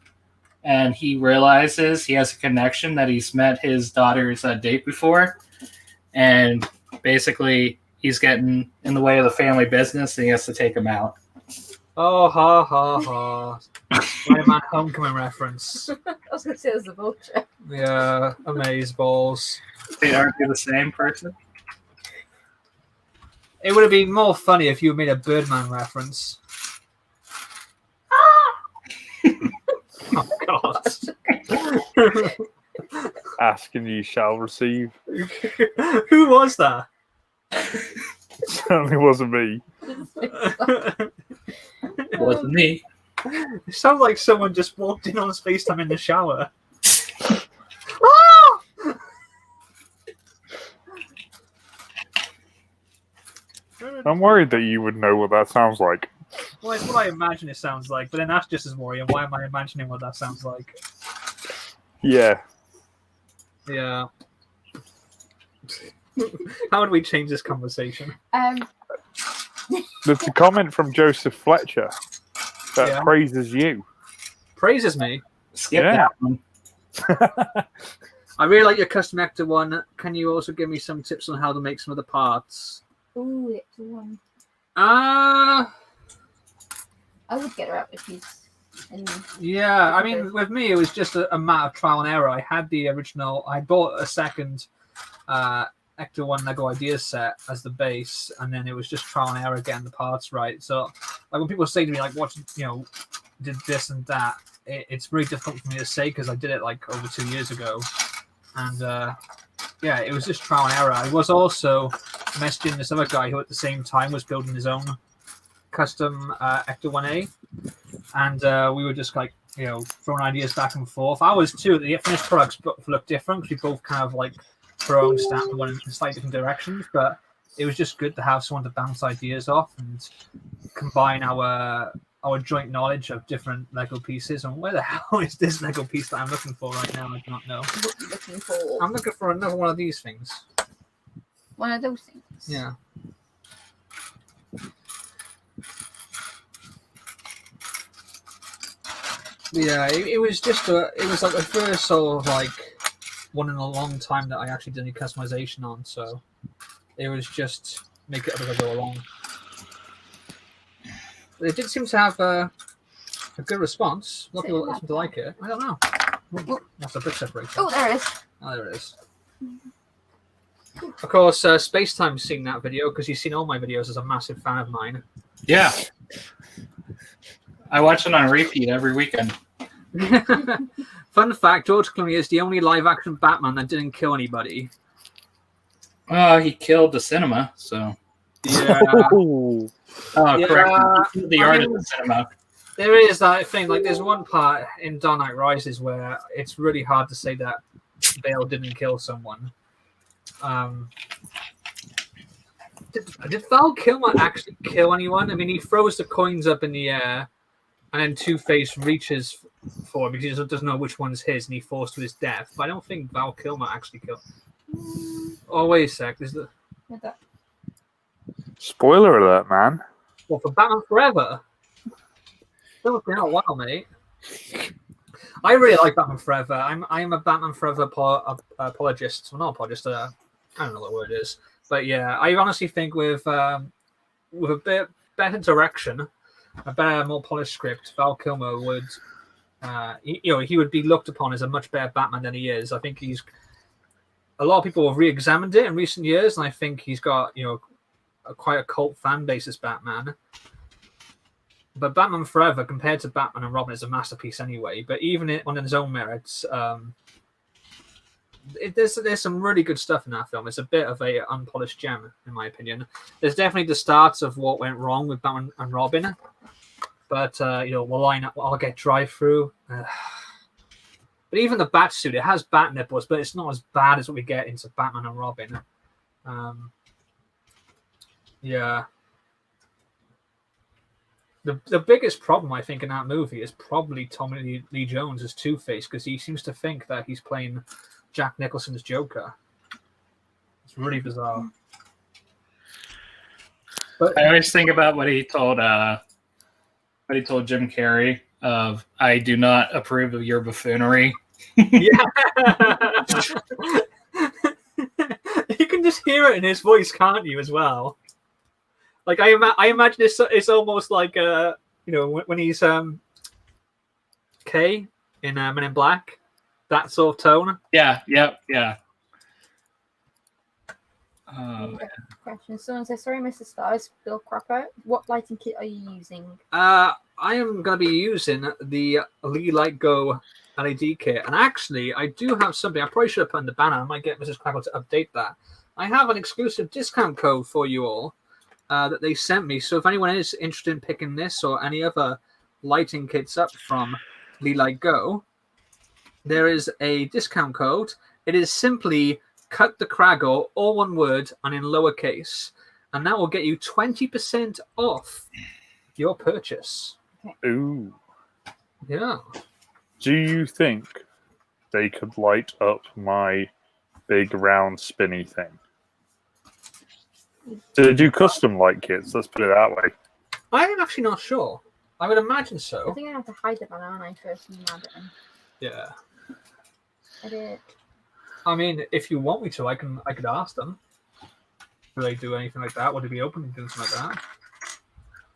and he realizes he has a connection that he's met his daughter's date before, and basically he's getting in the way of the family business, and he has to take him out. Oh, ha, ha, ha. Spider-Man Homecoming reference. I was going to say it was the vulture. Yeah, amazeballs. They aren't the same person. It would have been more funny if you made a Birdman reference. Oh, God. Ask and you shall receive. Who was that? Certainly wasn't me. It wasn't me. It sounds like someone just walked in on FaceTime in the shower. I'm worried that you would know what that sounds like. Well, it's what I imagine it sounds like, but then that's just as worrying. Why am I imagining what that sounds like? Yeah. Yeah. How would we change this conversation? There's a comment from Joseph Fletcher that praises you. Praises me? Skip Yeah. that one. I really like your custom actor one. Can you also give me some tips on how to make some of the parts? Ooh, it's one. Uh I would get her out if she's in. yeah. I mean, with me, it was just a matter of trial and error. I had the original. I bought a second Ecto 1 Lego Ideas set as the base, and then it was just trial and error getting the parts right. So, like when people say to me, like, "What did this and that?" It's really difficult for me to say because I did it like over 2 years ago, and yeah, it was just trial and error. I was also messaging this other guy who at the same time was building his own custom Ecto 1A, and we were just like throwing ideas back and forth. I was too. The finished products look different because we both kind of like throw our own stamp and went in slightly different directions, but it was just good to have someone to bounce ideas off and combine our joint knowledge of different Lego pieces. And where the hell is this Lego piece that I'm looking for right now? I do not know. What are you looking for? I'm looking for another one of these things. One of those things. Yeah. Yeah, it was just it was like the first sort of like one in a long time that I actually did any customization on, so it was just make it up as I go along. It did seem to have a good response. A lot of people seem to like it. I don't know. That's a bit separated. Oh, there it is. Oh, there it is. Of course, Spacetime's seen that video because he's seen all my videos as a massive fan of mine. Yeah. I watch it on repeat every weekend. Fun fact, George Clooney is the only live-action Batman that didn't kill anybody. Well, he killed the cinema, so... Yeah. Ooh. Oh, Yeah, correct. The I art mean, of the cinema. There is that thing, like there's one part in Dark Knight Rises where it's really hard to say that Bale didn't kill someone. Did Val Kilmer actually kill anyone? I mean, he throws the coins up in the air, and then Two-Face reaches for him because he doesn't know which one's his, and he falls to his death. But I don't think Val Kilmer actually killed. Oh, wait a sec. There's the What's that? Spoiler alert, man. what for Batman Forever? That was been out a while, mate. I really like Batman Forever. I'm a Batman Forever apologist. Well, not apologist. I don't know what word it is, but yeah, I honestly think with a bit better direction, a better, more polished script, Val Kilmer would, he would be looked upon as a much better Batman than he is. I think a lot of people have re-examined it in recent years, and I think he's got quite a cult fan base as Batman. But Batman Forever, compared to Batman and Robin, is a masterpiece anyway. But even on its own merits, there's some really good stuff in that film. It's a bit of a unpolished gem, in my opinion. There's definitely the starts of what went wrong with Batman and Robin. But, we'll line up, I'll get drive-through. But even the bat suit, it has bat nipples, but it's not as bad as what we get into Batman and Robin. Yeah. The biggest problem, I think, in that movie is probably Tommy Lee Jones as Two-Face, because he seems to think that he's playing Jack Nicholson's Joker. It's really bizarre. But I always think about what he told Jim Carrey of, "I do not approve of your buffoonery." yeah. You can just hear it in his voice, can't you, as well? Like I imagine it's almost like when he's K in Men in Black, that sort of tone. Yeah. Question. Someone says, "Sorry, Mr. Stars, Bill Cropper. What lighting kit are you using?" I am going to be using the LeLightGo LED kit, and actually, I do have something. I probably should have put in the banner. I might get Mrs. Kragle to update that. I have an exclusive discount code for you all. That they sent me. So if anyone is interested in picking this or any other lighting kits up from LeLightGo, there is a discount code. It is simply CutTheKragle, all one word and in lowercase, and that will get you 20% off your purchase. Ooh. Yeah. Do you think they could light up my big round spinny thing? Do they do custom light kits? Let's put it that way. I'm actually not sure. I would imagine I so. think I have to hide the banana first and add it in. Yeah. Edit. I mean, if you want me to, I could ask them. Do they do anything like that? Would they be open to doing something like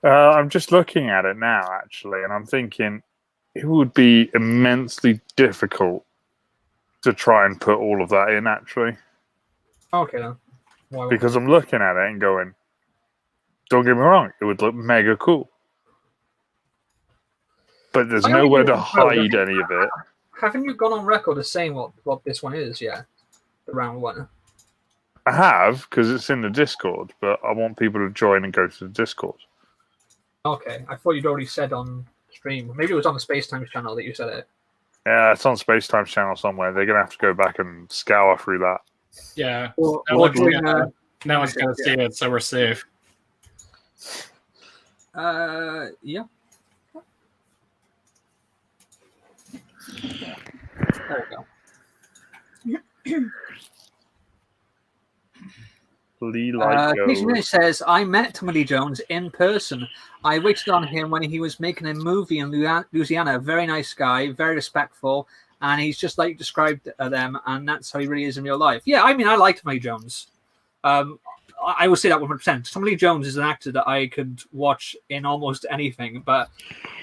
that? I'm just looking at it now, actually, and I'm thinking it would be immensely difficult to try and put all of that in, actually. Okay, then. Why Because I'm looking at it and going, don't get me wrong, it would look mega cool. But there's nowhere to hide any of it. Haven't you gone on record as saying what this one is yet? The round one. I have, because it's in the Discord, but I want people to join and go to the Discord. Okay, I thought you'd already said on stream. Maybe it was on the Space Times channel that you said it. Yeah, it's on Space Time's channel somewhere. They're going to have to go back and scour through that. Yeah. Or No one's doing, gonna see it, so we're safe. yeah. There we go. LeLightGo. Casey says, I met Tommy Lee Jones in person. I waited on him when he was making a movie in Louisiana. Very nice guy, very respectful, and he's just like you described them, and that's how he really is in real life. Yeah, I mean, I like Tommy Lee Jones. I will say that 100%. Tommy Lee Jones is an actor that I could watch in almost anything, but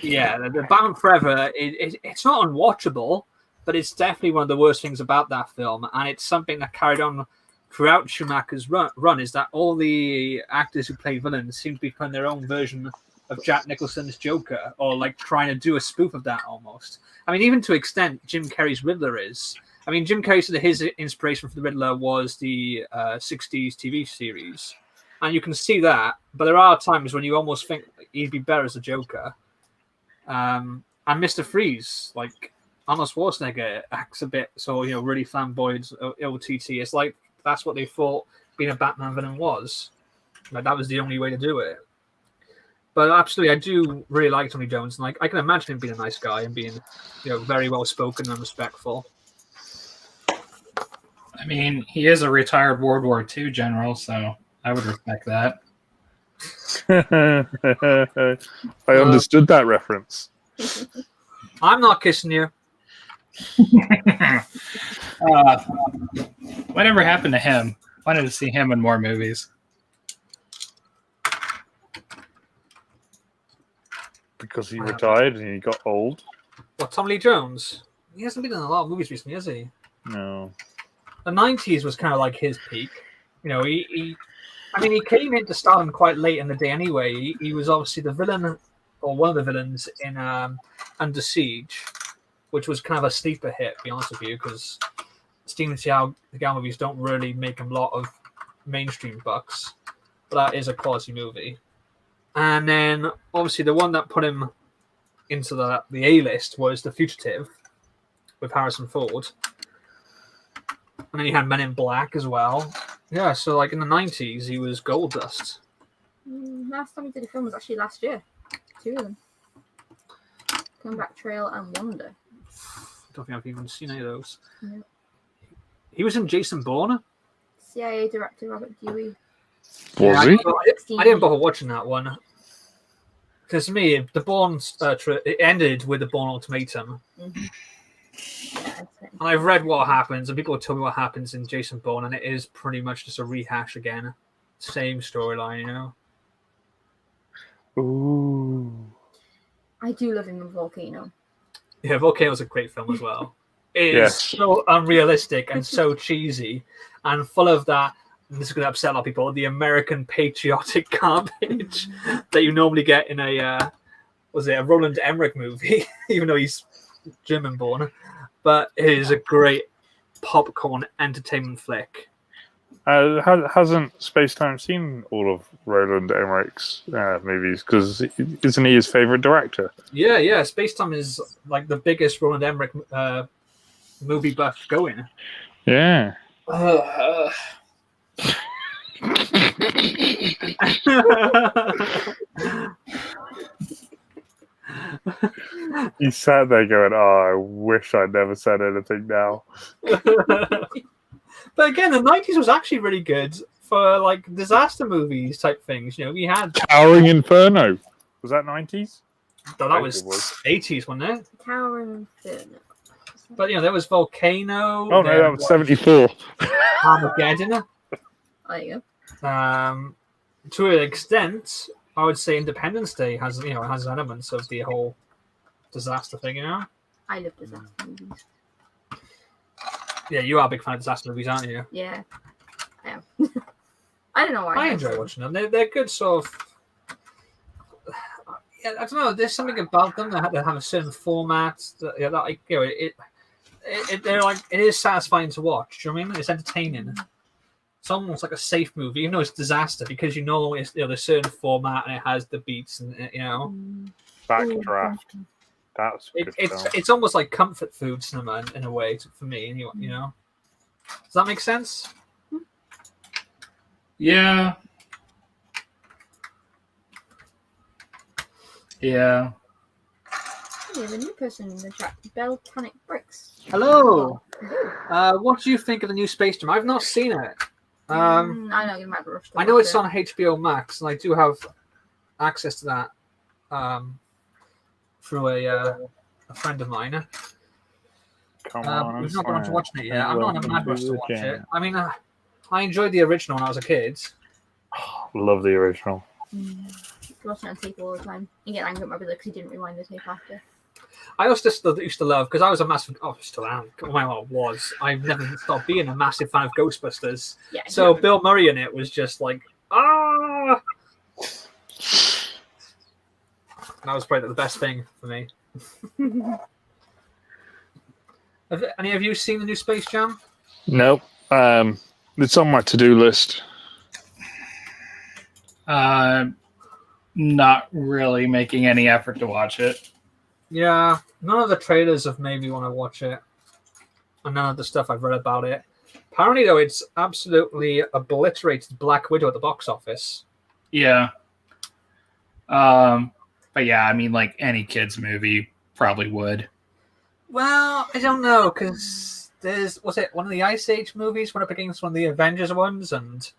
yeah, the Batman Forever, it's not unwatchable, but it's definitely one of the worst things about that film, and it's something that carried on throughout Schumacher's run is that all the actors who play villains seem to be playing their own version of Jack Nicholson's Joker, or like trying to do a spoof of that almost. I mean, even to extent Jim Carrey's Riddler is. I mean, Jim Carrey said his inspiration for the Riddler was the 60s TV series. And you can see that, but there are times when you almost think he'd be better as a Joker. And Mr. Freeze, like Arnold Schwarzenegger acts a bit so, really flamboyant, OTT. It's like that's what they thought being a Batman villain was. Like that was the only way to do it. But absolutely, I do really like Tommy Jones, and like I can imagine him being a nice guy and being, very well spoken and respectful. I mean, he is a retired World War II general, so I would respect that. I understood that reference. I'm not kissing you. Whatever happened to him? Wanted to see him in more movies. Because he retired and he got old. What, Tommy Lee Jones? He hasn't been in a lot of movies recently, has he? No. The 90s was kind of like his peak. He came into stardom quite late in the day anyway. He was obviously the villain, or one of the villains, in Under Siege, which was kind of a sleeper hit, to be honest with you, because Steven Seagal movies don't really make a lot of mainstream bucks, but that is a quality movie. And then, obviously, the one that put him into the A-list was The Fugitive with Harrison Ford. And then you had Men in Black as well. Yeah, so like in the 90s, he was gold dust. Last time he did a film was actually last year. 2 of them. Comeback Trail and Wonder. I don't think I've even seen any of those. No. He was in Jason Bourne. CIA director Robert Dewey. Was he? I didn't bother watching that one. Because to me, the Bourne it ended with the Bourne Ultimatum. Mm-hmm. Yeah, and I've read what happens, and people have told me what happens in Jason Bourne, and it is pretty much just a rehash again. Same storyline, Ooh. I do love him in Volcano. Yeah, Volcano's a great film as well. It is so unrealistic and so cheesy and full of that, and this is going to upset a lot of people, the American patriotic garbage that you normally get in a Roland Emmerich movie, even though he's German born. But it is a great popcorn entertainment flick. Hasn't Space Time seen all of Roland Emmerich's movies? Because isn't he his favorite director? Yeah. Space Time is like the biggest Roland Emmerich movie buff going. Yeah. He sat there going, "Oh, I wish I'd never said anything now." But again, the 90s was actually really good for like disaster movies type things. We had Towering Inferno. Was that 90s? No, that was 80s, wasn't it? Towering Inferno. But there was Volcano. Oh no, that was 74. Armageddon. There you To an extent, I would say Independence Day has elements of the whole disaster thing. I love disaster movies. Yeah, you are a big fan of disaster movies, aren't you? Yeah, I am. I don't know why. I enjoy watching them. They're good sort of. Yeah, I don't know. There's something about them that have a certain format. It is satisfying to watch. Do you know what I mean? It's entertaining. It's almost like a safe movie, even though it's disaster, because it's there's a certain format and it has the beats and Backdraft. That's good film. It's almost like comfort food cinema in a way for me. Does that make sense? Yeah. Yeah. There's a new person in the chat. Bell Panic Bricks. Hello. What do you think of the new Space Jam? I've not seen it. I'm not gonna have a rush to I know watch it's it. on HBO Max, and I do have access to that through a friend of mine. Come on, We've not got on to watching it yet. I'm Welcome not in a mad rush to the watch it. jam. I mean, I enjoyed the original when I was a kid. Love the original. Watching it on tape all the time. You get angry at my brother because he didn't rewind the tape after. I also used to love, because I was a massive, still am, well, was. I've never stopped being a massive fan of Ghostbusters. Yeah. So Bill Murray in it was just like, ah! That was probably the best thing for me. Have any of you seen the new Space Jam? Nope. It's on my to-do list. Not really making any effort to watch it. Yeah, none of the trailers have made me want to watch it. And none of the stuff I've read about it. Apparently, though, it's absolutely obliterated Black Widow at the box office. Yeah. But yeah, I mean, like any kid's movie probably would. Well, I don't know, because was it one of the Ice Age movies went up against one of the Avengers ones, and...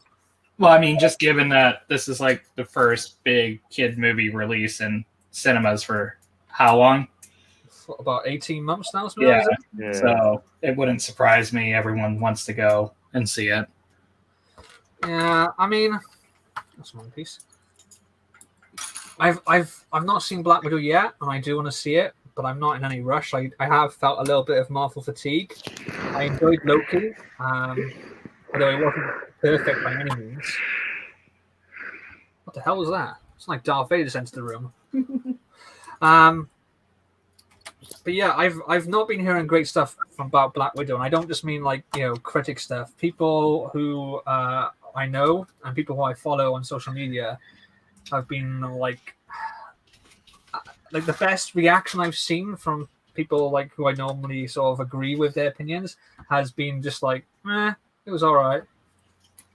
Well, I mean, just given that this is like the first big kid movie release in cinemas for how long? About 18 months now, Yeah. is it? Yeah. So it wouldn't surprise me. Everyone wants to go and see it. Yeah, I mean, that's one piece. I've not seen Black Widow yet, and I do want to see it, but I'm not in any rush. I have felt a little bit of Marvel fatigue. I enjoyed Loki, although it wasn't perfect by any means. What the hell was that? It's like Darth Vader just entered the room. But yeah, I've not been hearing great stuff about Black Widow, and I don't just mean like critic stuff. People who I know and people who I follow on social media have been like the best reaction I've seen from people like who I normally sort of agree with their opinions has been just like, it was all right.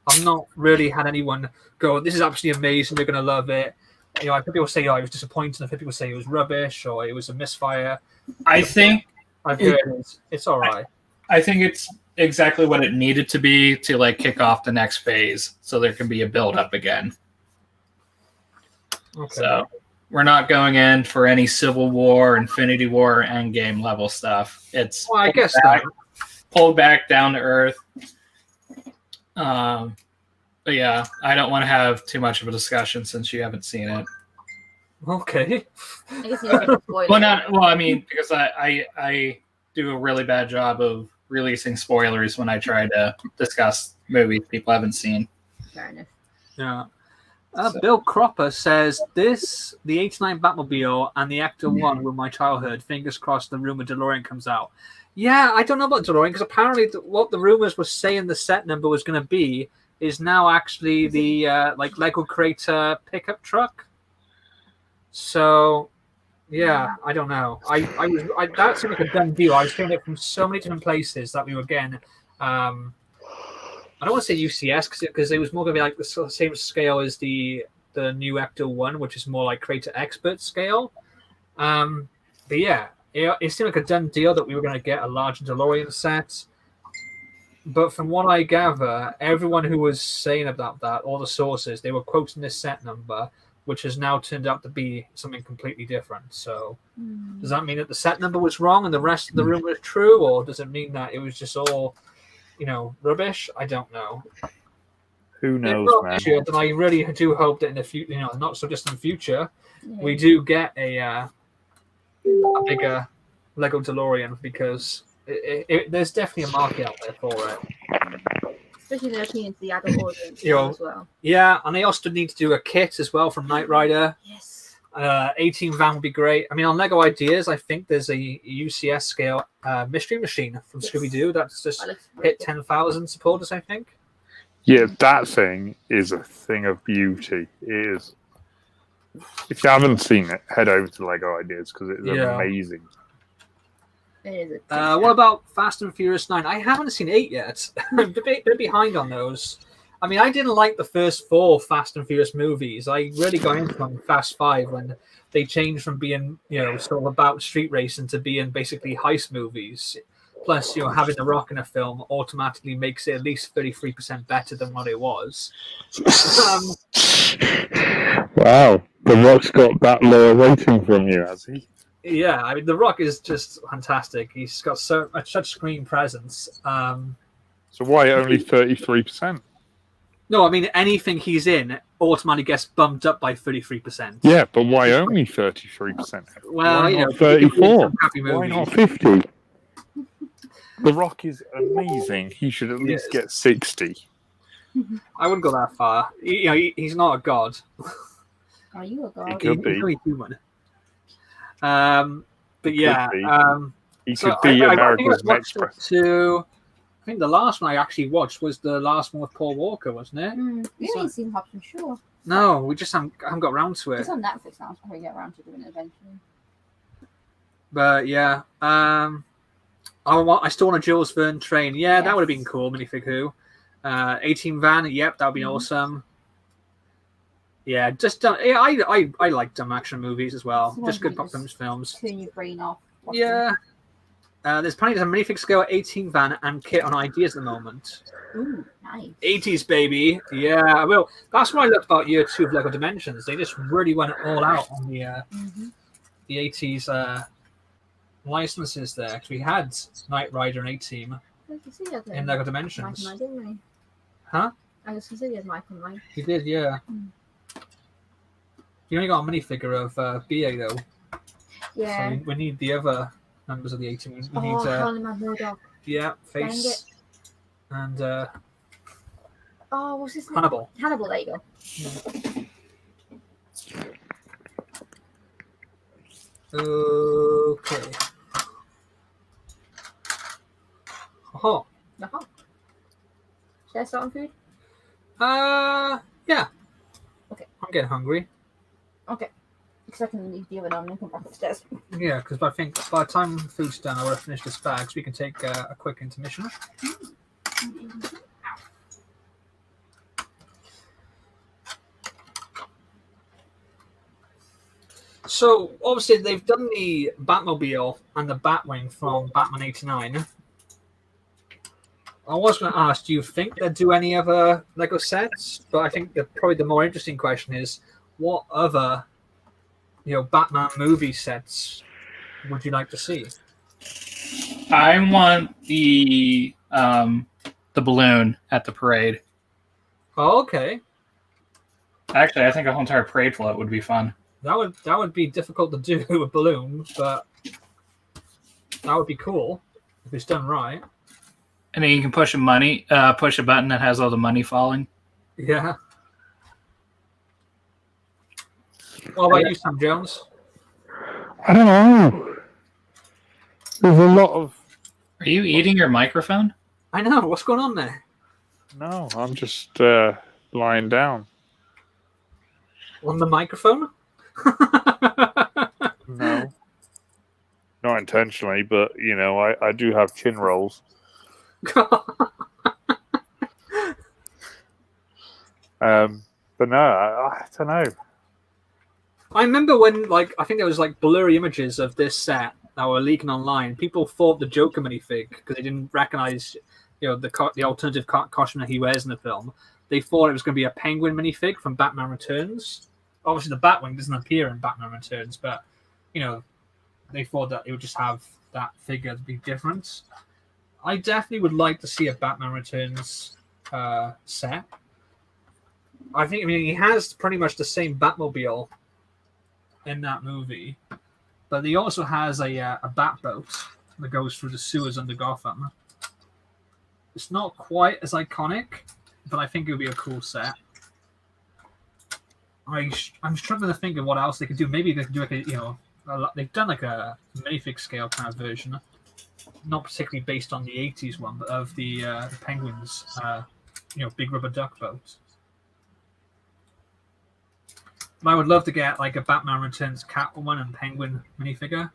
I've not really had anyone go, this is absolutely amazing, they're gonna love it. I've heard people say, it was disappointing. I've heard people say it was rubbish or it was a misfire. I think I've heard it's all right. I think it's exactly what it needed to be to like kick off the next phase, so there can be a build up again. Okay. So we're not going in for any Civil War, Infinity War, Endgame level stuff. It's Well, I guess pulled back down to earth. But yeah, I don't want to have too much of a discussion since you haven't seen it. Okay. I guess you don't spoil Well, it. I mean, because I do a really bad job of releasing spoilers when I try to discuss movies people haven't seen. Fair enough. Yeah. Bill Cropper says the 89 Batmobile and the Ecto 1 were my childhood. Fingers crossed the rumor DeLorean comes out. Yeah, I don't know about DeLorean because apparently what the rumors were saying the set number was going to be is now actually the Lego Creator pickup truck. So, yeah, I don't know. That seemed like a done deal. I was hearing it from so many different places that we were getting. I don't want to say UCS because it was more going to be like the same scale as the new Ecto 1, which is more like Creator Expert scale. But yeah, it seemed like a done deal that we were going to get a large DeLorean set. But from what I gather, everyone who was saying about that, all the sources, they were quoting this set number, which has now turned out to be something completely different. So does that mean that the set number was wrong and the rest of the rumor is true? Or does it mean that it was just all, rubbish? I don't know. Who knows, Well, man? this year, then I really do hope that in the future, not so distant future, Yeah. we do get a bigger Lego DeLorean because there's definitely a market out there for it. Especially they're appealing to the adult audience You know, as well. Yeah, and they also need to do a kit as well from Knight Rider. Yes. 18 van would be great. I mean, on Lego Ideas, I think there's a UCS scale mystery machine from Yes. Scooby Doo that's just That looks really hit good. 10,000 supporters, I think. Yeah, that thing is a thing of beauty. It is. If you haven't seen it, head over to Lego Ideas because it's Yeah. amazing. It is a What about Fast and Furious 9? I haven't seen 8 yet. I'm a bit behind on those. I mean, I didn't like the first 4 Fast and Furious movies. I really got into them in Fast 5 when they changed from being, sort of about street racing to being basically heist movies. Plus, having The Rock in a film automatically makes it at least 33% better than what it was. Wow, The Rock's got that low rating from you, has he? Yeah, I mean, The Rock is just fantastic. He's got such screen presence. So why only 33%? No, I mean, anything he's in automatically gets bumped up by 33%. Yeah, but why only 33%? Well, why you not know, he can be in 34? some crappy Why not movies. 50? The Rock is amazing. He should at least Yes. get 60. I wouldn't go that far. He's not a god. Are you a god? He could be. He's only human. But yeah. be. He So could be I think America's I next watched president. I think the last one I actually watched was the last one with Paul Walker, wasn't it? You ain't seen Hobson Shaw. No, we just haven't got around to It's it. on Netflix now, so I'll probably get around to doing it eventually. But yeah, I still want a Jules Verne train. Yeah, that would have been cool. Minifig Who, 18 van. Yep, that would be awesome. Yeah, just I like dumb action movies as well. So Just why good don't you popcorn films. Turn your brain off. watching. Yeah. There's plenty of minifig scale 18 van and kit on Ideas at the moment. Ooh, nice. 80s baby. Yeah, well, that's what I loved about year 2 of Lego Dimensions. They just really went all out on the 80s licenses there. 'Cause we had Knight Rider and A-Team I can see it in Lego Dimensions. Mike and I, didn't we? Huh? I can see it, Mike and I. You did, yeah. You only got a minifigure of BA though. Yeah. So we need the other members of the A-Team. We need, Harley Man Murdoch. yeah, Dang Face it. and Oh, what's his name? Hannibal. Hannibal, there you go. Okay. Oh. Uh-huh. Should I start on food? Yeah. Okay. I'm getting hungry. Okay. Because I can leave the oven on and come back upstairs. Yeah, because I think by the time food's done, I would have finished this bag, so we can take a quick intermission. So, obviously, they've done the Batmobile and the Batwing from Batman 89. I was going to ask, do you think they'll do any other Lego sets? But I think probably the more interesting question is, what other, Batman movie sets would you like to see? I want the balloon at the parade. Oh, okay. Actually, I think a whole entire parade float would be fun. That would be difficult to do with balloons, but that would be cool if it's done right. And then you can push a button that has all the money falling. Yeah. What about you, Sam Jones? I don't know. There's a lot of... Are you eating your microphone? I know. What's going on there? No, I'm just lying down. On the microphone? No. Not intentionally, but, I do have chin rolls. But no, I don't know. I remember when, I think there was blurry images of this set that were leaking online. People thought the Joker minifig because they didn't recognize, the alternative costume that he wears in the film. They thought it was going to be a Penguin minifig from Batman Returns. Obviously, the Batwing doesn't appear in Batman Returns, but they thought that it would just have that figure to be different. I definitely would like to see a Batman Returns set. I mean, he has pretty much the same Batmobile in that movie, but he also has a Batboat that goes through the sewers under Gotham. It's not quite as iconic, but I think it would be a cool set. I'm struggling to think of what else they could do. Maybe they could do they've done like a minifig scale kind of version, not particularly based on the '80s one, but of the Penguins, big rubber duck boat. But I would love to get like a Batman Returns Catwoman and Penguin minifigure.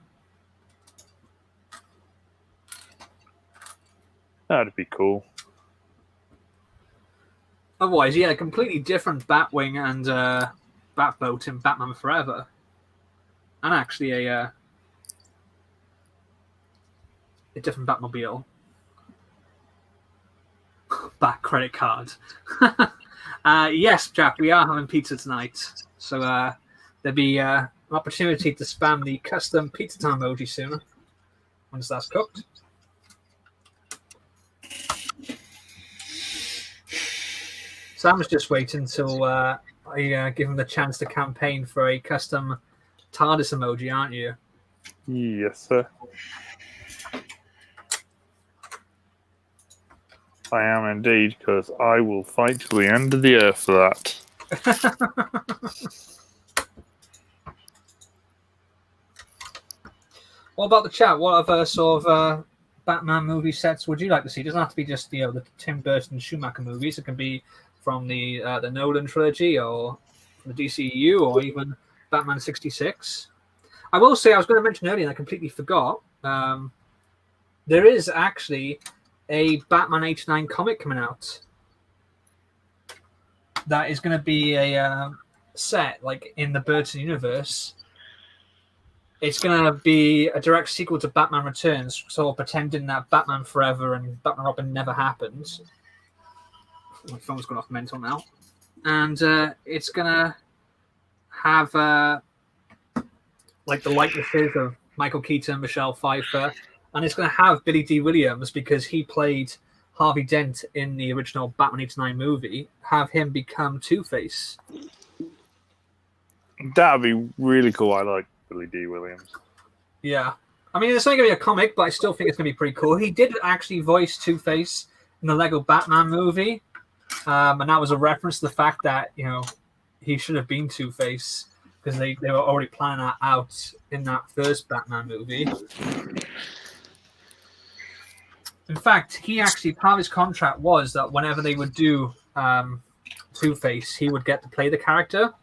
That'd be cool. Otherwise, yeah, a completely different Batwing and Batboat in Batman Forever, and actually a different Batmobile. Bat credit card. Yes, Jack, we are having pizza tonight, so there'll be an opportunity to spam the custom pizza time emoji soon once that's cooked. Sam's just waiting until I give him the chance to campaign for a custom TARDIS emoji, aren't you? Yes, sir. I am indeed, because I will fight to the end of the earth for that. What about the chat? What other sort of Batman movie sets would you like to see? It doesn't have to be just the Tim Burton Schumacher movies. It can be from the Nolan trilogy or from the DCEU or even Batman 66. I will say, I was going to mention earlier and I completely forgot, there is actually a Batman 89 comic coming out that is going to be a set like in the Burton universe. It's going to be a direct sequel to Batman Returns, sort of pretending that Batman Forever and Batman Robin never happened. My phone's gone off mental now. And it's going to have like the likenesses of Michael Keaton, Michelle Pfeiffer, and it's going to have Billy D. Williams, because he played Harvey Dent in the original Batman 89 movie, have him become Two-Face. That'd be really cool. I like Billy D. Williams. Yeah. I mean, it's only going to be a comic, but I still think it's going to be pretty cool. He did actually voice Two-Face in the LEGO Batman movie, and that was a reference to the fact that, he should have been Two-Face, because they were already planning that out in that first Batman movie. In fact, he actually, part of his contract was that whenever they would do Two-Face, he would get to play the character.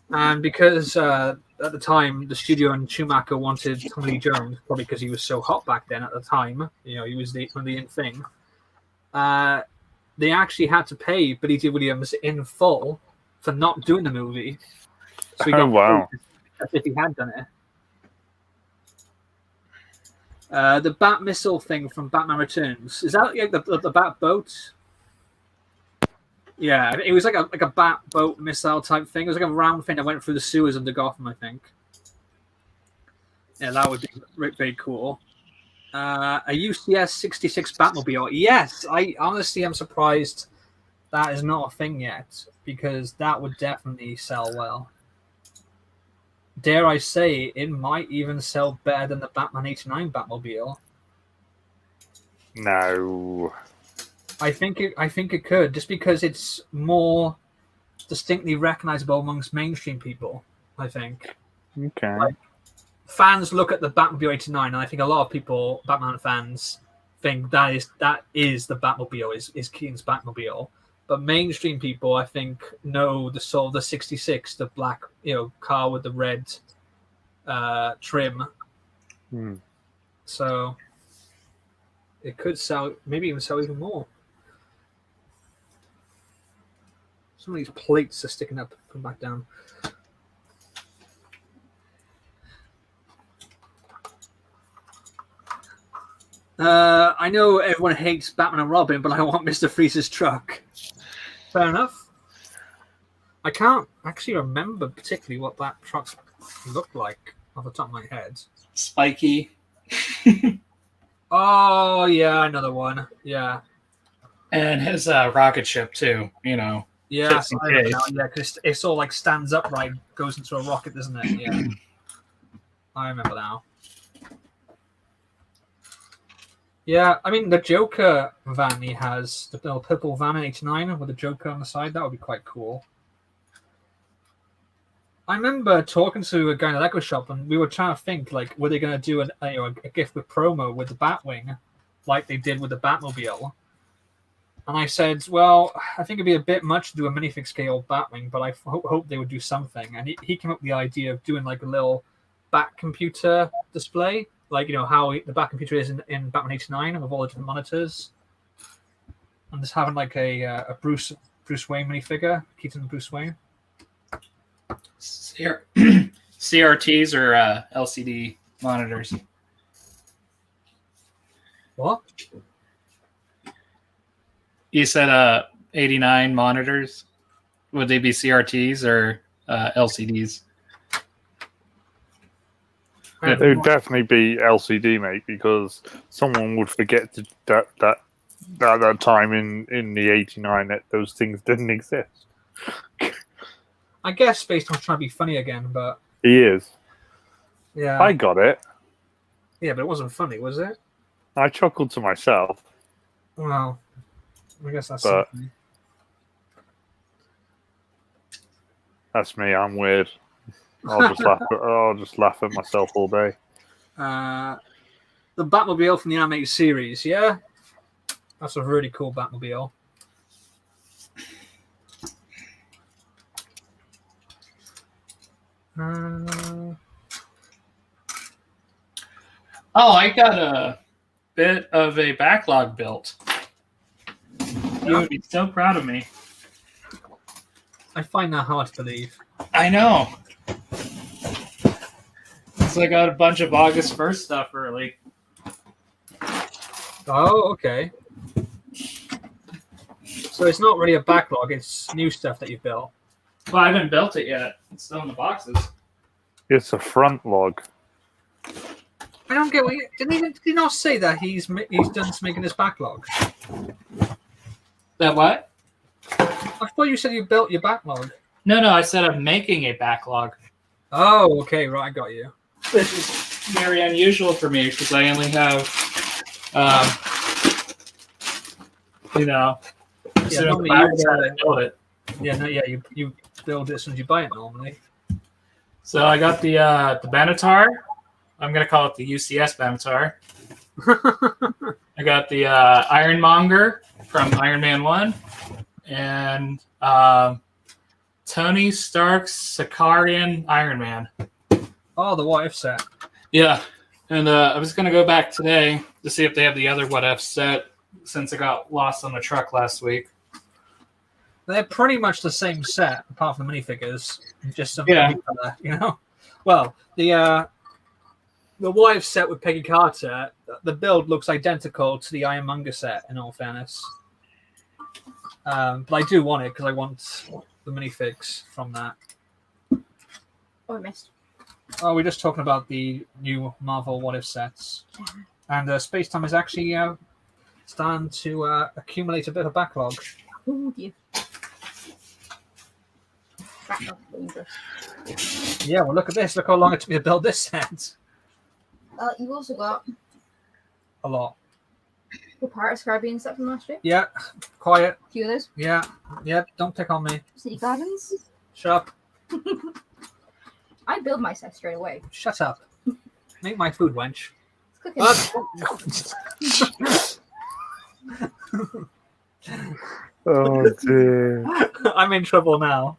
And because at the time, the studio and Schumacher wanted Tommy Lee Jones, probably because he was so hot back then at the time, he was the in thing, they actually had to pay Billy D. Williams in full for not doing the movie. So he got wow. as if he had done it. The Bat Missile thing from Batman Returns, is that like the Bat Boat? Yeah, it was like a Bat Boat missile type thing. It was like a round thing that went through the sewers under Gotham, I think. Yeah, that would be very cool. A UCS 66 Batmobile. Yes, I honestly am surprised that is not a thing yet, because that would definitely sell well. Dare I say, it might even sell better than the Batman 89 Batmobile. No. I think it could, just because it's more distinctly recognizable amongst mainstream people, I think. Okay. Like, fans look at the Batmobile 89, and I think a lot of people, Batman fans, think that is the Batmobile, is Keaton's Batmobile. But mainstream people, I think, know the 66, the black, car with the red trim. So it could sell, maybe even sell even more. Some of these plates are sticking up. Come back down. I know everyone hates Batman and Robin, but I want Mr. Freeze's truck. Fair enough. I can't actually remember particularly what that truck looked like off the top of my head. Spiky. Oh, yeah, another one. Yeah. And his rocket ship, too, Yeah, Yeah, Just so in I remember case. now. Yeah, because it sort of like stands upright, goes into a rocket, doesn't it? Yeah, I remember now. Yeah, I mean the Joker van he has, the little purple van in '89 with the Joker on the side. That would be quite cool. I remember talking to a guy in the Lego shop, and we were trying to think like, were they going to do a gift with promo with the Batwing, like they did with the Batmobile? And I said, well, I think it'd be a bit much to do a minifig scale Batwing, but I hope they would do something. And he came up with the idea of doing like a little Bat computer display, like how the Bat computer is in Batman '89 with all the different monitors, and just having like a Bruce Wayne minifigure, Keaton Bruce Wayne. CRTs or LCD monitors? What? You said 89 monitors. Would they be CRTs or LCDs? It would definitely be LCD, mate, because someone would forget that at that time in the '89 that those things didn't exist. I guess Space Time's trying to be funny again, but He is. yeah, I got it. yeah, but it wasn't funny, was it? I chuckled to myself. Well, I guess that's But- something. That's me. I'm weird. I'll just laugh at myself all day. The Batmobile from the animated series, yeah, that's a really cool Batmobile. Oh, I got a bit of a backlog built. You would be so proud of me. I find that hard to believe. I know. So I got a bunch of August 1st stuff early. Oh, okay. So it's not really a backlog; it's new stuff that you built. Well, I haven't built it yet. It's still in the boxes. It's a front log. I don't get what did he not say that he's done making this backlog? That what? I thought you said you built your backlog. No, I said I'm making a backlog. Oh, okay, right, I got you. Which is very unusual for me because I only have, Yeah, as soon as normally I you build it. Yeah, no, yeah, you build it as soon as you buy it normally. So I got the Benatar. I'm gonna call it the UCS Benatar. I got the Ironmonger from Iron Man 1, and Tony Stark's Sicarian Iron Man. Oh, the what if set. Yeah, and I was gonna go back today to see if they have the other what if set since I got lost on the truck last week. They're pretty much the same set, apart from the minifigures. Just some Yeah. color, Well, the what if set with Peggy Carter, the build looks identical to the Ironmonger set. In all fairness, but I do want it because I want the minifigs from that. Oh, I missed. Oh, we're just talking about the new Marvel what if sets, and Space Time is actually starting to accumulate a bit of backlog. Oh, dear. Backlog dangerous. Yeah, well, look at this. Look how long it took me to build this set. You've also got A lot. the Pirates of the Caribbean set from last year. Yeah, quiet. A few of those. Yeah, don't pick on me. City Gardens. Shut up. I build my set straight away. Shut up. Make my food, wench. It's cooking. Oh dear. I'm in trouble now.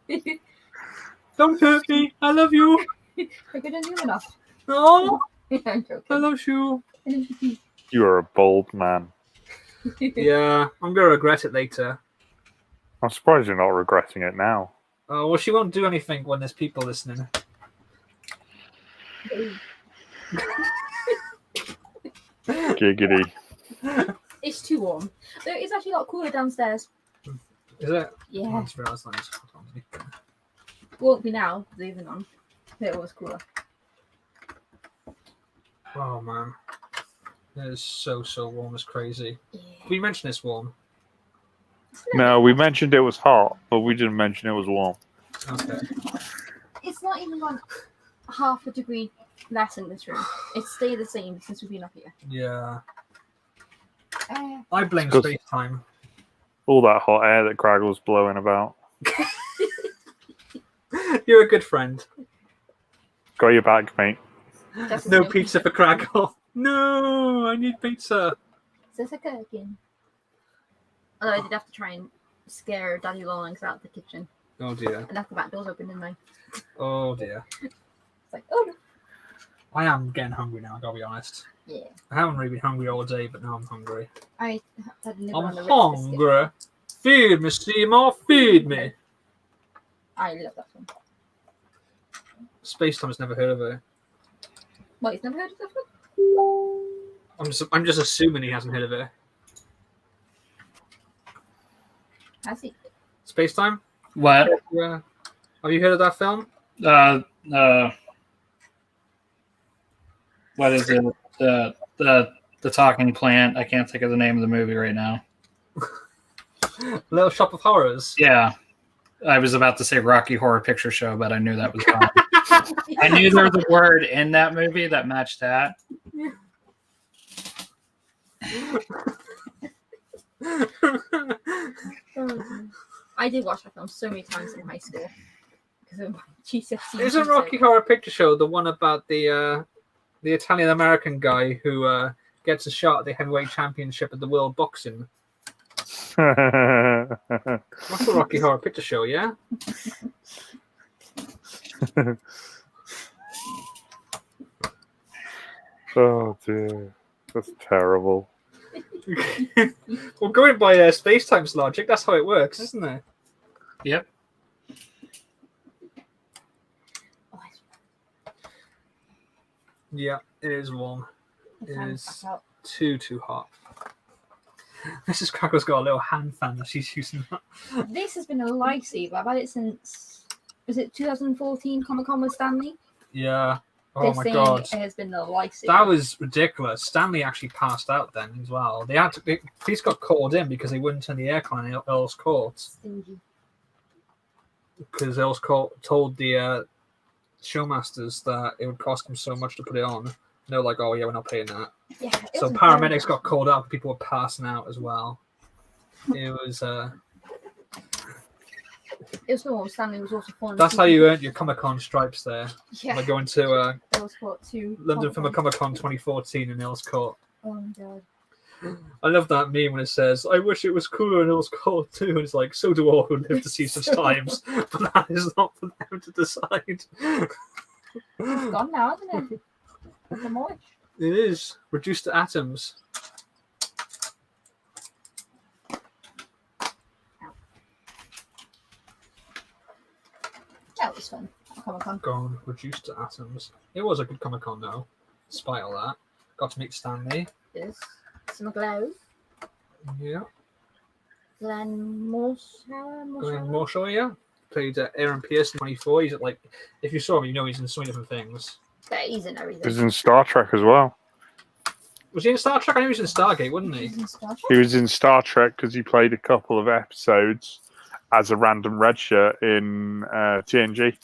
Don't hurt me. I love you. I couldn't do enough. No, I'm I joking. love you. You are a bold man. Yeah, I'm gonna regret it later. I'm surprised you're not regretting it now. Oh well, she won't do anything when there's people listening. Giggity. It's too warm. Though it's actually a lot cooler downstairs. Is it? Yeah. I just realised that. Won't be now, because even on. It was cooler. Oh man, it is so warm. It's crazy. Yeah. We mentioned this warm. No, we mentioned it was hot, but we didn't mention it was warm. Okay. It's not even gone half a degree less in this room. It's stayed the same since we've been up here. Yeah. I blame Because- space time. All that hot air that Kragle was blowing about. You're a good friend. Got your back, mate. Just No pizza for Kragle. No, I need pizza. Is this a gherkin? Although I did have to try and scare Daddy Longlegs out of the kitchen. Oh dear. And left the back doors open, didn't I? Oh dear. It's like, oh no. I am getting hungry now, I gotta be honest. Yeah. I haven't really been hungry all day, but now I'm hungry. I had a nibble I'm on the Ritz biscuit. hungry. Feed me, Seymour, feed me. I love that one. Space Time's never heard of it. What, you've never heard of that one? I'm just assuming he hasn't heard of it. Has he? Space Time? What? Yeah. Have you heard of that film? What is it? The talking plant. I can't think of the name of the movie right now. Little Shop of Horrors. Yeah. I was about to say Rocky Horror Picture Show, but I knew that was wrong. I knew there was a word in that movie that matched that. I did watch that film so many times in high school. Because of GCSE. Isn't Rocky Horror Picture Show the one about the Italian American guy who gets a shot at the heavyweight championship at the World Boxing? That's the Rocky Horror Picture Show, yeah? Oh dear, that's terrible. Well, going by Space Time's logic, that's how it works, isn't it? Yep. Oh, Yeah, it is warm. the It fan's is back out. too hot. Mrs. Crackle's got a little hand fan that she's using. This has been a lifesaver. I've had it since, was it 2014 Comic Con with Stanley? Yeah. Oh This my thing god. has been a lifesaver. That was ridiculous. Stanley actually passed out then as well. Police got called in because they wouldn't turn the aircon in Earl's Court. Stingy. Because Earl's Court told the showmasters that it would cost them so much to put it on. And they were like, oh yeah, we're not paying that. Yeah, it So was paramedics got called out. People were passing out as well. It was. It was cool. Stanley was also fun. That's how you earned your Comic Con stripes there. Yeah. By going to That was what too. London Film Comic Con 2014 in Earl's Court. Oh my god. I love that meme when it says, I wish it was cooler in Earl's Court too. And it's like, so do all who live to see such times. But that is not for them to decide. It's gone now, isn't it? It's a moist. It is. Reduced to atoms. That was fun. Comic Con. Gone. Reduced to atoms. It was a good Comic Con though. Despite all that. Got to meet Stanley. Yes. Some glows. Yeah. Glenn Marshall. Glenn Marshall, yeah. Played Aaron Pierce in 24. He's like, if you saw him, you know he's in so many different things. Yeah, he's in He everything. was in Star Trek as well. Was he in Star Trek? I knew he was in Stargate, wasn't he? He's in Star Trek. He was in Star Trek because he played a couple of episodes as a random red shirt in TNG.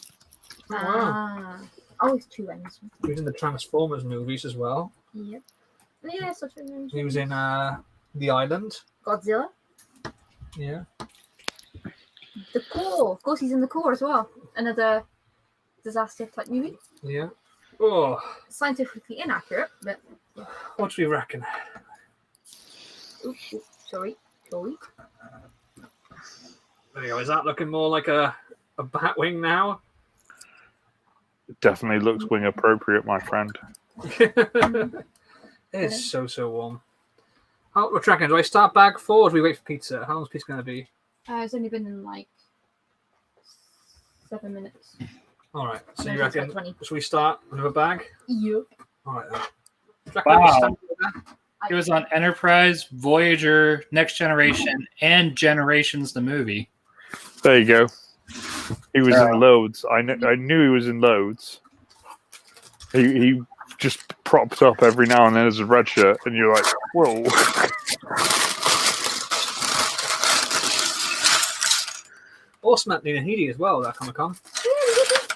Ah. Oh, it's two ends. He was in the Transformers movies as well. Yep. Yeah, such a. He was in The Island. Godzilla. Yeah. The Core. Of course, he's in The Core as well. Another disaster type movie. Yeah. Oh, Scientifically inaccurate, but. what do we reckon? Ooh, sorry. There you go. Is that looking more like a Batwing now? It definitely looks wing appropriate, my friend. It's so warm. What do you reckon? Do I start bag 4 or do we wait for pizza? How long is pizza going to be? It's only been in like 7 minutes. All right. So No, you it's about reckon? 20. Should we start another bag? Yep. All right then. Do you reckon Wow. we start with that? It was on Enterprise, Voyager, Next Generation, and Generations the movie. There you go. He was in loads. I knew he was in loads. He just propped up every now and then as a red shirt, and you're like, whoa. also met Nina Headey as well at that Comic Con.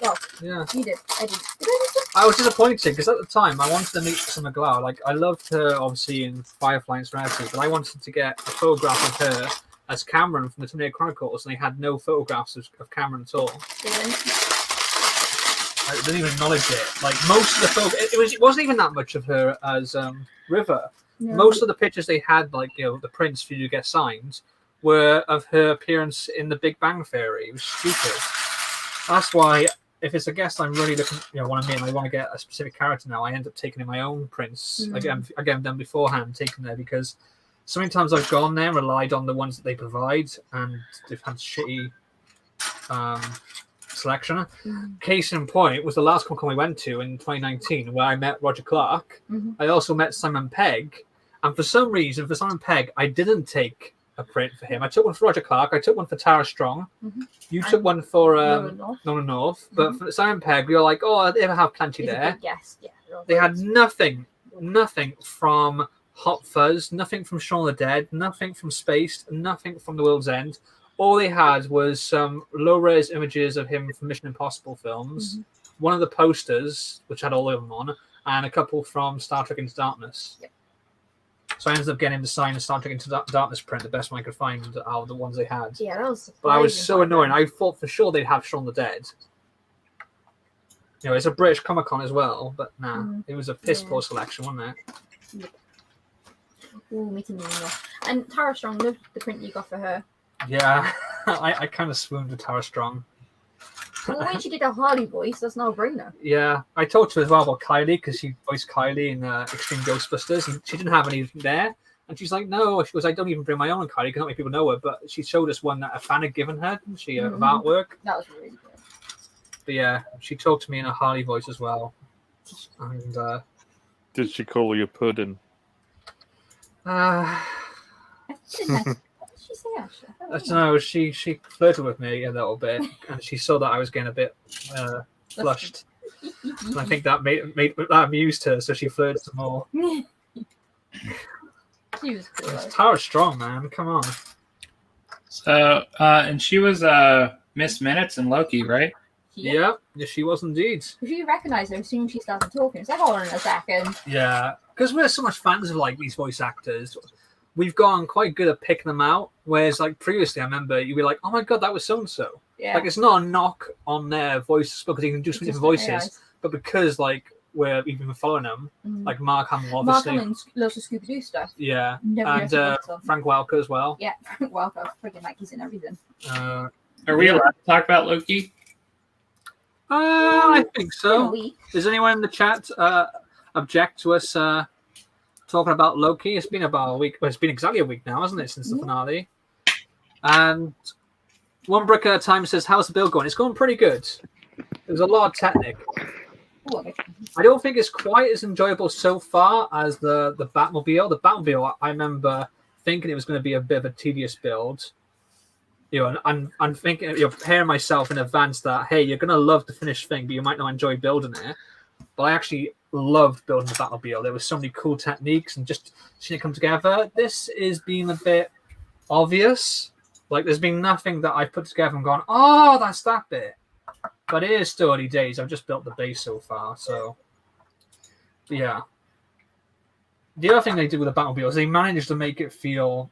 Well, Yeah. you did. I did. Did I just? I was disappointed because at the time I wanted to meet Summer Glau. Like I loved her obviously in Firefly and Serenity, but I wanted to get a photograph of her as Cameron from the Terminator Chronicles, and they had no photographs of Cameron at all. I didn't even acknowledge it. Like most of the photos, it wasn't even that much of her as River. No. Most of the pictures they had, like the prints for you to get signed, were of her appearance in The Big Bang Theory. It was stupid. That's why, if it's a guest I'm really looking, want to meet, and I want to get a specific character now, I end up taking in my own prints. Again, them beforehand, taken there because so many times I've gone there and relied on the ones that they provide, and they've had shitty selection. Case in point was the last Comic Con we went to in 2019, where I met Roger Clark. I also met Simon Pegg, and for some reason, for Simon Pegg, I didn't take a print for him. I took one for Roger Clark. I took one for Tara Strong. You took one for Nona North. But for Simon Pegg, we were like, oh, they have plenty there. Yes, yeah. They had nothing from Hot Fuzz, nothing from Shaun of the Dead, nothing from Spaced, nothing from The World's End. All they had was some low-res images of him from Mission Impossible films, one of the posters, which had all of them on, and a couple from Star Trek Into Darkness. Yep. So I ended up getting him to sign a Star Trek Into Darkness print, the best one I could find out of the ones they had. Yeah, that was. But I was so annoying. I thought for sure they'd have Shaun of the Dead. It's a British Comic Con as well, but nah, it was a piss poor selection, wasn't it? Ooh, meeting Nina. And Tara Strong, loved the print you got for her. Yeah, I kind of swooned with Tara Strong. Well, when she did a Harley voice, that's no brainer. Yeah, I talked to her as well about Kylie because she voiced Kylie in Extreme Ghostbusters, and she didn't have anything there. And she's like, no, she goes, I don't even bring my own Kylie because not many people know her. But she showed us one that a fan had given her, didn't she, of artwork. That was really good. But yeah, she talked to me in a Harley voice as well. And did she call you pudding? What did she say, actually? I don't know. She flirted with me a little bit, and she saw that I was getting a bit flushed. And I think that that amused her, so she flirted some more. She was cool. It's Tara Strong, man. Come on. So, and she was Miss Minutes in Loki, right? Yeah, she was indeed. If you recognise her as soon as she started talking, it's like, hold on a second. Yeah, because we're so much fans of like these voice actors. We've gotten quite good at picking them out. Whereas, like previously, I remember you'd be like, "Oh my god, that was so and so." Yeah. Like it's not a knock on their voices because they can do some different voices, but because like we've been following them, like Mark Hamill, obviously. Mark Hamill loves the Scooby Doo stuff. Yeah, Never and Frank Welker as well. Yeah, Frank Welker, freaking like he's in everything. Are we allowed to talk about Loki? I think so. Does anyone in the chat object to us talking about Loki? It's been about a week. Well, it's been exactly a week now, hasn't it, since the finale? And One Brick at a Time says, "How's the build going?" It's going pretty good. There's a lot of technic. I don't think it's quite as enjoyable so far as the Batmobile. The Batmobile, I remember thinking it was going to be a bit of a tedious build. And I'm thinking, preparing myself in advance that, hey, you're going to love the finished thing, but you might not enjoy building it. But I actually loved building the Batmobile. There was so many cool techniques and just seeing it come together. This is being a bit obvious. Like, there's been nothing that I've put together and gone, oh, that's that bit. But it is still early days. I've just built the base so far. So, yeah. The other thing they did with the Batmobile is they managed to make it feel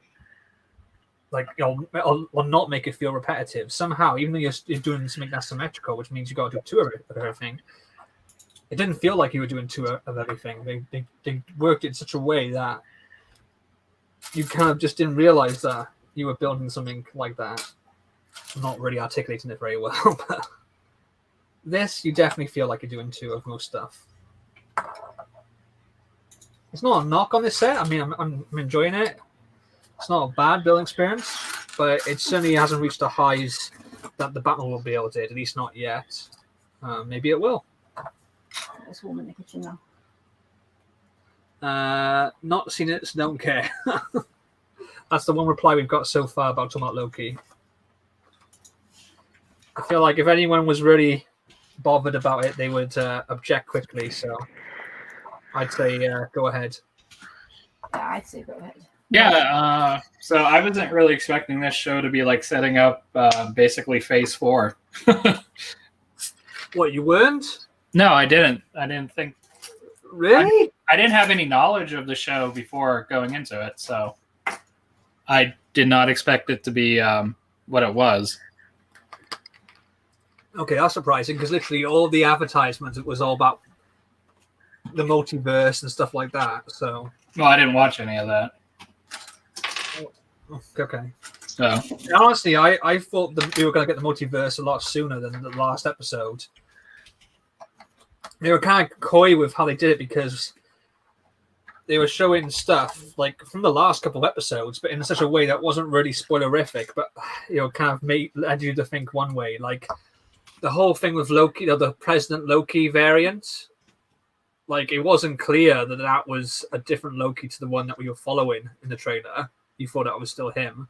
like, or not make it feel repetitive somehow, even though you're doing something that's symmetrical, which means you got to do two of everything. It didn't feel like you were doing two of everything. They worked it in such a way that you kind of just didn't realize that you were building something like that. I'm not really articulating it very well, but this, you definitely feel like you're doing two of most stuff. It's not a knock on this set. I mean, I'm enjoying it. It's not a bad building experience, but it certainly hasn't reached the highs that the Batmobile did, at least not yet. Maybe it will. There's a woman in the kitchen now. Not seen it, so don't care. That's the one reply we've got so far about talking about Loki. I feel like if anyone was really bothered about it, they would object quickly, so I'd say go ahead. Yeah, I'd say go ahead. Yeah, so I wasn't really expecting this show to be like setting up basically Phase 4. What, you weren't? No, I didn't. I didn't think. Really? I didn't have any knowledge of the show before going into it, so I did not expect it to be what it was. Okay, that's surprising because literally all the advertisements, it was all about the multiverse and stuff like that. So, Well, I didn't watch any of that. okay. So, Honestly, I thought that we were going to get the multiverse a lot sooner than the last episode. They were kind of coy with how they did it because they were showing stuff like from the last couple of episodes, but in such a way that wasn't really spoilerific, but kind of led you to think one way. Like the whole thing with Loki, the President Loki variant. Like it wasn't clear that that was a different Loki to the one that we were following in the trailer. You thought that was still him.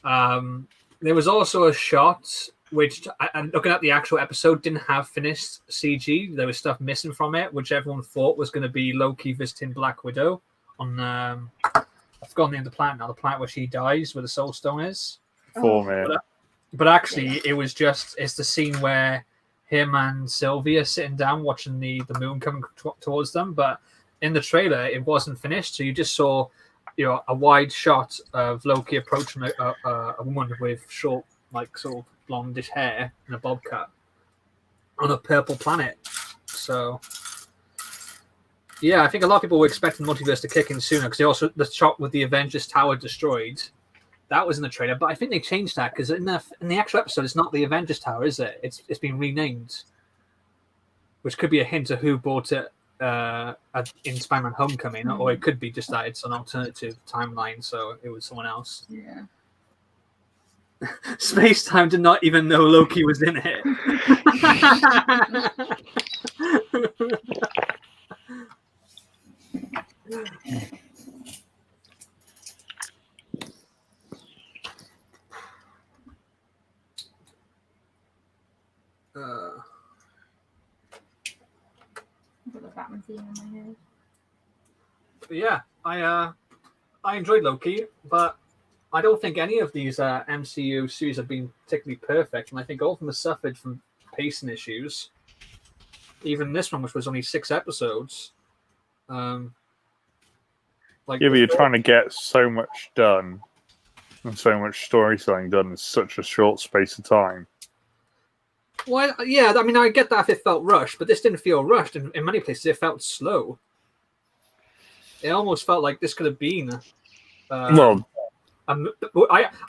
There was also a shot which, and looking at the actual episode, didn't have finished CG. There was stuff missing from it, which everyone thought was going to be Loki visiting Black Widow on. I've forgotten the name of the planet now. The planet where she dies, where the Soul Stone is. But actually, it's the scene where him and Sylvia sitting down watching the moon coming towards them. But in the trailer, it wasn't finished, so you just saw a wide shot of Loki approaching a woman with short, like sort of blondish hair and a bob cut on a purple planet. So yeah, I think a lot of people were expecting the multiverse to kick in sooner because the shot with the Avengers Tower destroyed, that was in the trailer. But I think they changed that because in the actual episode, it's not the Avengers Tower, is it? It's been renamed, which could be a hint of who bought it in Spider-Man Homecoming, or it could be just that it's an alternative timeline, so it was someone else. Yeah. Space Time did not even know Loki was in it. I've got the Batman theme in my head. Yeah, I enjoyed Loki, but I don't think any of these MCU series have been particularly perfect, and I think all of them have suffered from pacing issues. Even this one, which was only 6 episodes. But you're trying to get so much done and so much storytelling done in such a short space of time. Well, yeah, I mean, I get that if it felt rushed, but this didn't feel rushed. In many places, it felt slow. It almost felt like this could have been. I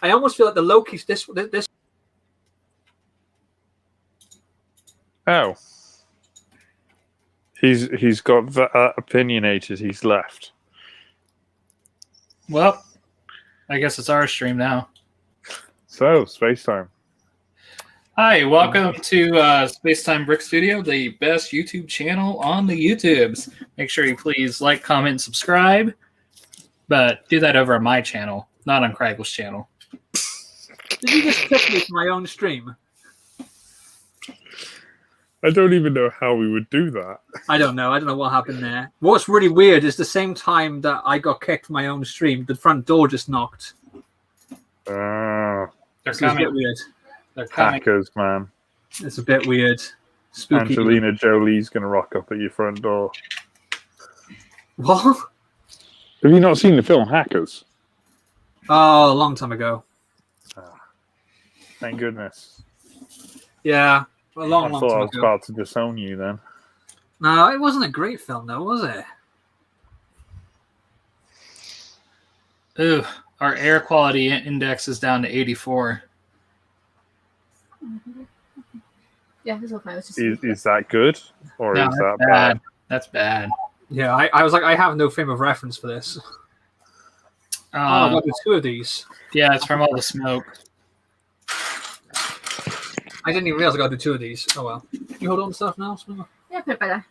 almost feel like the Loki's this. Oh, he's got opinionated. He's left. well, I guess it's our stream now. So space time. Hi, welcome to Spacetime Brick Studio, the best YouTube channel on the YouTubes. Make sure you please like, comment, and subscribe, but do that over on my channel, not on Kragle's channel. Did you just kick me from my own stream? I don't even know how we would do that. I don't know what happened there. What's really weird is the same time that I got kicked from my own stream, the front door just knocked. They're It's a bit coming. weird. They're coming. Hackers, man. It's a bit weird. Spooky. Angelina Jolie's going to rock up at your front door. What? Have you not seen the film Hackers? Oh, a long time ago. Thank goodness. Yeah, a long I thought I time was ago. about to disown you then. No, it wasn't a great film, though, was it? Ooh, our air quality index is down to 84. Yeah, it's all fine. It's just Is that good? Or No, is that that's bad? bad. That's bad. Yeah, I was like, I have no frame of reference for this. I got 2 of these. Yeah, it's from all the smoke. I didn't even realize I got to do 2 of these. Oh well. You hold on to stuff now? Smell? yeah, put it better.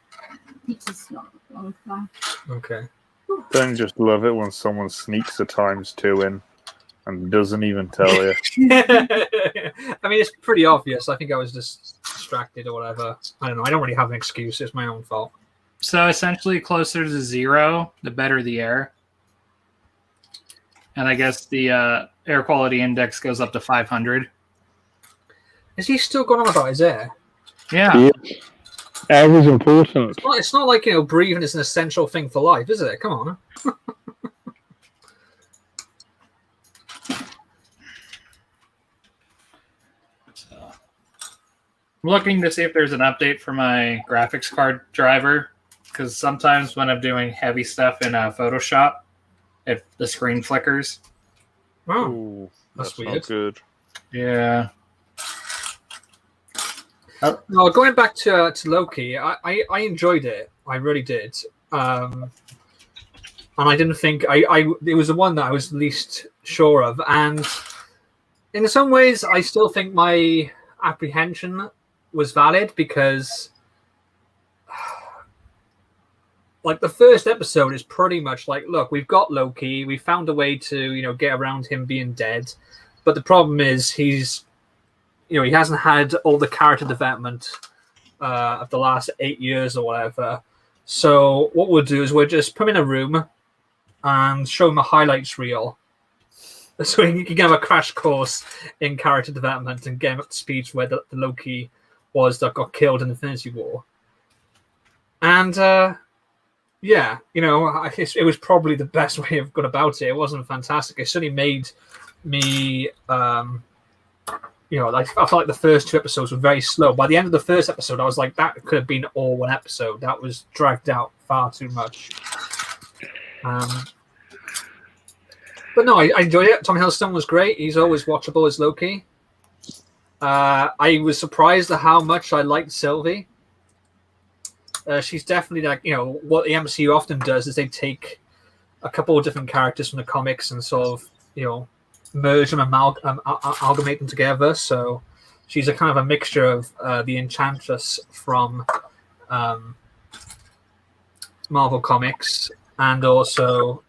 Pizza's not long for Okay. Don't just love it when someone sneaks a ×2 in and doesn't even tell you. I mean, it's pretty obvious. I think I was just distracted or whatever. I don't know. I don't really have an excuse. It's my own fault. So essentially, closer to 0, the better the air. and I guess the air quality index goes up to 500. Is he still going on about his air? Yeah. Air is important. It's not like, breathing is an essential thing for life, is it? Come on. I'm looking to see if there's an update for my graphics card driver, because sometimes when I'm doing heavy stuff in Photoshop, the screen flickers. Oh, Ooh, that's not weird. good. Yeah. No, going back to Loki, I enjoyed it. I really did. And I didn't think it was the one that I was least sure of. And in some ways, I still think my apprehension was valid because, like, the first episode is pretty much like, look, we've got Loki. We found a way to, get around him being dead. But the problem is he hasn't had all the character development of the last 8 years or whatever. So what we'll do is we'll just put him in a room and show him a highlights reel. So he can have a crash course in character development and get him up to speed where the Loki was that got killed in Infinity War. And it was probably the best way of going about it. It wasn't fantastic. It certainly made me... I felt like the first 2 episodes were very slow. By the end of the first episode, I was like, that could have been all one episode. That was dragged out far too much. But no, I enjoyed it. Tom Hiddleston was great. He's always watchable as Loki. I was surprised at how much I liked Sylvie. She's definitely like, what the MCU often does is they take a couple of different characters from the comics and sort of, merge them, amalgamate them together. So she's a kind of a mixture of the Enchantress from Marvel Comics and also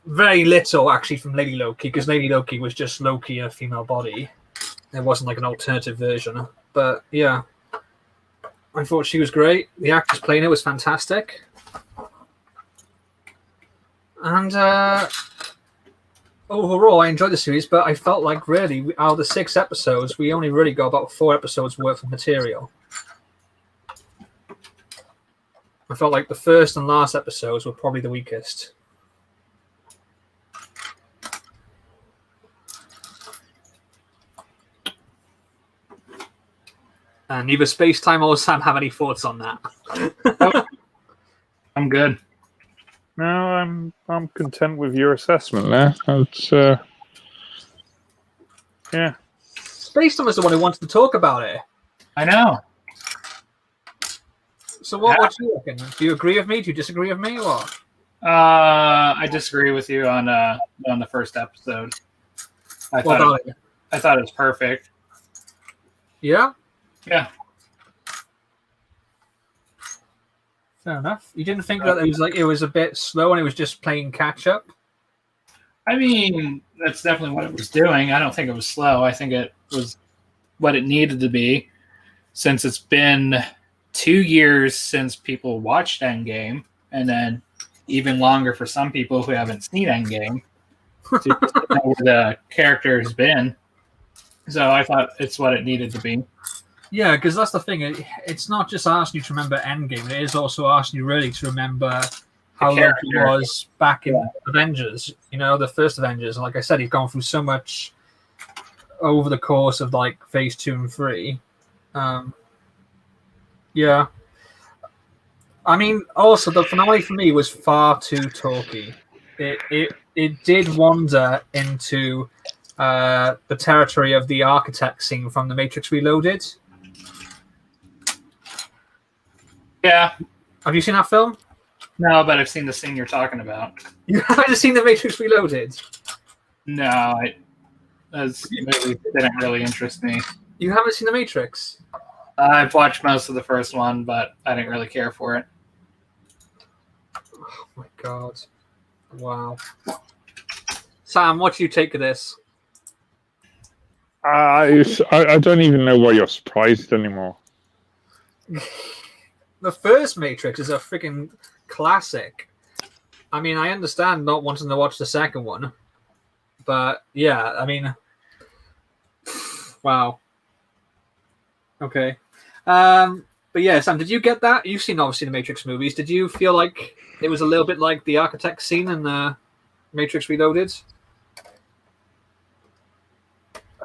very little actually from Lady Loki, because Lady Loki was just Loki in a female body. There wasn't like an alternative version. But yeah, I thought she was great. The actress playing it was fantastic. And overall, I enjoyed the series, but I felt like really, out of the 6 episodes, we only really got about 4 episodes worth of material. I felt like the first and last episodes were probably the weakest. And neither Space-Time or Sam have any thoughts on that. I'm good. No, I'm content with your assessment there. It's yeah. Space-Time was the one who wanted to talk about it. I know. So what do you reckon? Do you agree with me? Do you disagree with me? Or what? I disagree with you on the first episode. I thought it was perfect. Yeah? Yeah. Fair enough. You didn't think that it was a bit slow and it was just playing catch up? I mean, that's definitely what it was doing. I don't think it was slow. I think it was what it needed to be, since it's been 2 years since people watched Endgame, and then even longer for some people who haven't seen Endgame to know where the character has been. So I thought it's what it needed to be. Yeah, because that's the thing. It's not just asking you to remember Endgame. It is also asking you really to remember how Loki was back in Avengers. The first Avengers. And like I said, he's gone through so much over the course of like phase 2 and 3. Yeah. I mean, also the finale for me was far too talky. It did wander into the territory of the architect scene from The Matrix Reloaded. Yeah. Have you seen that film? No, but I've seen the scene you're talking about. You haven't seen The Matrix Reloaded? No, that movie didn't really interest me. You haven't seen The Matrix? I've watched most of the first one, but I didn't really care for it. Oh my god. Wow. Sam, what do you take of this? I don't even know why you're surprised anymore. The first Matrix is a freaking classic. I mean, I understand not wanting to watch the second one, but yeah, I mean, wow. Okay. But yeah, Sam, did you get that? You've seen obviously the Matrix movies. Did you feel like it was a little bit like the architect scene in Matrix Reloaded?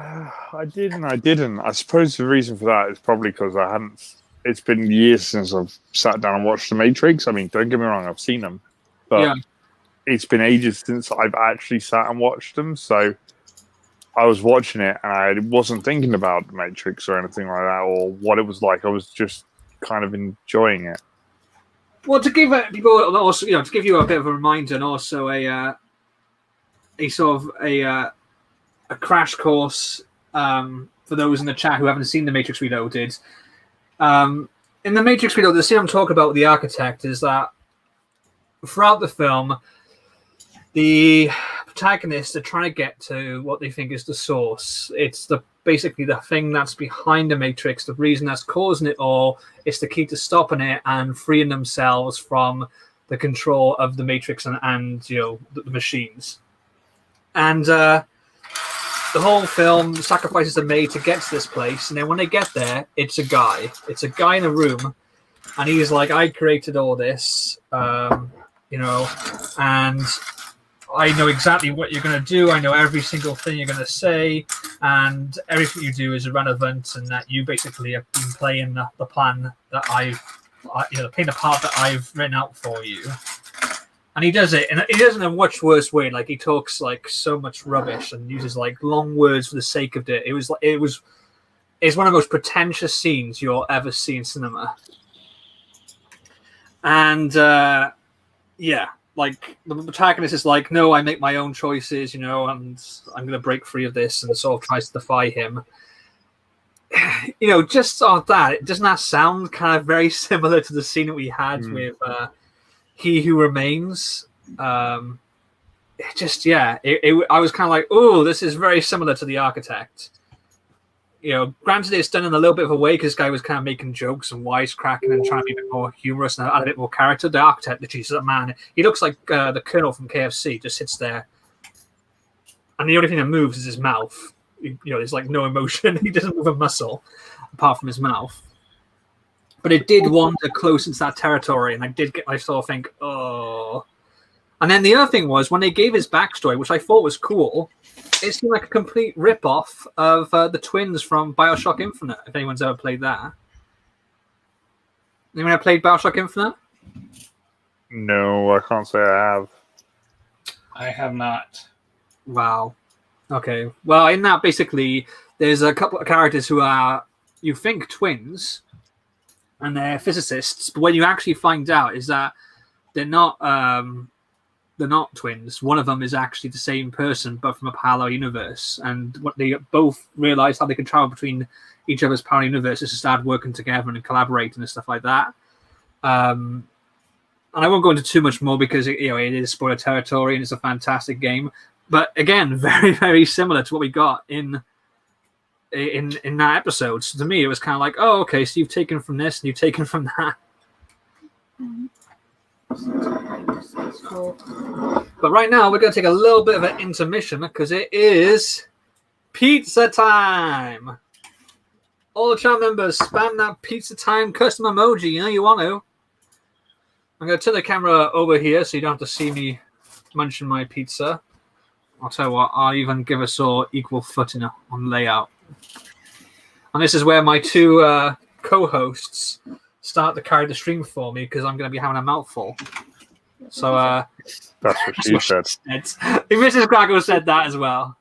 I didn't. I didn't. I suppose the reason for that is probably because I hadn't. It's been years since I've sat down and watched The Matrix. I mean, don't get me wrong, I've seen them, but Yeah. it's been ages since I've actually sat and watched them. So I was watching it and I wasn't thinking about The Matrix or anything like that or what it was like. I was just kind of enjoying it. Well, to give people also, to give you a bit of a reminder and also a sort of a crash course for those in the chat who haven't seen The Matrix Reloaded. In The Matrix Reloaded, the scene I'm talking about with the architect is that throughout the film, the protagonists are trying to get to what they think is the source. It's basically the thing that's behind the Matrix, the reason that's causing it all. It's the key to stopping it and freeing themselves from the control of the Matrix and the machines. And the whole film, the sacrifices are made to get to this place, and then when they get there, it's a guy. It's a guy in a room, and he's like, "I created all this, and I know exactly what you're going to do. I know every single thing you're going to say, and everything you do is irrelevant, and that you basically have been playing the plan that playing the part that I've written out for you." And he does it, and he does it in a much worse way. Like, he talks like so much rubbish and uses like long words for the sake of it. It's one of the most pretentious scenes you'll ever see in cinema. And like the protagonist is like, "No, I make my own choices, and I'm going to break free of this," and sort of tries to defy him. Just on that, doesn't that sound kind of very similar to the scene that we had with He Who Remains? I was kind of like, "Oh, this is very similar to The Architect." Granted, it's done in a little bit of a way because this guy was kind of making jokes and wisecracking and trying to be a bit more humorous and add a bit more character. The Architect, literally, is a man. He looks like the Colonel from KFC, just sits there, and the only thing that moves is his mouth. There's like no emotion. He doesn't move a muscle apart from his mouth. But it did wander close into that territory, and I sort of think, oh. And then the other thing was, when they gave his backstory, which I thought was cool, it seemed like a complete rip-off of the twins from BioShock Infinite, if anyone's ever played that. Anyone ever played BioShock Infinite? No, I can't say I have. I have not. Wow. Okay. Well, in that, basically, there's a couple of characters who are, you think, twins, and they're physicists, but what you actually find out is that they're not twins. One of them is actually the same person, but from a parallel universe. And what they both realize how they can travel between each other's parallel universes to start working together and collaborating and stuff like that. And I won't go into too much more because it is spoiler territory and it's a fantastic game. But again, very, very similar to what we got in that episode. So to me, it was kind of like, oh, okay, so you've taken from this and you've taken from that. But right now, we're going to take a little bit of an intermission because it is pizza time. All the chat members, spam that pizza time custom emoji. You want to. I'm going to turn the camera over here so you don't have to see me munching my pizza. I'll tell you what, I'll even give us all equal footing on layout. And this is where my two co-hosts start to carry the stream for me because I'm going to be having a mouthful. So that's what she said. Mrs. Kragle said that as well.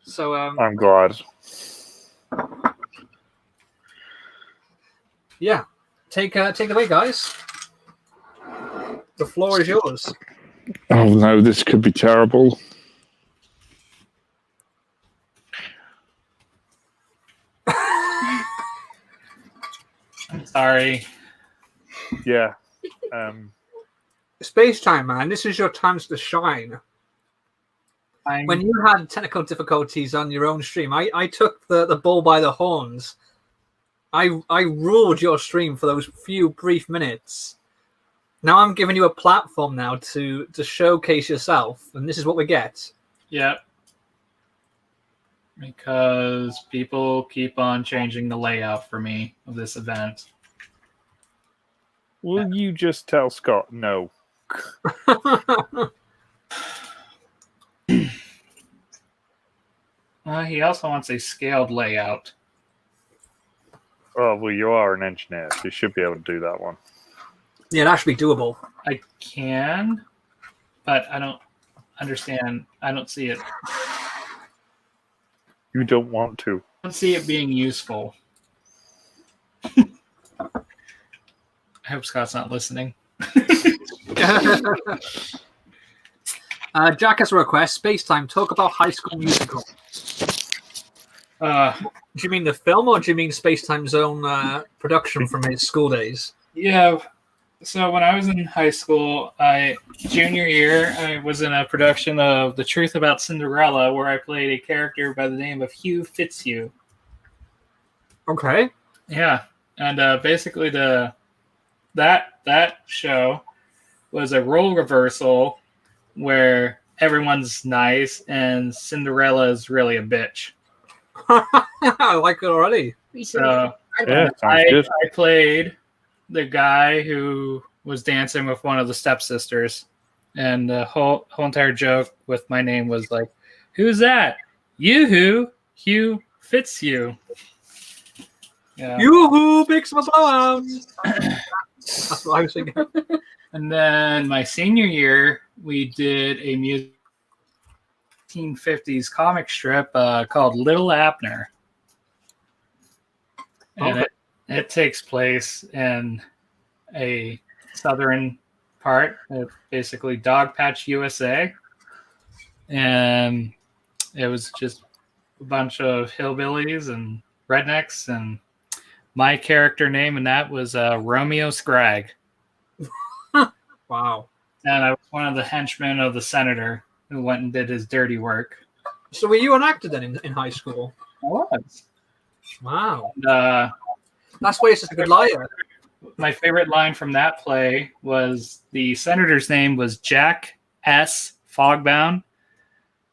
So I'm glad. Yeah, take it away, guys. The floor is yours. Oh no, this could be terrible. Sorry. Yeah. Space time, man. This is your chance to shine. When you had technical difficulties on your own stream, I took the bull by the horns. I ruled your stream for those few brief minutes. Now I'm giving you a platform now to showcase yourself, and this is what we get. Yep. Because people keep on changing the layout for me of this event. Will you just tell Scott no? He also wants a scaled layout. Oh, well, you are an engineer, so you should be able to do that one. Yeah, that should be doable. I can, but I don't understand. I don't see it. You don't want to. I don't see it being useful. I hope Scott's not listening. Jack has a request. Spacetime, talk about High School Musical. Do you mean the film, or do you mean Spacetime's own production from his school days? Yeah. So when I was in high school, junior year, I was in a production of The Truth About Cinderella, where I played a character by the name of Hugh Fitzhugh. Okay. Yeah, and basically that show was a role reversal where everyone's nice and Cinderella is really a bitch. I like it already. So Yeah, sounds good. I played the guy who was dancing with one of the stepsisters, and the whole entire joke with my name was like, "Who's that? Yoo-hoo, Hugh Fitzhugh." Yeah. Yoo-hoo, big some arms. That's what I was thinking. And then my senior year, we did a 1950s comic strip called Little Abner. And it takes place in a southern part of basically Dogpatch, USA. And it was just a bunch of hillbillies and rednecks. And my character name in that was Romeo Scragg. Wow. And I was one of the henchmen of the senator who went and did his dirty work. So were you an actor then in high school? I was. Wow. And, that's why you're such a good liar. my favorite line from that play was the senator's name was Jack S. Fogbound.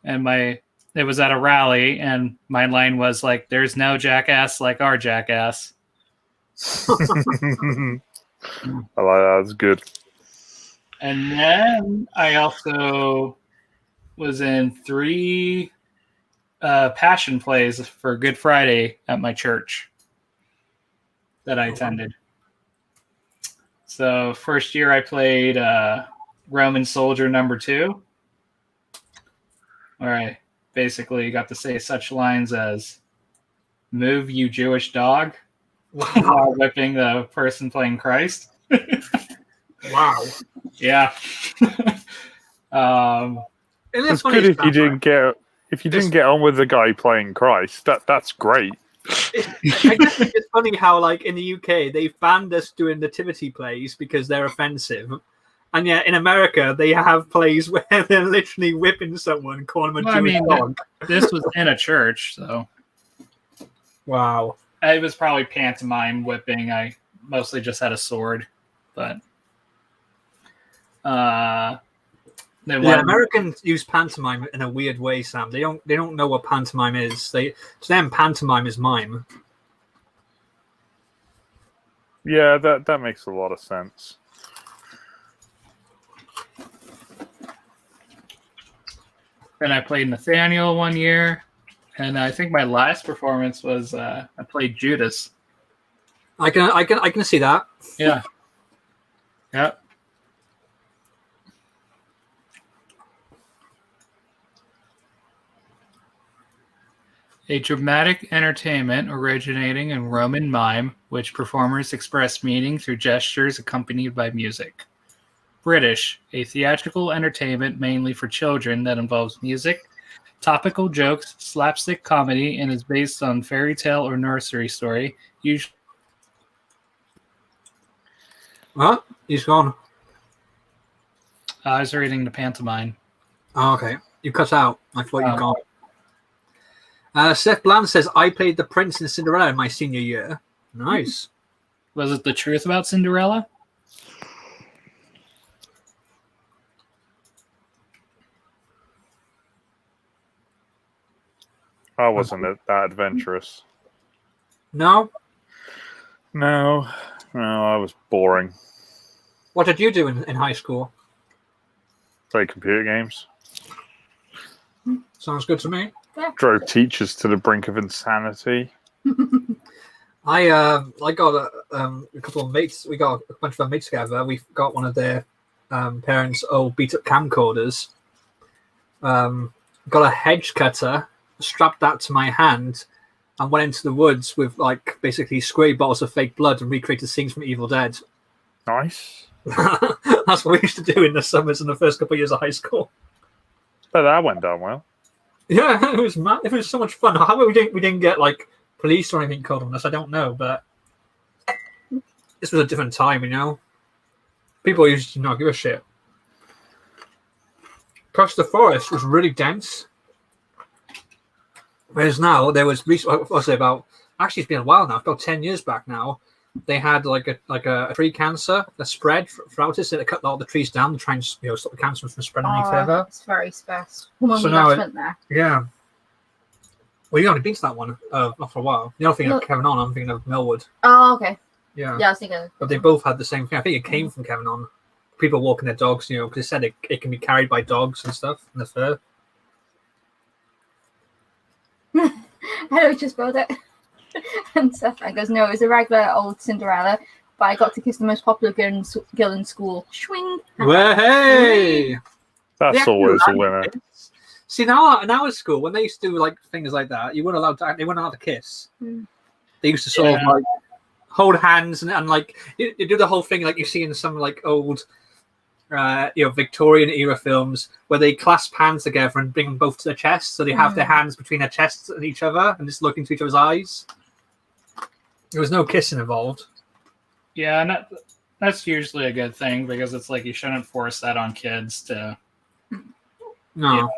And it was at a rally, and my line was like, "There's no jackass like our jackass." I like that. That's good. And then I also was in 3 passion plays for Good Friday at my church that I attended. So first year I played Roman Soldier number 2, where I basically got to say such lines as "Move, you Jewish dog," while whipping the person playing Christ. Wow. Yeah. It's good if you didn't get on with the guy playing Christ. That's great. I guess it's funny how, like, in the UK, they've banned us doing nativity plays because they're offensive. And yet in America, they have plays where they're literally whipping someone, calling them a Jewish dog. This was in a church, so. Wow. It was probably pantomime whipping. I mostly just had a sword, but. Americans use pantomime in a weird way, Sam. They don't know what pantomime is. To them, pantomime is mime. Yeah, that makes a lot of sense. And I played Nathaniel one year, and I think my last performance was I played Judas. I can see that. Yeah. Yep. A dramatic entertainment originating in Roman mime, which performers express meaning through gestures accompanied by music. British, a theatrical entertainment mainly for children that involves music, topical jokes, slapstick comedy, and is based on fairy tale or nursery story. Usually, What? He's gone. I was reading the pantomime. Oh, okay. You cut out. I thought you gone. Seth Bland says, I played the Prince in Cinderella in my senior year. Nice. Was it The Truth About Cinderella? I wasn't that adventurous. No? No, I was boring. What did you do in high school? Play computer games. Sounds good to me. Drove teachers to the brink of insanity. I got a couple of mates. We got a bunch of our mates together. We got one of their parents' old beat-up camcorders. Got a hedge cutter, strapped that to my hand, and went into the woods with like basically spray bottles of fake blood and recreated scenes from Evil Dead. Nice. That's what we used to do in the summers in the first couple of years of high school. But that went down well. Yeah, it was mad. It was so much fun. How we didn't get like police or anything called on us, I don't know, but this was a different time, you know. People used to not give a shit. Plus, the forest was really dense. Whereas now, there was actually it's been a while now, about 10 years back now, they had like a tree cancer that spread throughout it, so they cut all the trees down to try and stop the cancer from spreading any further. It's very special. Well, So we now went there. Yeah. Well, you only been to that one, not for a while. You're not thinking of Kevin On, I'm thinking of Millwood. Oh, okay. Yeah. Yeah, I was thinking. But they both had the same thing. I think it came from Kevin On. People walking their dogs, you know, because they said it can be carried by dogs and stuff in the fur. I know, just spelled it. And Seth goes, no, it was a regular old Cinderella, but I got to kiss the most popular girl in school. Swing. Well, hey! That's always a winner. See, now at school, when they used to do like things like that, they weren't allowed to kiss. They used to sort of like hold hands and like you do the whole thing like you see in some like old Victorian era films where they clasp hands together and bring them both to their chest, so they have their hands between their chests and each other and just look into each other's eyes. There was no kissing involved. Yeah, that's usually a good thing because it's like you shouldn't force that on kids to. No.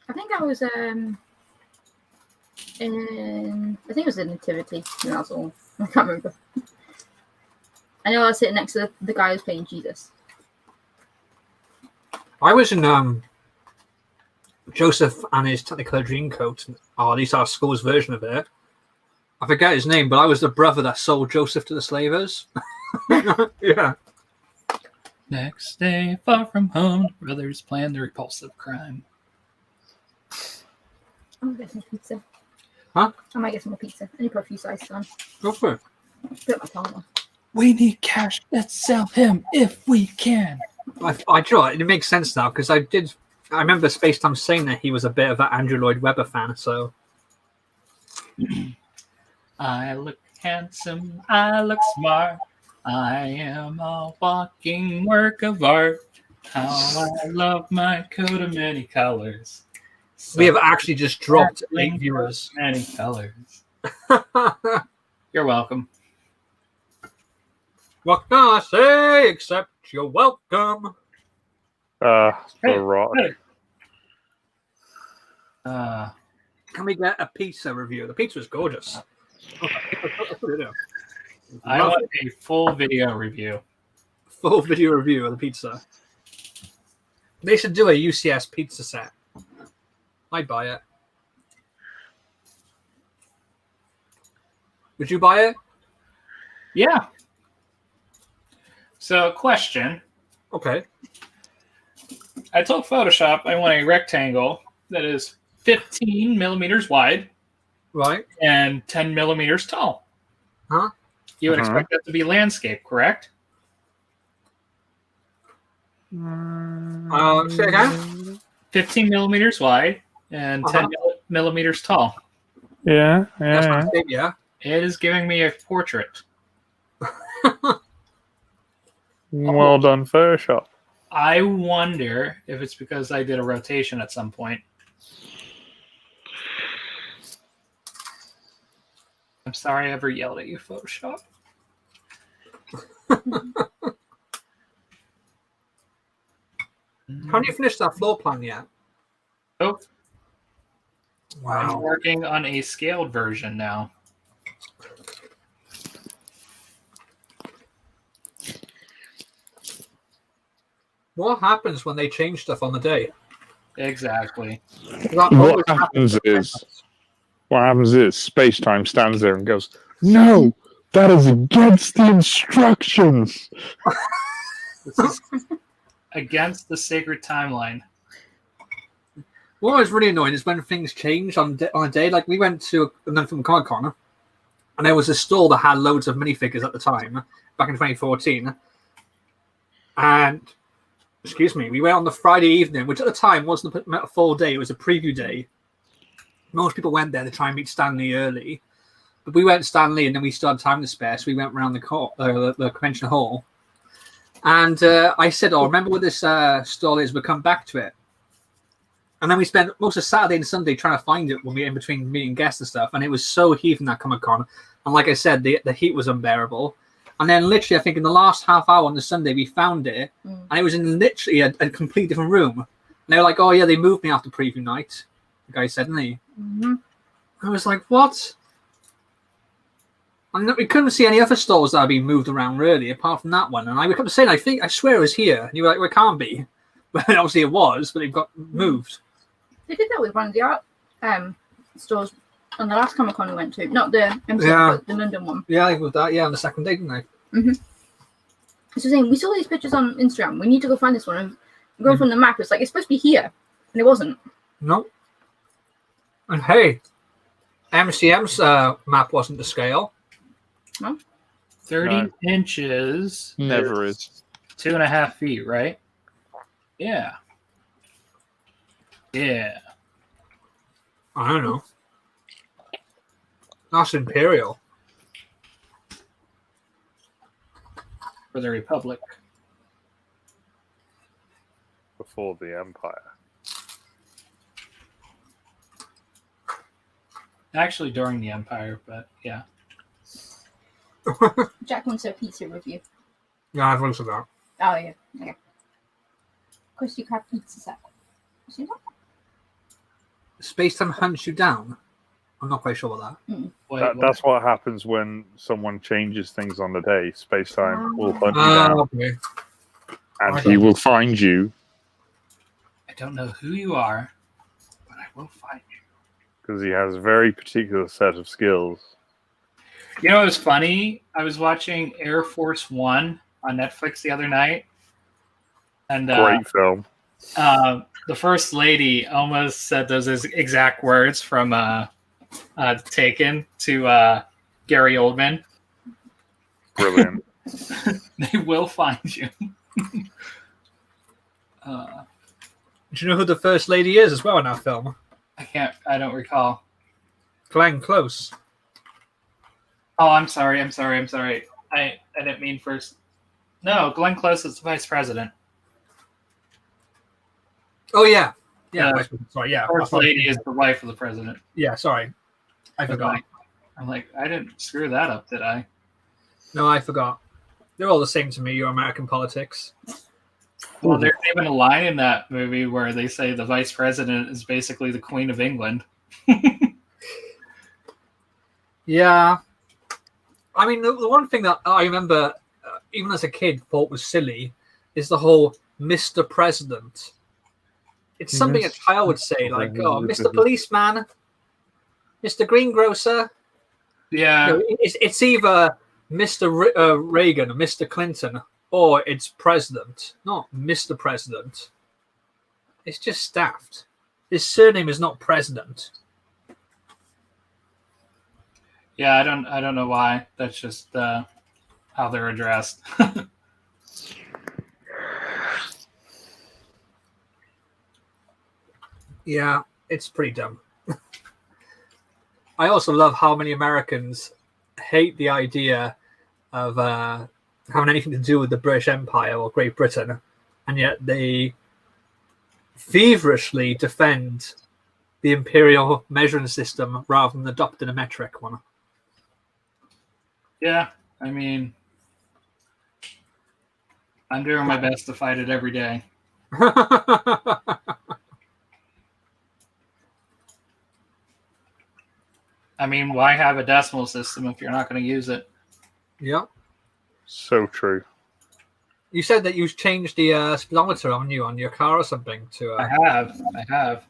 I think I was in Nativity. No, that's all. I can't remember. I know I was sitting next to the guy who's playing Jesus. I was in Joseph and his Technicolor Dreamcoat, or at least our school's version of it. I forget his name, but I was the brother that sold Joseph to the slavers. Yeah. Next day, far from home, brothers plan the repulsive crime. I'm gonna get some pizza. Huh? I might get some more pizza. I need to put a few slices on. Go for it. Put my tongue on. We need cash. Let's sell him if we can. I draw it. It makes sense now because I remember Space Time saying that he was a bit of an Andrew Lloyd Webber fan. So I look handsome. I look smart. I am a walking work of art. How I love my coat of many colors. we have actually just dropped 8 viewers. Many colors. You're welcome. What can I say except you're welcome? The Hey, rock. Can we get a pizza review? The pizza is gorgeous. I want a full video review. Full video review of the pizza. They should do a UCS pizza set. I'd buy it. Would you buy it? Yeah. So, question. Okay. I told Photoshop I want a rectangle that is 15 millimeters wide Right. and 10 millimeters tall. Huh? You would expect that to be landscape, correct? Say again? 15 millimeters wide and 10 millimeters tall. Yeah. That's my thing, yeah. It is giving me a portrait. Well done, Photoshop. I wonder if it's because I did a rotation at some point. I'm sorry I ever yelled at you, Photoshop. Haven't you finished that floor plan yet? Oh, I'm Wow. working on a scaled version now. What happens when they change stuff on the day? Exactly. What happens is space-time stands there and goes, "No, that is against the instructions." This is against the sacred timeline. What was really annoying is when things change on a day. Like we went to from Comic Con, and there was a store that had loads of minifigures at the time, back in 2014. And excuse me, we went on the Friday evening, which at the time wasn't a full day; it was a preview day. Most people went there to try and meet Stan Lee early, but we went Stan Lee, and then we still had time to spare, so we went around the convention hall. And I said, "Oh, remember where this stall is? We'll come back to it." And then we spent most of Saturday and Sunday trying to find it when we were in between meeting guests and stuff. And it was so heaving at Comic Con. And like I said, the heat was unbearable. And then literally, I think in the last half hour on the Sunday, we found it. And it was in literally a complete different room. And they were like, "Oh, yeah, they moved me after preview night." The guy said, didn't he? Mm-hmm. I was like, what? And we couldn't see any other stalls that had been moved around, really, apart from that one. And I kept saying, I swear it was here. And you were like, well, it can't be. But obviously it was, but it got moved. They did that with one of the art stores on the last Comic Con we went to. Not the MCM, but the London one. Yeah, I with that. Yeah, on the second day, didn't they? Mm-hmm. So saying, we saw these pictures on Instagram. We need to go find this one. And going from the map, it's like, it's supposed to be here. And it wasn't. No. And hey, MCM's map wasn't to scale. No. 30 inches. Never is. 2.5 feet, right? Yeah. Yeah. I don't know. That's Imperial. For the Republic. Before the Empire. Actually, during the Empire, but yeah. Jack wants a pizza review. Yeah, I've looked at that. Oh, yeah. Okay. Krusty Krab pizza set. See that? Space Time hunts you down? I'm not quite sure about that. That's what happens when someone changes things on the day. Space-time will hunt you down. Okay. And he will find you. I don't know who you are, but I will find you. Because he has a very particular set of skills. You know what was funny? I was watching Air Force One on Netflix the other night. And Great film. The First Lady almost said those exact words from Taken to Gary Oldman. Brilliant. They will find you. Do you know who the First Lady is as well in that film? I don't recall. Glenn Close. Oh, I'm sorry. I didn't mean first. No, Glenn Close is the vice president. Oh, yeah. Yeah, sorry, yeah. First Lady is the wife of the president. Yeah, sorry. I forgot. I'm like, I didn't screw that up, did I? No, I forgot. They're all the same to me, your American politics. Well, there's even a line in that movie where they say the vice president is basically the Queen of England. Yeah. I mean, the one thing that I remember, even as a kid, thought was silly is the whole Mr. President. It's something a child would say, like, oh, Mr. Policeman, Mr. Greengrocer. Yeah. You know, it's either Mr. Reagan or Mr. Clinton, or it's President, not Mr. President. It's just daft. His surname is not President. Yeah, I don't know why. That's just how they're addressed. Yeah, it's pretty dumb. I also love how many Americans hate the idea of having anything to do with the British Empire or Great Britain, and yet they feverishly defend the imperial measuring system rather than adopting a metric one. Yeah, I mean, I'm doing my best to fight it every day. I mean, why have a decimal system if you're not going to use it? Yep. So true. You said that you changed the speedometer on your car or something to. I have.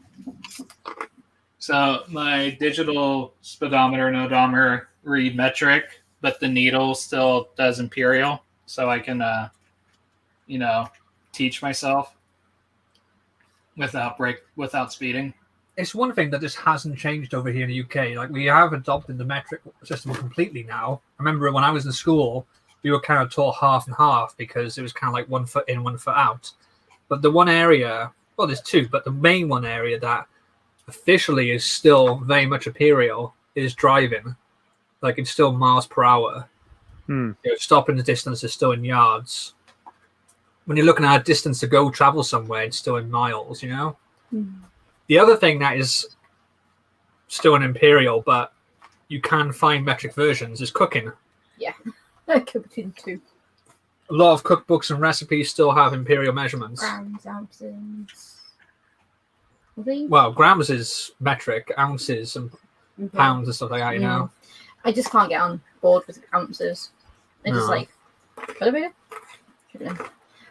So my digital speedometer and odometer read metric, but the needle still does imperial, so I can, teach myself without speeding. It's one thing that just hasn't changed over here in the UK. Like, we have adopted the metric system completely now. I remember when I was in school, we were kind of taught half and half because it was kind of like 1 foot in, 1 foot out. But the one area, well, there's two, but the main one area that officially is still very much imperial is driving. Like, it's still miles per hour. Stopping the distance is still in yards. When you're looking at a distance to go travel somewhere, it's still in miles, The other thing that is still an imperial, but you can find metric versions, is cooking. Yeah, between two. A lot of cookbooks and recipes still have imperial measurements. Grams, ounces. Well, grams is metric, ounces and pounds and stuff like that, you know. I just can't get on board with ounces. It's just like, whatever.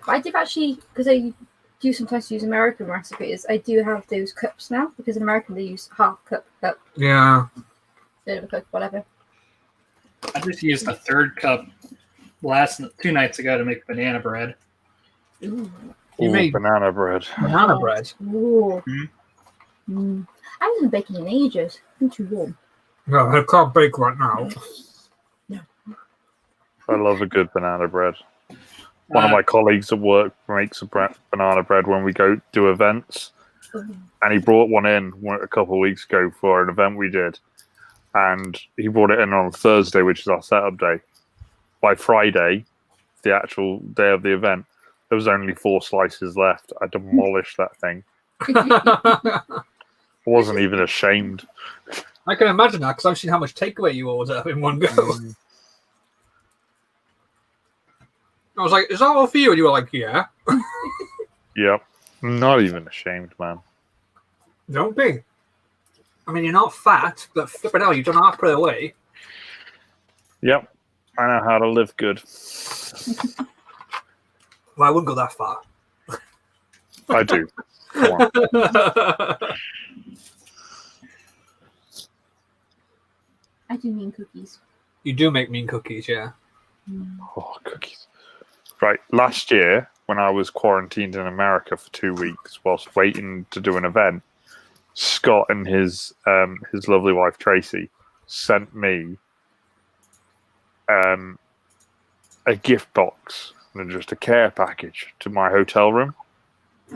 But I did actually, because I do sometimes use American recipes, I do have those cups now, because in American they use half cup. Yeah. Bit of a cup, whatever. I just used a third cup 2 nights ago to make banana bread. Ooh. You made banana bread. Banana bread? Ooh. I haven't been baking in ages. I'm too warm. No, I can't bake right now. I love a good banana bread. One of my colleagues at work makes a banana bread when we go do events. And he brought one in a couple of weeks ago for an event we did. And he brought it in on Thursday, which is our setup day. By Friday, the actual day of the event, there was only 4 slices left. I demolished that thing. I wasn't even ashamed. I can imagine that, because I've seen how much takeaway you order in one go. I was like, is that all for you? And you were like, yeah. Yep. Not even ashamed, man. Don't be. I mean, you're not fat, but flipping out, you don't have to put it away. Yep. I know how to live good. Well, I wouldn't go that far. I do. Come on. I do mean cookies. You do make mean cookies, yeah. Oh, cookies. Right. Last year, when I was quarantined in America for 2 weeks whilst waiting to do an event, Scott and his lovely wife Tracy sent me a gift box and just a care package to my hotel room.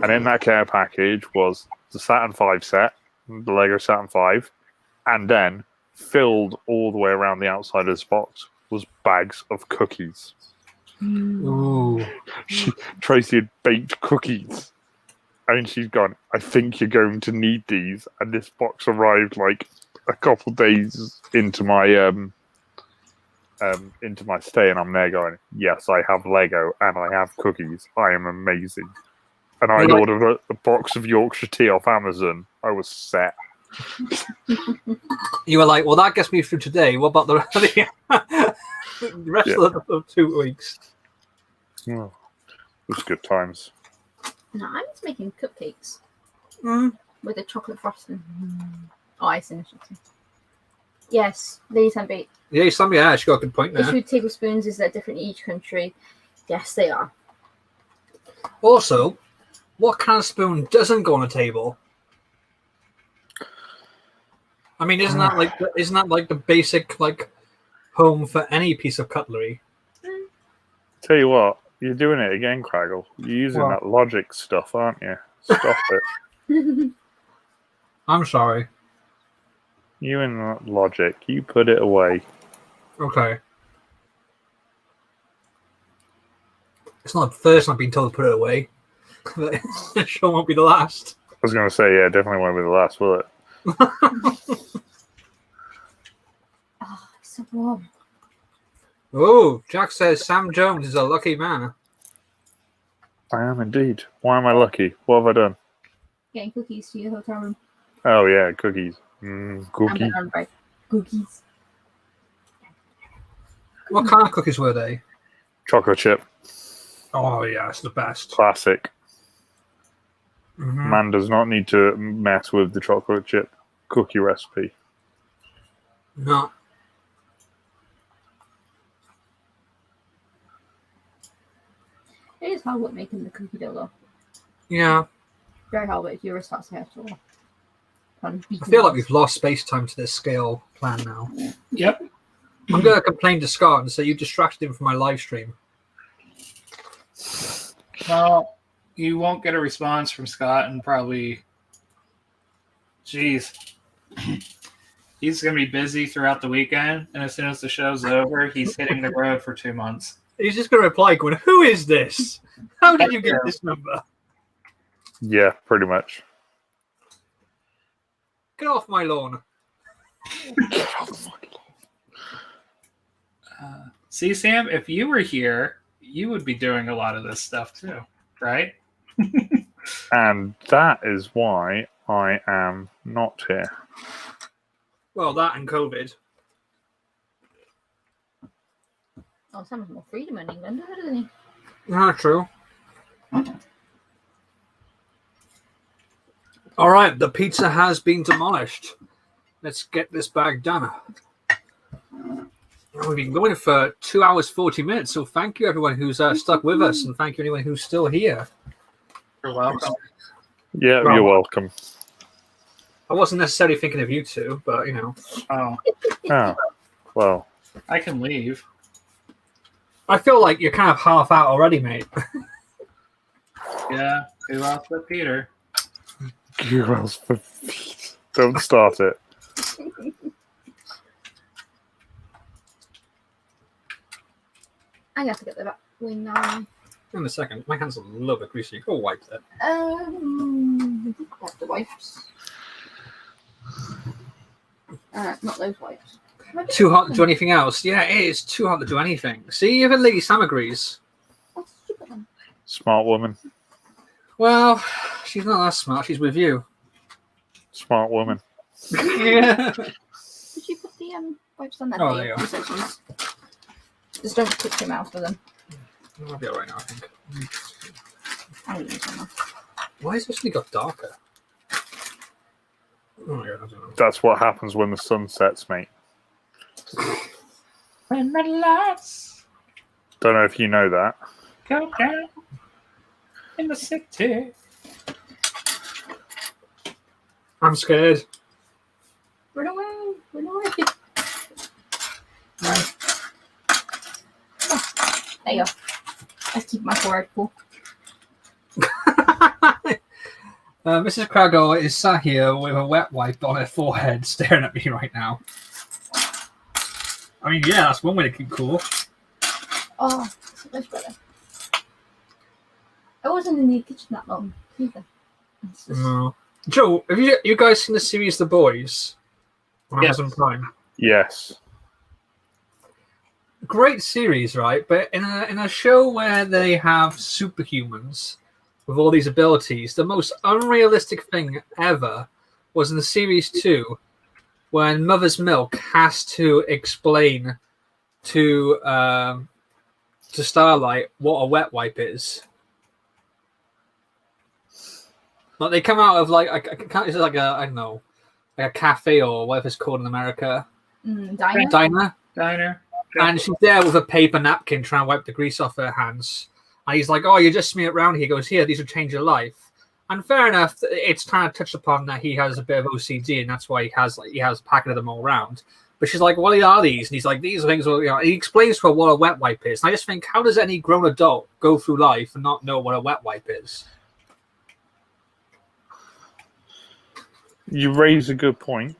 And in that care package was the Saturn 5 set, the Lego Saturn 5, and then filled all the way around the outside of this box was bags of cookies. Ooh. Tracy had baked cookies. And she's gone, I think you're going to need these. And this box arrived like a couple days into my stay, and I'm there going, yes, I have Lego and I have cookies. I am amazing. And I ordered a box of Yorkshire tea off Amazon. I was set. You were like, well, that gets me through today. What about the rest of the 2 weeks? Oh, it was good times. No, I'm just making cupcakes with a chocolate frosting. Oh, icing, I should say. Yes, they can be. Yeah, she got a good point there. Issue tablespoons is that different in each country. Yes, they are. Also, what kind of spoon doesn't go on a table? I mean, isn't that like the basic like home for any piece of cutlery? Tell you what, you're doing it again, Kragle. You're using that logic stuff, aren't you? Stop it. I'm sorry. You and that logic. You put it away. Okay. It's not the first I've been told to put it away. It sure won't be the last. I was going to say, yeah, definitely won't be the last, will it? Oh, it's so warm. Oh, Jack says Sam Jones is a lucky man. I am indeed. Why am I lucky? What have I done? Getting cookies to your hotel room. Oh, yeah, cookies. Cookies. Cookies. What kind of cookies were they? Chocolate chip. Oh yeah, it's the best. Classic. Mhm. Man does not need to mess with the chocolate chip cookie recipe. No. It is hard work making the cookie dough, though. Yeah. Very hard work if you're a starts to have to. I feel like we've lost space time to this scale plan now. Yep. I'm going to complain to Scott and say you distracted him from my live stream. Well, you won't get a response from Scott and probably. Jeez. He's going to be busy throughout the weekend, and as soon as the show's over, he's hitting the road for 2 months. He's just going to reply going, "Who is this? How did you get this number? Yeah, pretty much. Get off my lawn." See, Sam, if you were here, you would be doing a lot of this stuff too, right? And that is why I am not here. Well, that and COVID. Oh, Sam has more freedom in England, doesn't he? Not true. All right, the pizza has been demolished. Let's get this bag done. We've been going for 2 hours 40 minutes, so thank you everyone who's stuck with us, and thank you anyone who's still here. You're welcome. Yeah, Well, you're welcome. I wasn't necessarily thinking of you two, but you know. Oh, Oh, well, I can leave. I feel like you're kind of half out already, mate. Yeah, who else but Peter? girls for don't start it. I have to get the Batwing now. In a second, my hands are a little bit greasy. Go wipe that. I have the wipes. Not those wipes. Too hot to do anything else? Yeah, it is too hot to do anything. See, even Lady Sam agrees. What's stupid then? Smart woman. Well, she's not that smart. She's with you. Smart woman. Yeah. Did you put the wipes on that? Oh, there you are. Just don't put your mouth with them. I'll be alright now, I think. I'll use them now. Why has this only got darker? Oh my god, I don't know. That's what happens when the sun sets, mate. When the lights Don't know if you know that. go down in the city. I'm scared. Run away! Run away! Oh, there you go. Let's keep my forehead cool. Mrs. Kragle is sat here with a wet wipe on her forehead staring at me right now. I mean, yeah, that's one way to keep cool. Oh, that's much better. I wasn't in the kitchen that long either. It's just... No. Joe, have you guys seen the series The Boys? On Yes. Amazon Prime? Yes. Great series, right? But in a show where they have superhumans with all these abilities, the most unrealistic thing ever was in the series 2 when Mother's Milk has to explain to Starlight what a wet wipe is. Like they come out of like is it like a I don't know, like a cafe or whatever it's called in America, Diner? Diner. and she's there with a paper napkin trying to wipe the grease off her hands. And he's like, "Oh, you just smear it around here." He goes, "Here, these will change your life." And fair enough, it's kind of touched upon that he has a bit of OCD, and that's why he has a packet of them all around. But she's like, "What are these?" And he's like, "These are things." Well, you know, he explains to her what a wet wipe is. And I just think, how does any grown adult go through life and not know what a wet wipe is? You raise a good point.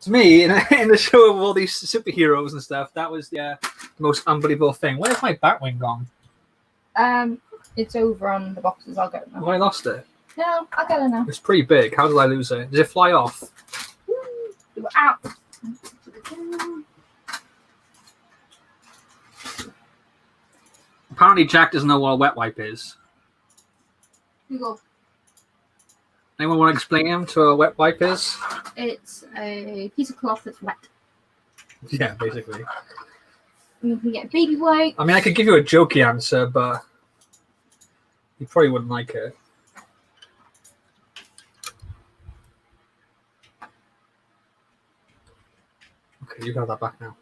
To me, in the show of all these superheroes and stuff, that was the most unbelievable thing. Where's my Batwing gone? It's over on the boxes. I'll get it now. Have I lost it? No, I'll get it now. It's pretty big. How did I lose it? Did it fly off? Woo! Out. Apparently, Jack doesn't know what a wet wipe is. You go. Anyone want to explain him to a wet wipe is? It's a piece of cloth that's wet. Yeah, basically. You can get baby wipes. I mean, I could give you a jokey answer, but you probably wouldn't like it. Okay, you got that back now.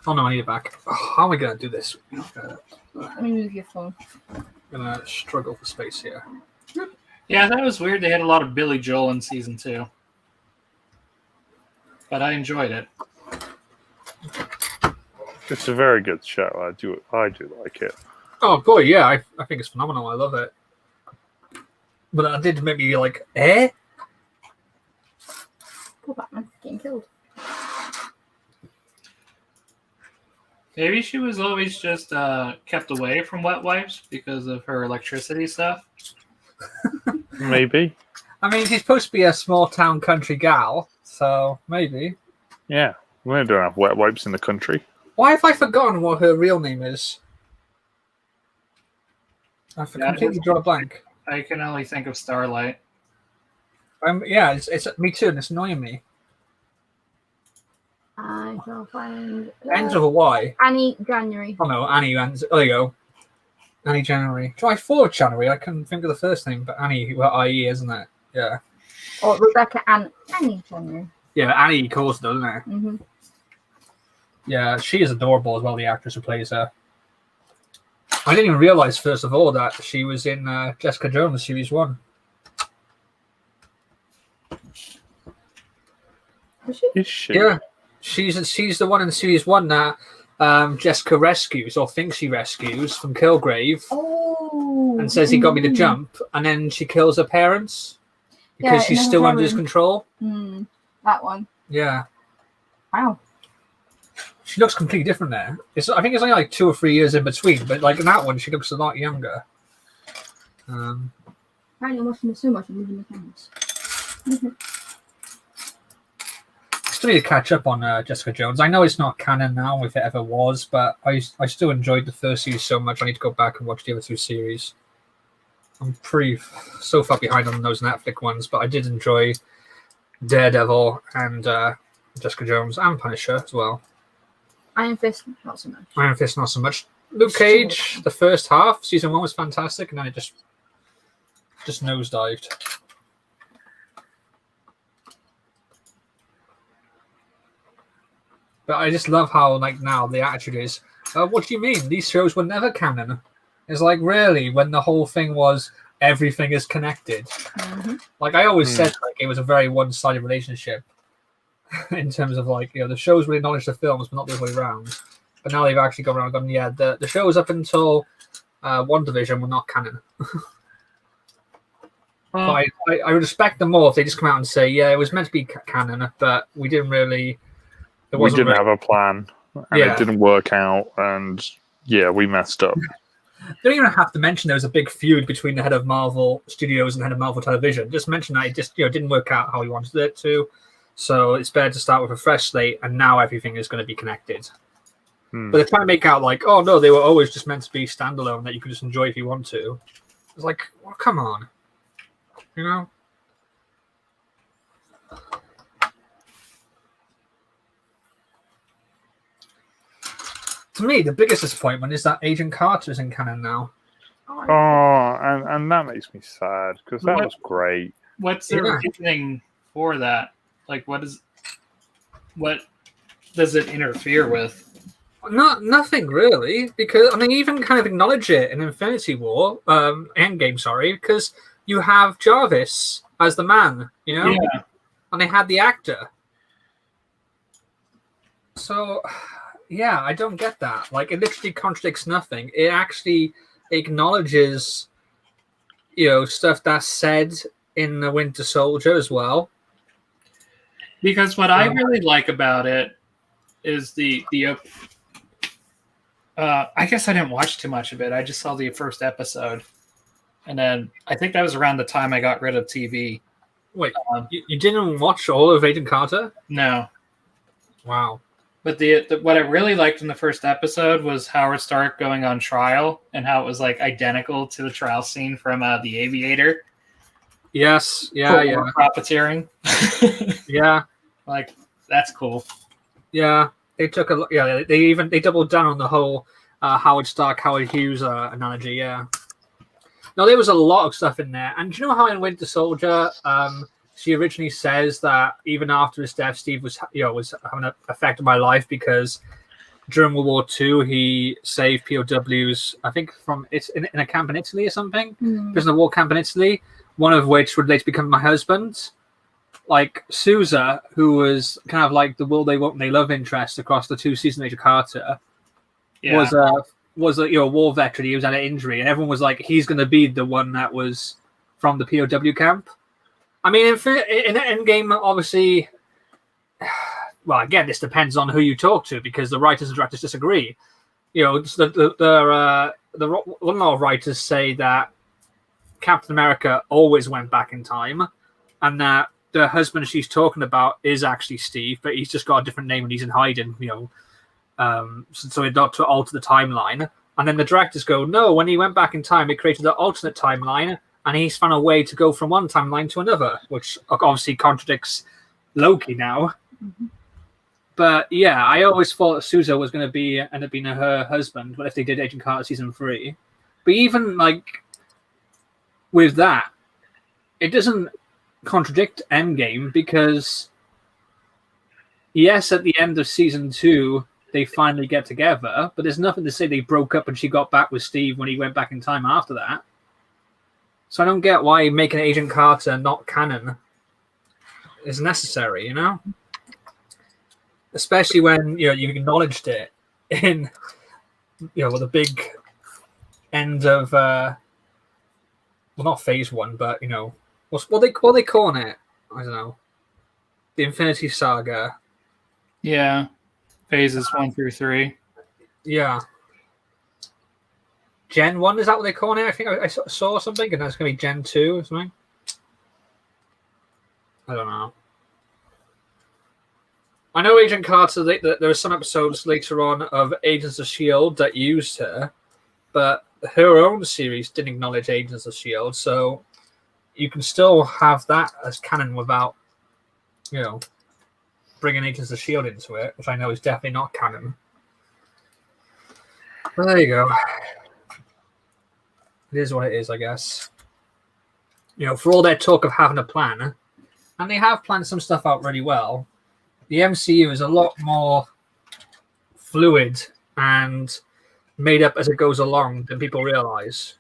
Oh no, I need it back. Oh, how am I gonna do this? Let me move your phone. I'm gonna struggle for space here. Yeah, that was weird. They had a lot of Billy Joel in season 2, but I enjoyed it. It's a very good show. I do like it. Oh boy, yeah, I think it's phenomenal. I love it. But that did make me like, eh? Poor Batman getting killed. Maybe she was always just kept away from wet wipes because of her electricity stuff. Maybe. I mean, she's supposed to be a small town country gal, so maybe. Yeah. We don't have wet wipes in the country. Why have I forgotten what her real name is? I've completely drawn a blank. I can only think of Starlight. Yeah, it's me too, and it's annoying me. I shall find. Ends with a Y. Annie January. Oh no, Annie. There you go. Annie January. July 4th January. I couldn't think of the first name, but Annie, well, IE, isn't it? Yeah. Or Rebecca and Annie January. Yeah, Annie calls, doesn't it? Mm-hmm. Yeah, she is adorable as well, the actress who plays her. I didn't even realize, first of all, that she was in Jessica Jones Series 1. Is she? Yeah. She's the one in Series 1 that Jessica rescues, or thinks she rescues, from Kilgrave. Oh. And says he got me to jump, and then she kills her parents because she's still under his control. That one. Yeah. Wow. She looks completely different there. I think it's only like 2 or 3 years in between, but like in that one, she looks a lot younger. Apparently, I'm watching this so much, I'm moving the cameras. I still need to catch up on Jessica Jones. I know it's not canon now, if it ever was, but I still enjoyed the first series so much. I need to go back and watch the other 2 series. I'm so far behind on those Netflix ones, but I did enjoy Daredevil and Jessica Jones and Punisher as well. Iron Fist, not so much. Iron Fist, not so much. Luke Cage, the first half, season 1 was fantastic, and then it just nosedived. But I just love how, like, now the attitude is, what do you mean? These shows were never canon. It's like, really, when the whole thing was everything is connected. Mm-hmm. Like, I always said, like, it was a very one-sided relationship in terms of, like, the shows really acknowledge the films, but not the other way around. But now they've actually gone around and gone, yeah, the shows up until WandaVision were not canon. But I would respect them more if they just come out and say, yeah, it was meant to be canon, but we didn't really... We didn't have a plan, and it didn't work out, and yeah, we messed up. They don't even have to mention there was a big feud between the head of Marvel Studios and the head of Marvel Television. Just mention that it just didn't work out how he wanted it to. So it's better to start with a fresh slate, and now everything is going to be connected. But they're trying to make out like, oh no, they were always just meant to be standalone that you could just enjoy if you want to. It's like, well, come on, you know. To me, the biggest disappointment is that Agent Carter's in canon now. Oh, and that makes me sad because that was great. What's the reasoning for that? Like, what does it interfere with? Nothing really, because I mean, even kind of acknowledge it in Infinity War, Endgame, sorry, because you have Jarvis as the man, and they had the actor. So. Yeah, I don't get that. Like, it literally contradicts nothing. It actually acknowledges, stuff that's said in The Winter Soldier as well. Because what I really like about it is the I guess I didn't watch too much of it. I just saw the first episode. And then I think that was around the time I got rid of TV. Wait, you didn't watch all of Agent Carter? No. Wow. But what I really liked in the first episode was Howard Stark going on trial and how it was like identical to the trial scene from The Aviator. Yes, yeah. Profiteering. Yeah. Like, that's cool. Yeah. They took a yeah. They doubled down on the whole Howard Stark, Howard Hughes analogy. Yeah. No, there was a lot of stuff in there. And do you know how in Winter Soldier, she originally says that even after his death, Steve was having an effect on my life because during World War II he saved POWs. I think in a camp in Italy or something, prisoner of war camp in Italy. One of which would later become my husband. Like Sousa, who was kind of like the will they won't they love interest across the 2 seasons of Agent Carter, was a war veteran. He was at an injury, and everyone was like, he's going to be the one that was from the POW camp. I mean, in Endgame, obviously, well, again, this depends on who you talk to because the writers and directors disagree. You know, a lot of writers say that Captain America always went back in time, and that the husband she's talking about is actually Steve, but he's just got a different name and he's in hiding. You know, so it not to alter the timeline. And then the directors go, no, when he went back in time, he created an alternate timeline, and he's found a way to go from one timeline to another, which obviously contradicts Loki now. Mm-hmm. But yeah, I always thought that Sousa was going to end up being her husband. What if they did Agent Carter season 3? But even like with that, it doesn't contradict Endgame because yes, at the end of season 2, they finally get together, but there's nothing to say they broke up and she got back with Steve when he went back in time after that. So I don't get why making Agent Carter not canon is necessary, you know? Especially when you acknowledged it in the big end of well, not phase 1, but what they calling it? I don't know. The Infinity Saga. Yeah. Phases 1 through 3. Yeah. Gen 1, is that what they call it? I think I saw something, and that's going to be Gen 2 or something. I don't know. I know Agent Carter, there are some episodes later on of Agents of S.H.I.E.L.D. that used her, but her own series didn't acknowledge Agents of S.H.I.E.L.D., so you can still have that as canon without, bringing Agents of S.H.I.E.L.D. into it, which I know is definitely not canon. But there you go. It is what it is, I guess. For all their talk of having a plan, and they have planned some stuff out really well, the MCU is a lot more fluid and made up as it goes along than people realize.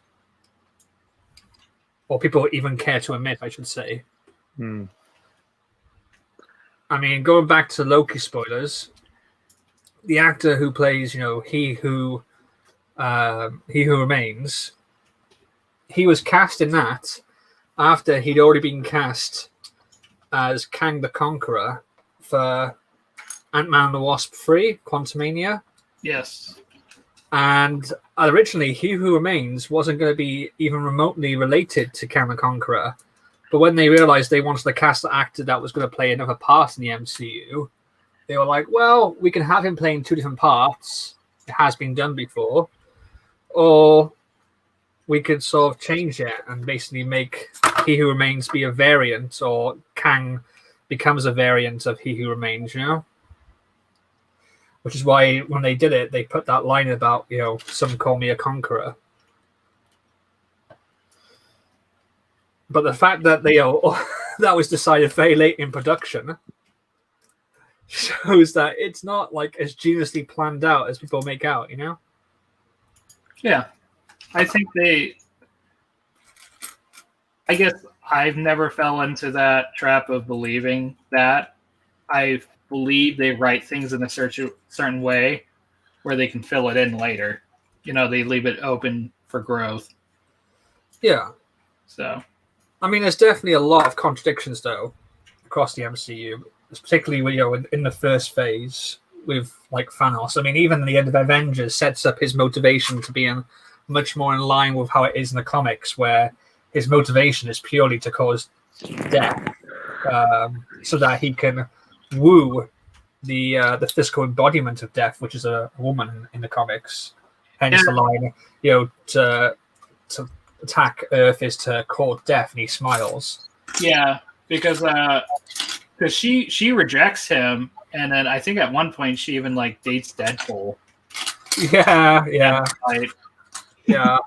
Or people even care to admit, I should say. I mean, going back to Loki spoilers, the actor who plays, He Who Remains, he was cast in that after he'd already been cast as Kang the Conqueror for Ant-Man and the Wasp 3, Quantumania. Yes. And originally, He Who Remains wasn't going to be even remotely related to Kang the Conqueror. But when they realized they wanted to cast an actor that was going to play another part in the MCU, they were like, well, we can have him playing 2 different parts. It has been done before. Or we could sort of change it and basically make He Who Remains be a variant, or Kang becomes a variant of He Who Remains, Which is why when they did it, they put that line about, some call me a conqueror. But the fact that that was decided very late in production shows that it's not like as geniusly planned out as people make out, Yeah. I think I guess I've never fell into that trap of believing that. I believe they write things in a certain way where they can fill it in later. They leave it open for growth. Yeah. So, I mean, there's definitely a lot of contradictions, though, across the MCU, particularly in the first phase with like Thanos. I mean, even the end of Avengers sets up his motivation to be much more in line with how it is in the comics, where his motivation is purely to cause death, so that he can woo the physical embodiment of death, which is a woman in the comics. Hence the line, to attack Earth is to court death, and he smiles. Yeah, because because she rejects him, and then I think at one point she even like dates Deadpool. Yeah. Like, Yeah.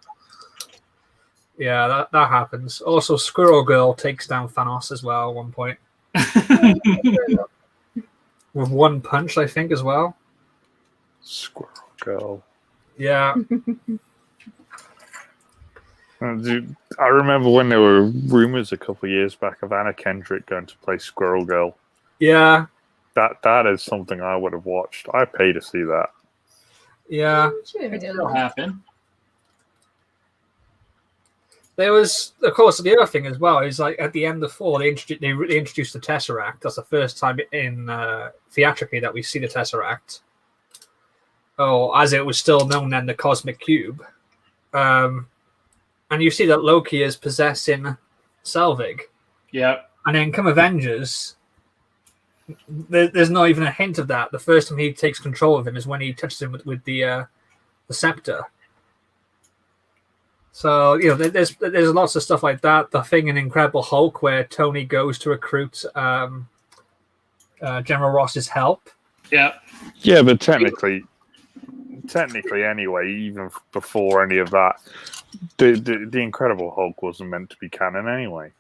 Yeah, that happens. Also, Squirrel Girl takes down Thanos as well at one point. With one punch, I think, as well. Squirrel Girl. Yeah. Dude, I remember when there were rumors a couple of years back of Anna Kendrick going to play Squirrel Girl. Yeah. That is something I would have watched. I pay to see that. Yeah. it still happen. There was, of course, the other thing as well is like at the end of 4, they introduced the Tesseract. That's the first time in theatrically that we see the Tesseract. Oh, as it was still known then, the Cosmic Cube. And you see that Loki is possessing Selvig. Yep. And then come Avengers, there's not even a hint of that. The first time he takes control of him is when he touches him with the scepter. So, you know, there's lots of stuff like that. The thing in Incredible Hulk where Tony goes to recruit General Ross's help. Yeah. Yeah, but technically anyway, even before any of that, the Incredible Hulk wasn't meant to be canon anyway.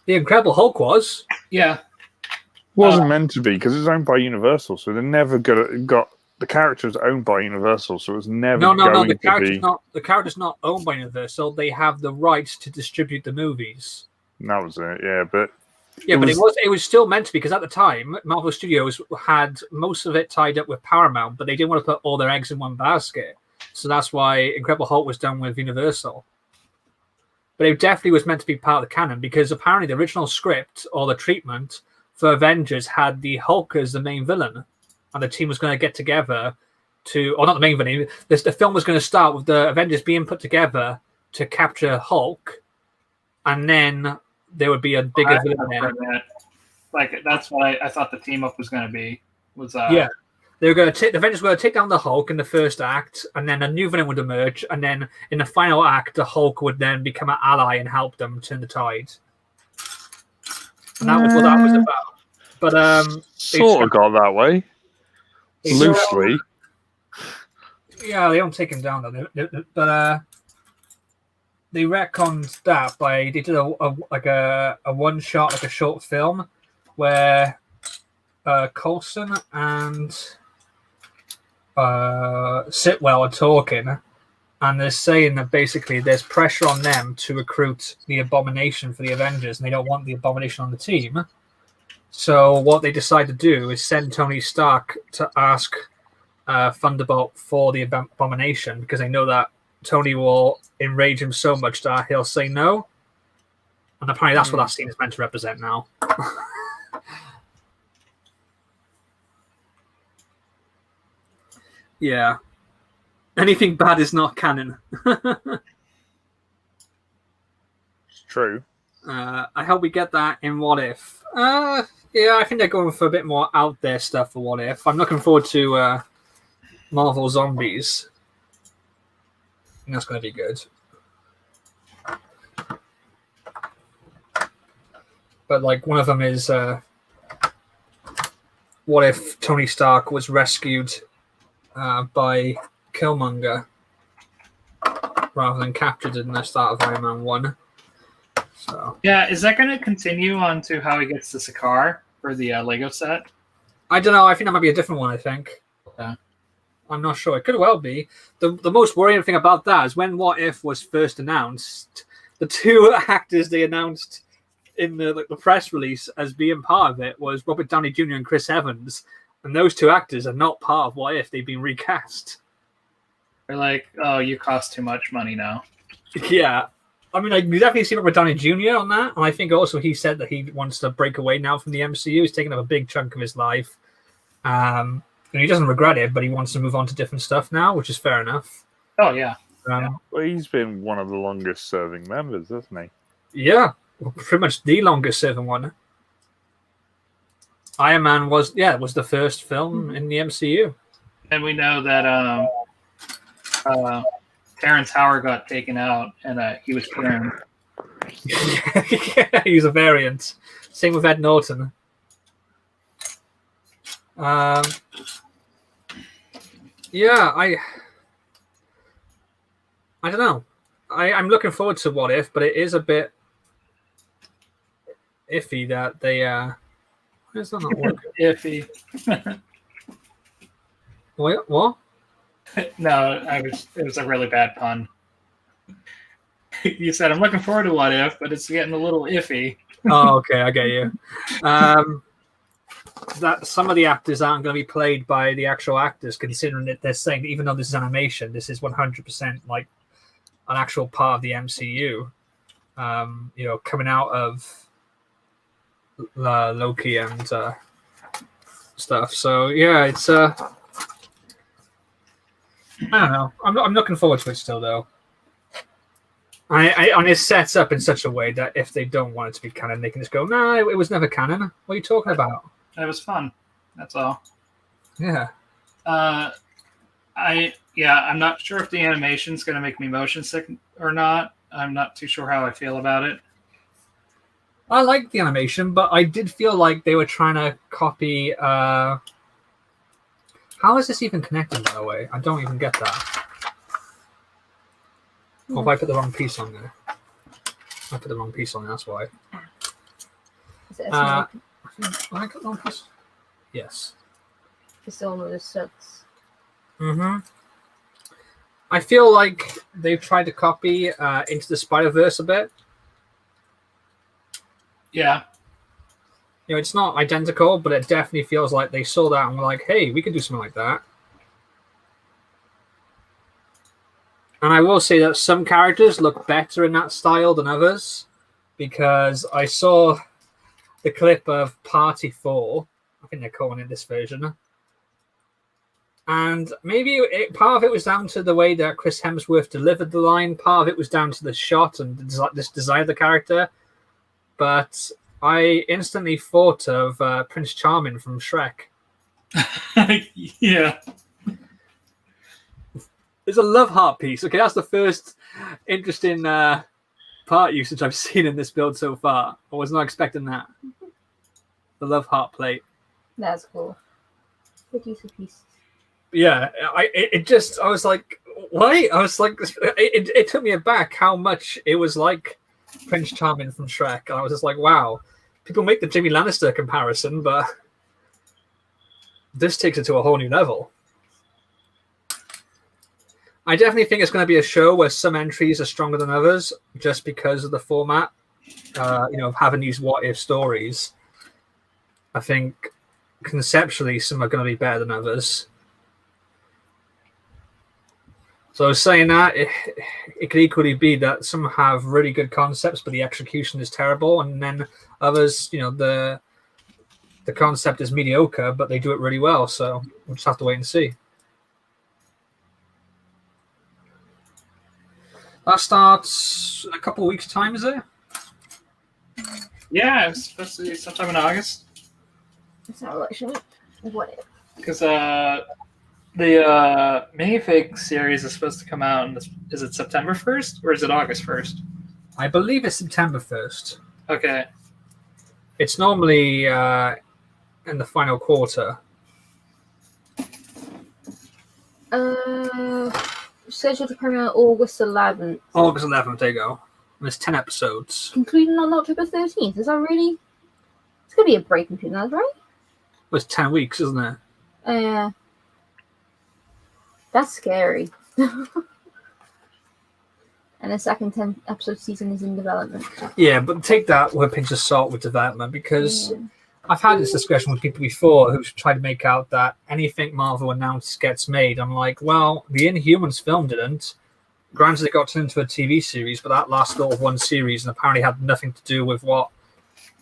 The Incredible Hulk was. Yeah. Wasn't meant to be because it's owned by Universal, so they never got the character's owned by Universal, so it was never No. going The to character's be. not. The character's not owned by Universal. They have the rights to distribute the movies. That was it, yeah. But Yeah, but it was still meant to be because at the time, Marvel Studios had most of it tied up with Paramount, but they didn't want to put all their eggs in one basket. So that's why Incredible Hulk was done with Universal. But it definitely was meant to be part of the canon because apparently the original script or the treatment for Avengers had the Hulk as the main villain, and the team was going to get together or not the main villain. The film was going to start with the Avengers being put together to capture Hulk, and then there would be a bigger villain there. Like that's what I thought the team up was going to be. Yeah, they were going to take the Avengers were going to take down the Hulk in the first act, and then a new villain would emerge, and then in the final act, the Hulk would then become an ally and help them turn the tide. And that was what that was about. But sort of got that way, loosely. Yeah, they don't take him down though. But they retconned that they did a one shot, like a short film, where Coulson and Sitwell are talking, and they're saying that basically there's pressure on them to recruit the Abomination for the Avengers, and they don't want the Abomination on the team. So what they decide to do is send Tony Stark to ask Thunderbolt for the Abomination because they know that Tony will enrage him so much that he'll say no. And apparently that's what that scene is meant to represent now. Yeah. Anything bad is not canon. It's true. I hope we get that in What If. Yeah, I think they're going for a bit more out there stuff for What If. I'm looking forward to Marvel Zombies. I think that's going to be good. But like one of them is what if Tony Stark was rescued by Killmonger rather than captured in the start of Iron Man 1. So yeah, is that going to continue on to how he gets to Sakaar for the Lego set? I don't know. I think that might be a different one. I think. Yeah. I'm not sure. It could well be. The most worrying thing about that is when What If was first announced, the two actors they announced in the press release as being part of it was Robert Downey Jr. and Chris Evans, and those two actors are not part of What If. They've been recast. They're like, oh, you cost too much money now. Yeah. I mean, you definitely see Robert Downey Jr. on that, and I think also he said that he wants to break away now from the MCU. He's taken up a big chunk of his life. And he doesn't regret it, but he wants to move on to different stuff now, which is fair enough. Oh, yeah. Well, he's been one of the longest serving members, hasn't he? Yeah. Pretty much the longest serving one. Iron Man was the first film in the MCU. And we know that Terrence Howard got taken out and he was pruned. Yeah, he was a variant. Same with Ed Norton. Um, yeah, I don't know. I'm looking forward to What If, but it is a bit iffy that they why is that not working? Iffy. Wait, what? No, it was a really bad pun. You said I'm looking forward to What If, but it's getting a little iffy. Oh, okay, I get you. That some of the actors aren't going to be played by the actual actors, considering that they're saying that even though this is animation, this is 100% like an actual part of the MCU. Coming out of Loki and stuff. So yeah, it's I don't know. I'm looking forward to it still, though. And it sets up in such a way that if they don't want it to be canon, they can just go, "No, it was never canon. What are you talking about?" It was fun. That's all. Yeah. I'm not sure if the animation's going to make me motion sick or not. I'm not too sure how I feel about it. I like the animation, but I did feel like they were trying to copy. How is this even connected, by the way? I don't even get that. Or if I put the wrong piece on there. I put the wrong piece on there, that's why. Is it a I snake? got the wrong piece? Yes. Just all of the sucks. Mm-hmm. I feel like they've tried to copy Into the Spider-Verse a bit. Yeah. It's not identical, but it definitely feels like they saw that and were like, hey, we could do something like that. And I will say that some characters look better in that style than others, because I saw the clip of Party 4. I think they're calling it this version. And maybe part of it was down to the way that Chris Hemsworth delivered the line. Part of it was down to the shot and this design of the character. But I instantly thought of Prince Charming from Shrek. Yeah. It's a love heart piece. Okay, that's the first interesting part usage I've seen in this build so far. I was not expecting that. The love heart plate. That's cool. Good use of pieces. Yeah, I was like, why? I was like, it took me aback how much it was like Prince Charming from Shrek. And I was just like, wow. People make the Jamie Lannister comparison, but this takes it to a whole new level. I definitely think it's going to be a show where some entries are stronger than others, just because of the format, of having these what-if stories. I think conceptually some are going to be better than others. So saying that, it could equally be that some have really good concepts, but the execution is terrible, and then others, the concept is mediocre, but they do it really well. So we'll just have to wait and see. That starts in a couple of weeks' time, is it? Yeah, it's supposed to be sometime in August. It's not election week. What if? Because the minifig series is supposed to come out, is it September 1st or is it August 1st? I believe it's September 1st. Okay. It's normally in the final quarter. Scheduled to premiere on August 11th. August 11th, there you go. And there's 10 episodes. Concluding on October 13th. Is that really? It's going to be a break in between that, right? Well, it's 10 weeks, isn't it? Yeah. That's scary. And the second 10-episode season is in development. Yeah, but take that with a pinch of salt with development, because I've had this discussion with people before who've tried to make out that anything Marvel announced gets made. I'm like, well, the Inhumans film didn't. Granted, it got turned into a TV series, but that lasted all of one series and apparently had nothing to do with what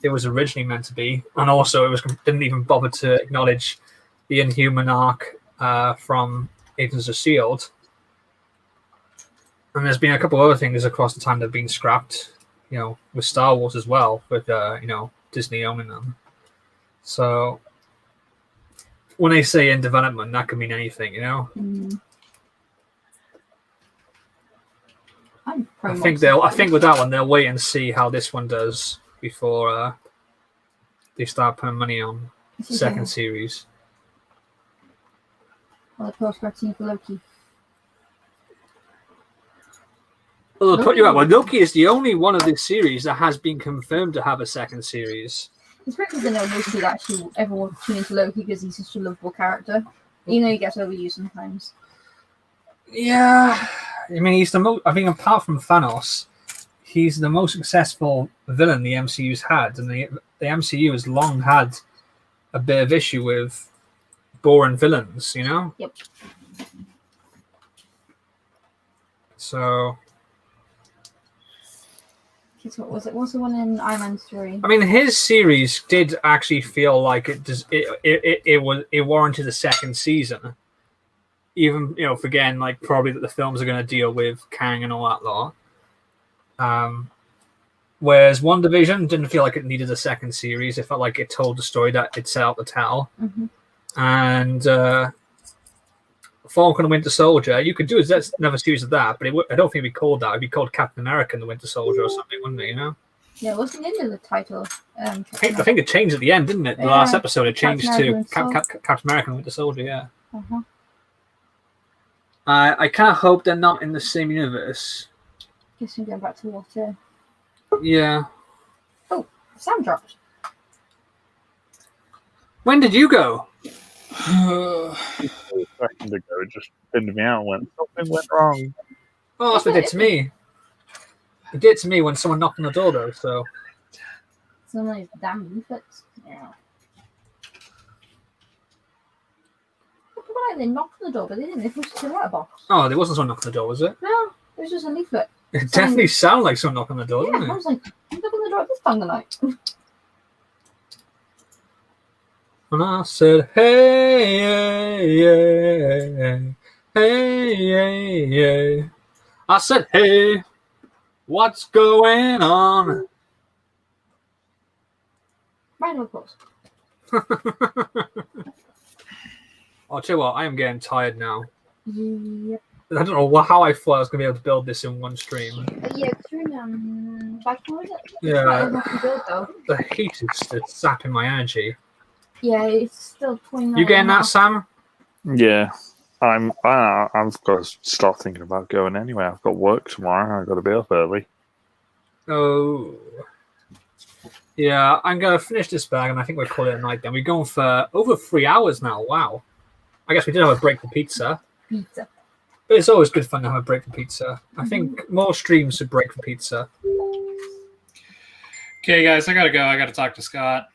it was originally meant to be. And also, didn't even bother to acknowledge the Inhuman arc from Agents of S.H.I.E.L.D. And there's been a couple of other things across the time that have been scrapped, with Star Wars as well, with, Disney owning them. So when they say in development, that could mean anything, I think with that one, they'll wait and see how this one does before they start putting money on the second series. Or the post-credit scene for Loki. Well, they'll put you out. Well, Loki is the only one of this series that has been confirmed to have a second series. It's pretty good to know Loki that actually everyone will tune into Loki because he's such a lovable character. You know, he gets overused sometimes. Yeah, I mean, he's the most. I think apart from Thanos, he's the most successful villain the MCU's had, and the MCU has long had a bit of issue with boring villains. You know. Yep. So. What was it? What's the one in Iron Man 3? I mean, his series did actually feel like it warranted a second season. Even, you know, forgetting like probably that the films are going to deal with Kang and all that lot. Whereas WandaVision didn't feel like it needed a second series. It felt like it told the story that it set out to tell. Mm-hmm. And Falcon and Winter Soldier, you could do another series of that, but I don't think it'd be called that. It'd be called Captain America and the Winter Soldier or something, wouldn't it? You know? Yeah, it wasn't in the title. I think it changed at the end, didn't it? The last episode, it changed to Captain America and Winter Soldier. Yeah. Uh-huh. I kind of hope they're not in the same universe. Guess we're going back to water. Yeah. Oh, Sam dropped. When did you go? A second ago, it just pinned me out and went, something went wrong. Oh, that's what it did to me. It did to me when someone knocked on the door, though, so. Some of these damn leaflets. Yeah. They knocked on the door, but they didn't. They pushed it to the letterbox. Oh, there wasn't someone knocking on the door, was it? No, it was just a leaflet. It definitely sounded like someone knocking on the door, Yeah, didn't I it? was like, I'm knocking on the door at this time of the night. And I said, hey, yeah, hey, yeah. I said, hey, what's going on? Round of applause. I'll tell you what, I am getting tired now. Yep. I don't know how I thought I was going to be able to build this in one stream. Yeah, during Batwing, was it? Yeah. Quite enough to build, though. The heat is just sapping my energy. Yeah, it's still 29. You getting that, Sam? Yeah. I've got to start thinking about going anyway. I've got work tomorrow. I've got to be up early. Oh. Yeah, I'm going to finish this bag, and I think we'll call it a night then. We're going for over 3 hours now. Wow. I guess we did have a break for pizza. Pizza. But it's always good fun to have a break for pizza. I think more streams should break for pizza. Okay, guys, I gotta go. I gotta talk to Scott.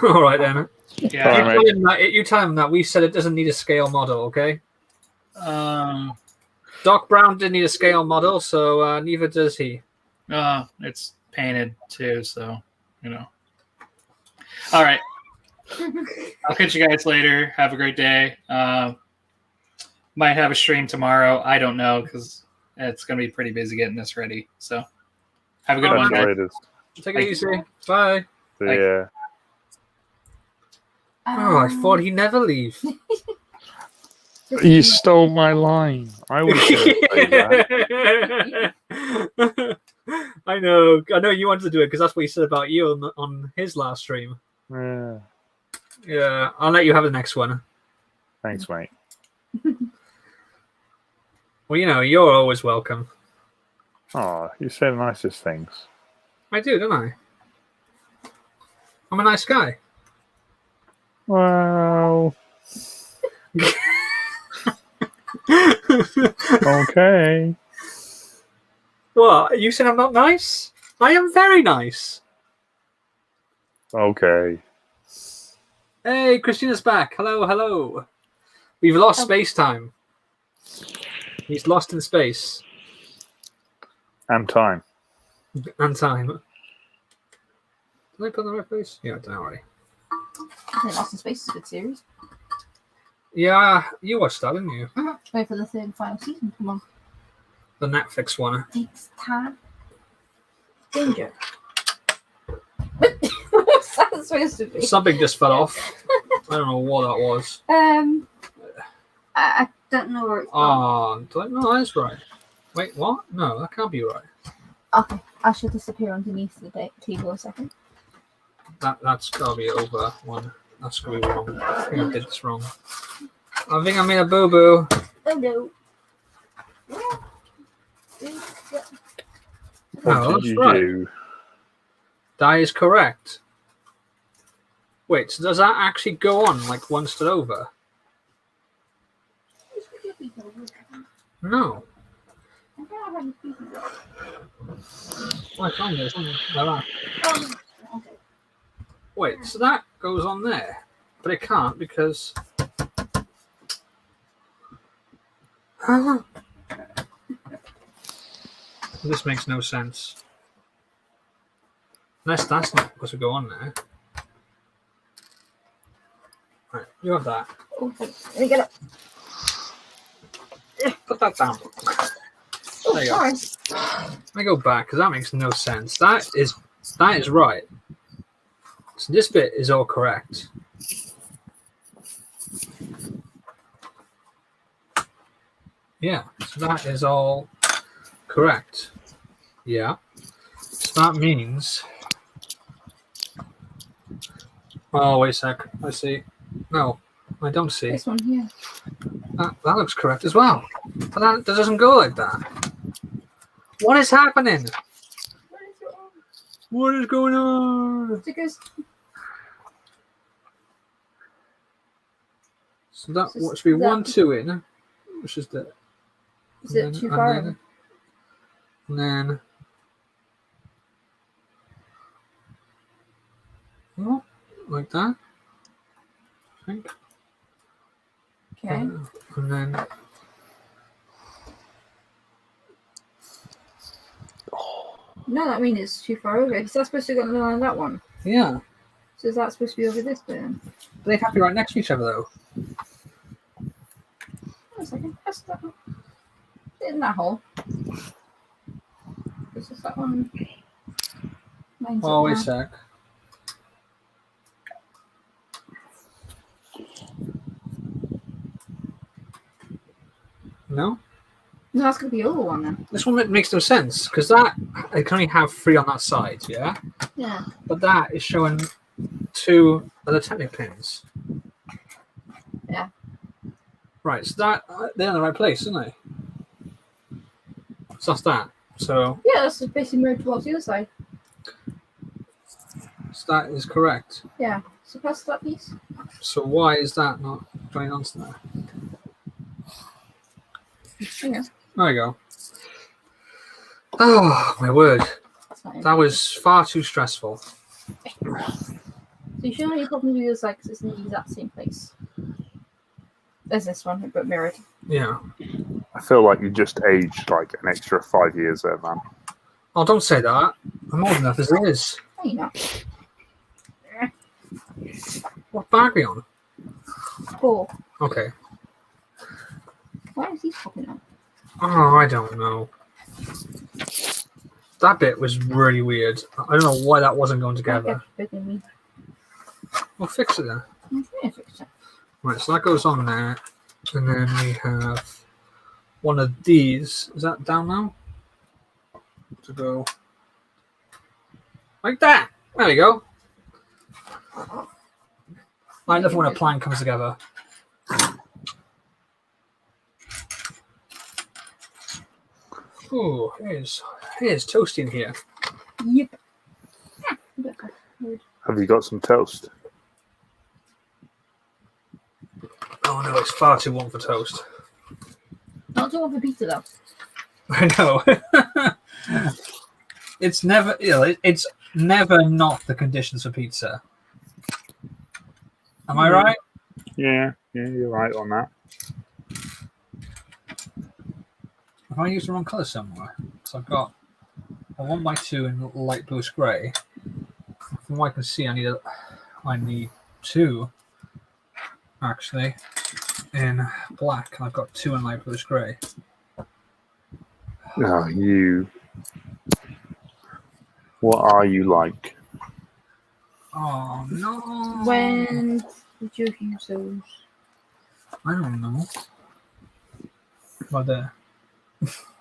All right, then. Yeah. All right, You tell him that we said it doesn't need a scale model, okay? Um. Doc Brown didn't need a scale model, so neither does he. It's painted too, so you know. All right. I'll catch you guys later. Have a great day. Might have a stream tomorrow. I don't know because it's gonna be pretty busy getting this ready. So have a good one, guys. Later. Take it easy. Bye. Yeah. Oh, I thought he'd never leave. You stole my line. I was going to say that. I know you wanted to do it because that's what he said about you on his last stream. Yeah. Yeah, I'll let you have the next one. Thanks, mate. Well, you know, you're always welcome. Oh, you say the nicest things. I do, don't I? I'm a nice guy. Well. Okay. What? You said I'm not nice? I am very nice. Okay. Hey, Christina's back. Hello, hello. We've lost space time. He's lost in space. And time. And time. Did I put in the right place? Yeah, don't worry. I think Lost in Space is a good series. Yeah, you watched that, didn't you? Wait for the third and final season. Come on. The Netflix one. Takes time. Danger. What's that supposed to be? Something just fell off. I don't know what that was. I don't know where it's gone. Oh, no, that's right. Wait, what? No, that can't be right. Okay, I should disappear underneath the table a second. That's gotta be over one. That's gonna be wrong. I think I did this wrong. I think I made a boo-boo. Oh no. What Oh, did that's you right. do? That is correct. Wait, so does that actually go on like one stood over? No. I found this. Like that. Wait, so that goes on there, but it can't because. This makes no sense. Unless that's not supposed to go on there. Right, you have that. Okay, let me get up. Put that down. Oh, There you go. sorry. Let me go back because that makes no sense. That is right. So this bit is all correct. Yeah, so that is all correct. Yeah. So that means. Oh, wait a sec. I see. No, I don't see. This one here. That looks correct as well. But that doesn't go like that. What is happening? What is it on? What is going on? Because So that Is should be that- 1, 2 in. Which is the. is it too far? And then. Oh, like that. I think. Okay. And then. No, that means it's too far over. Is that supposed to go on that one? Yeah. So is that supposed to be over this bit then? But they'd have to be right next to each other though. One second. Press that one. In that hole. This is that one. Mine's Oh, up wait a there. sec. No? No, that's gonna be over one then. This one makes no sense because that I can only have 3 on that side, yeah? Yeah. But that is showing 2 other technic pins. Yeah. Right, so that they're in the right place, aren't they? So that's that. So Yeah, that's just basically moved towards the other side. that is correct. Yeah. So press that piece. So why is that not going onto there? Hang on. There we go. Oh my word. That's not it. That was far too stressful. So you should only probably do the other side because it's in the exact same place. There's this one, but mirrored. Yeah. I feel like you just aged like an extra 5 years there, man. Oh, don't say that. I'm old enough as it is. No, you're not. What bag are we on? 4. Okay. Why is he popping up? Oh, I don't know. That bit was really weird. I don't know why that wasn't going together. Bigger than me. We'll fix it then. I'm trying to fix it. Right, so that goes on there. And then we have one of these. Is that down now? To go like that. There we go. I love when a plan comes together. Ooh, here's toasty in here. Yep. Have you got some toast? Oh no, it's far too warm for toast. Not too one for pizza though. I know. It's never, it's never not the conditions for pizza. Am I right? Yeah, you're right on that. Have I used the wrong colour somewhere? So I've got a 1x2 in light bluish grey. From what I can see, I need 2 actually in black. I've got 2 in light bluish grey. Oh, you. What are you like? Oh no! When did you use those? I don't know. Right there.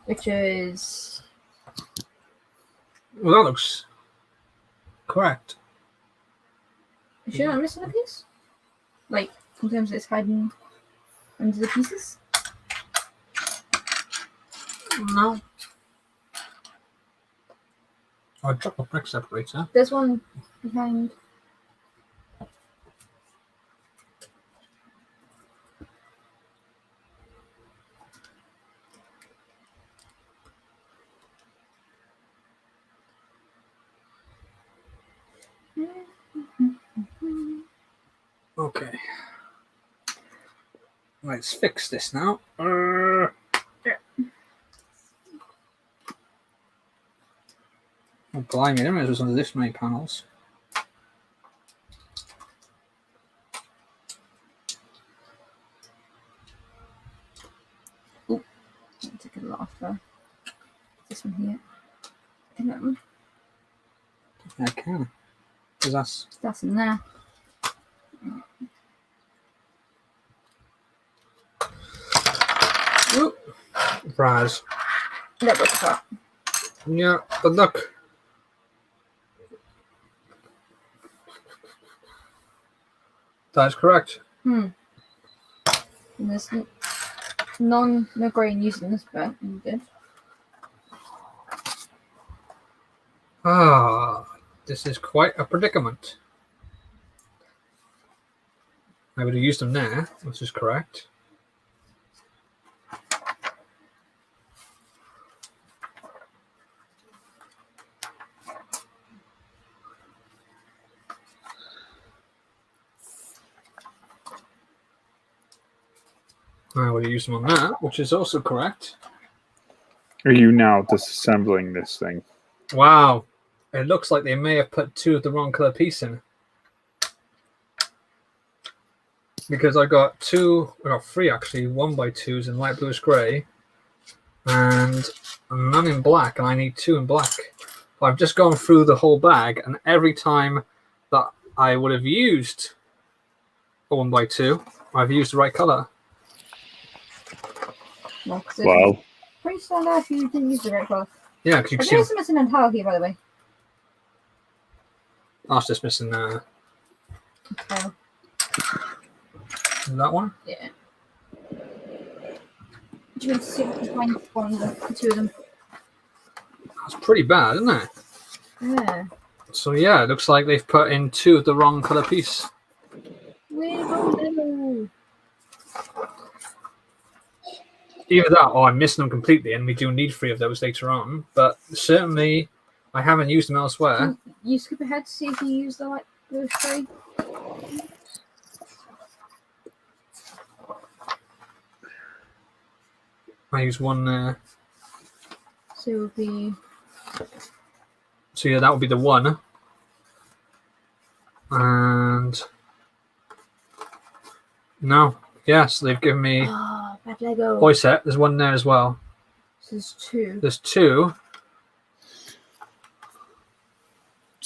Which is Well, that looks correct. is she not missing a piece? Like sometimes it's hiding Under the pieces? No. I dropped a brick separator. There's one behind. Okay. Let's fix this now. Oh, blimey, I didn't realize it was under this many panels. I'll take a lot off there. This one here. Can that one? Yeah, I can. Because That's in there. Raz. That was that. Yeah, but look. That's correct. And there's no grain using this bit. Good. Ah, this is quite a predicament. I would have used them there, which is correct. I would have used them on that, which is also correct. Are you now disassembling this thing? Wow. It looks like they may have put two of the wrong color piece in. Because I got three actually, 1x2s in light bluish grey, and none in black, and I need 2 in black. But I've just gone through the whole bag, and every time that I would have used a 1x2, I've used the right color. Well, Pretty stand out if you didn't use the right colour. Yeah, because you can There's see missing an tile here, by the way. I was just missing Tile. that one. Yeah. Do you want to see if I can find one of the 2 of them? That's pretty bad, isn't it? Yeah. So yeah, it looks like they've put in 2 of the wrong color piece. LEGO. Either that or I'm missing them completely, and we do need 3 of those later on. But certainly, I haven't used them elsewhere. You skip ahead to see if you use the light blue grey. I use one there. So it would be. So yeah, that would be the one. And no, yes, they've given me Oh, bad Lego. boy set. There's one there as well. So there's 2. There's 2.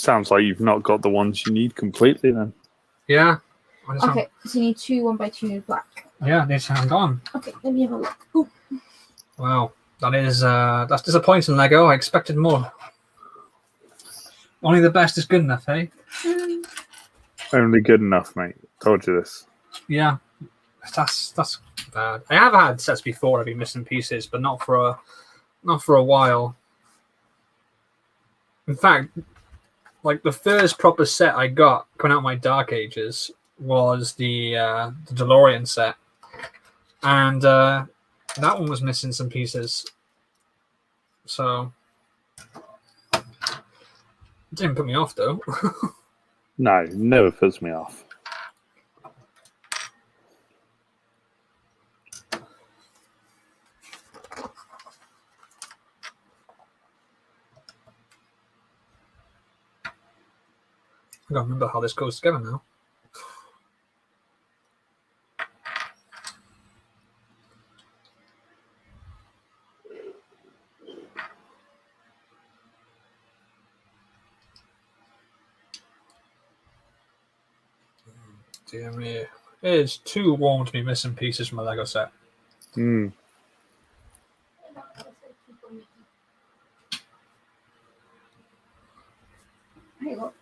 sounds like you've not got the ones you need completely then. Yeah. I just Okay, so you need 2 1x2 black. Yeah, they sound gone. Okay, let me have a look. Ooh. Wow, that's disappointing, Lego. I expected more. Only the best is good enough, eh? Only good enough, mate. Told you this. Yeah, that's bad. I have had sets before. I've been missing pieces, but not for a while. In fact, like the first proper set I got coming out of my Dark Ages was the DeLorean set, and that one was missing some pieces. So it didn't put me off though. No, never puts me off. I don't remember how this goes together now. Dear me. It is too warm to be missing pieces from a Lego set. Hmm. Hey, look.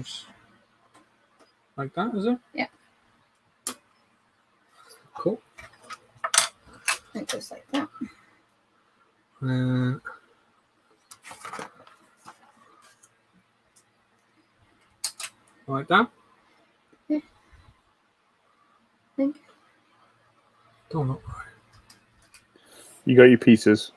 goes like that, is it? Yeah. Cool. It goes like that. Like that. Yeah. I think. Don't look right. You got your pieces.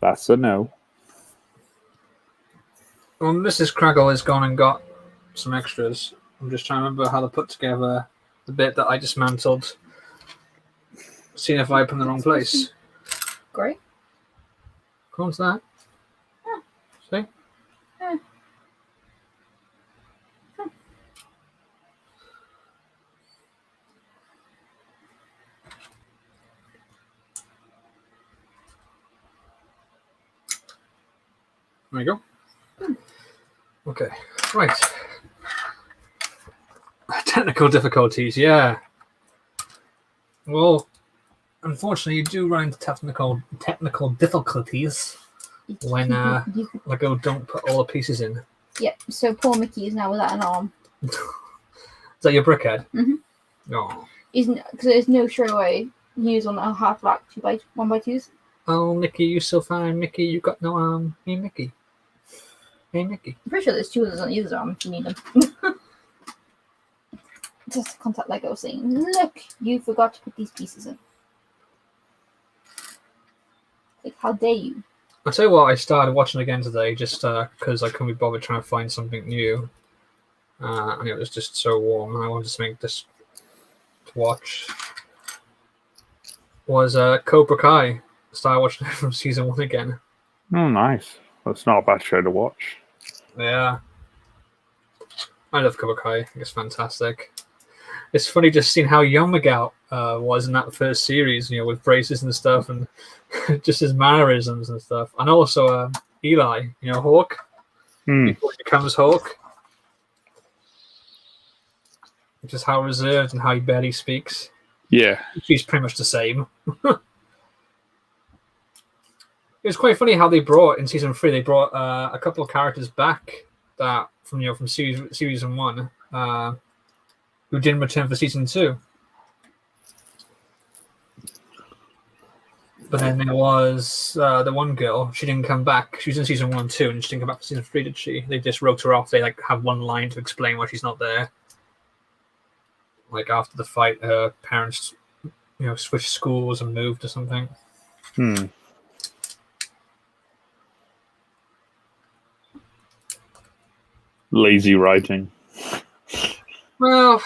That's a no. Well, Mrs. Kragle has gone and got some extras. I'm just trying to remember how to put together the bit that I dismantled. Seeing if I opened the wrong place. Great. What's that? Yeah. See? Yeah. There you go. Okay, right. Technical difficulties, yeah. Well, unfortunately, you do run into technical difficulties when LEGO don't put all the pieces in. Yep. So poor Mickey is now without an arm. Is that your brickhead? Mhm. Oh. Because there's no sure way use on a half black 1x2s. Oh, Mickey, you so fine. Mickey, you got no arm. Hey, Mickey. Hey, Mickey. I'm pretty sure there's 2 others on either arm if you need them. Just contact LEGO saying, look, you forgot to put these pieces in. Like, how dare you? I'll tell you what, I started watching again today just because I couldn't be bothered trying to find something new. And it was just so warm. I wanted to make this to watch. Was Cobra Kai. Started watching it from season 1 again. Oh, nice. That's not a bad show to watch. Yeah. I love Cobra Kai. I think it's fantastic. It's funny just seeing how young Miguel was in that first series, with braces and stuff, and just his mannerisms and stuff. And also Eli, Hawk, before he becomes Hawk. Just how reserved and how he barely speaks. Yeah. He's pretty much the same. It was quite funny how they brought in season 3. They brought a couple of characters back that from season 1 who didn't return for season 2. But then there was the one girl. She didn't come back. She was in season 1 and 2, and she didn't come back for season 3, did she? They just wrote her off. They have one line to explain why she's not there. Like after the fight, her parents, switched schools and moved or something. Lazy writing. Well,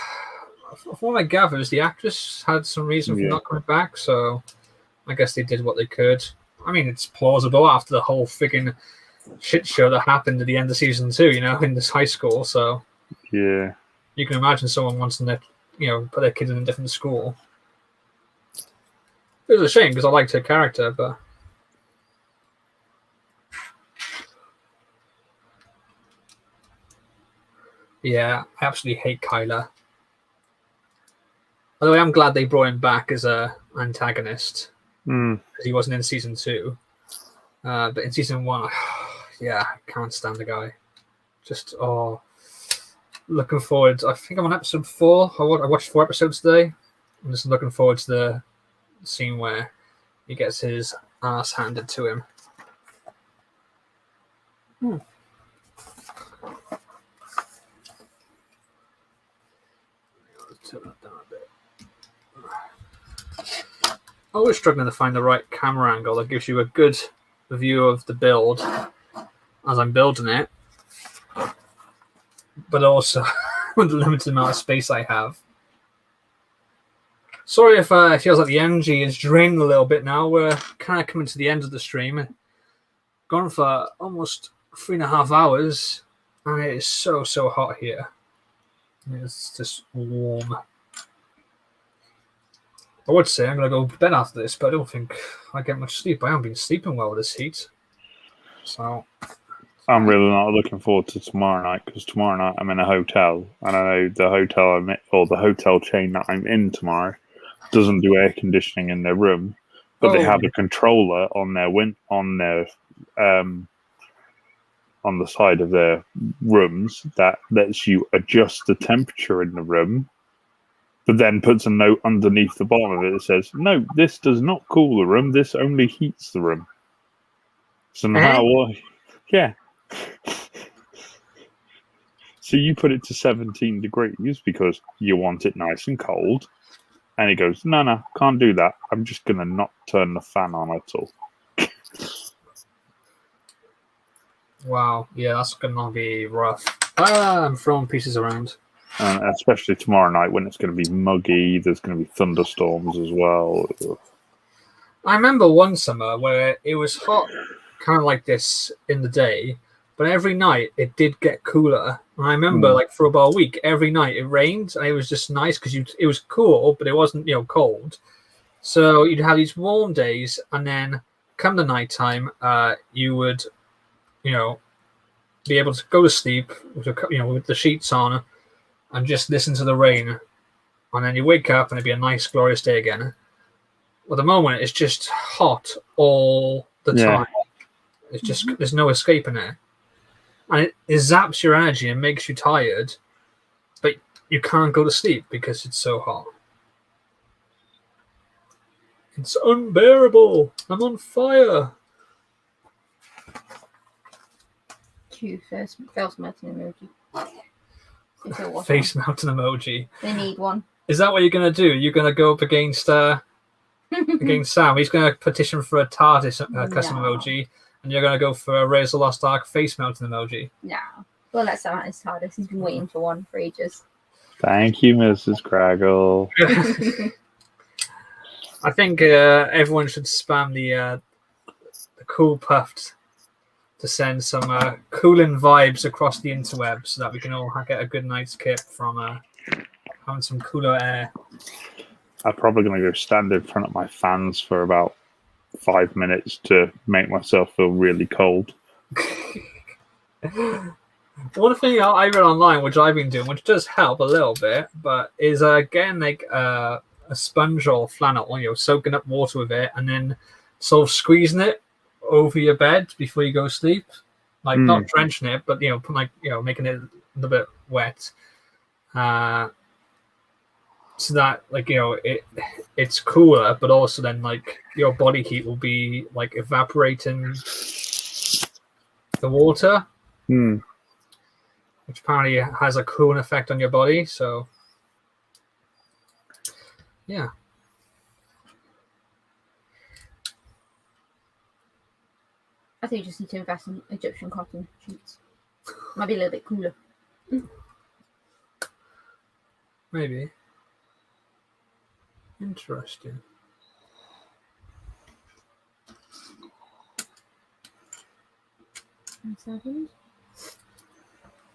from what I gather, is the actress had some reason for not coming back, so I guess they did what they could. I mean, it's plausible after the whole friggin' shit show that happened at the end of season 2, in this high school, so Yeah. you can imagine someone wanting to, put their kid in a different school. It was a shame because I liked her character, but yeah, I absolutely hate Kyler. Although I am glad they brought him back as a antagonist because he wasn't in season 2. But in season 1, yeah, I can't stand the guy. Just looking forward. I think I'm on episode 4. I watched 4 episodes today. I'm just looking forward to the scene where he gets his ass handed to him. Turn that down a bit. I was struggling to find the right camera angle that gives you a good view of the build as I'm building it, but also with the limited amount of space I have. Sorry if it feels like the energy is draining a little bit now. We're kind of coming to the end of the stream. Gone for almost 3.5 hours, and it is so hot here. It's just warm. I would say I'm going to go to bed after this, but I don't think I get much sleep. I haven't been sleeping well with this heat. So I'm really not looking forward to tomorrow night because tomorrow night I'm in a hotel, and I know the hotel the hotel chain that I'm in tomorrow doesn't do air conditioning in their room, but they have a controller on their on the side of their rooms that lets you adjust the temperature in the room, but then puts a note underneath the bottom of it that says, "No, this does not cool the room. This only heats the room." So no matter what, yeah. So you put it to 17 degrees because you want it nice and cold, and it goes, "No, can't do that. I'm just gonna not turn the fan on at all." Wow, yeah, that's gonna be rough. I'm throwing pieces around. Especially tomorrow night when it's going to be muggy. There's going to be thunderstorms as well. I remember one summer where it was hot, kind of like this in the day, but every night it did get cooler. And I remember, like for about a week, every night it rained, and it was just nice because it was cool, but it wasn't, cold. So you'd have these warm days, and then come the nighttime, you would, be able to go to sleep with the sheets on, and just listen to the rain, and then you wake up and it'd be a nice, glorious day again. Well, at the moment, it's just hot all the time. It's just there's no escaping it, and it zaps your energy and makes you tired, but you can't go to sleep because it's so hot. It's unbearable. I'm on fire. Cute face melting emoji. Face melting emoji. They need one. Is that what you're gonna do? You're gonna go up against Sam? He's gonna petition for a TARDIS custom emoji, and you're gonna go for a Raise the Lost Ark face melting emoji. No. Well, let's have his TARDIS. He's been waiting for one for ages. Thank you, Mrs. Kragle. I think everyone should spam the cool puffed to send some cooling vibes across the interweb so that we can all get a good night's kip from having some cooler air. I'm probably going to go stand in front of my fans for about 5 minutes to make myself feel really cold. One thing I read online, which I've been doing, which does help a little bit, but is getting like a sponge or flannel, soaking up water with it, and then sort of squeezing it over your bed before you go to sleep, like not drenching it, but making it a little bit wet, so that it's cooler, but also then your body heat will be evaporating the water, which apparently has a cooling effect on your body. So yeah. I think you just need to invest in Egyptian cotton sheets. Might be a little bit cooler. Maybe. Interesting.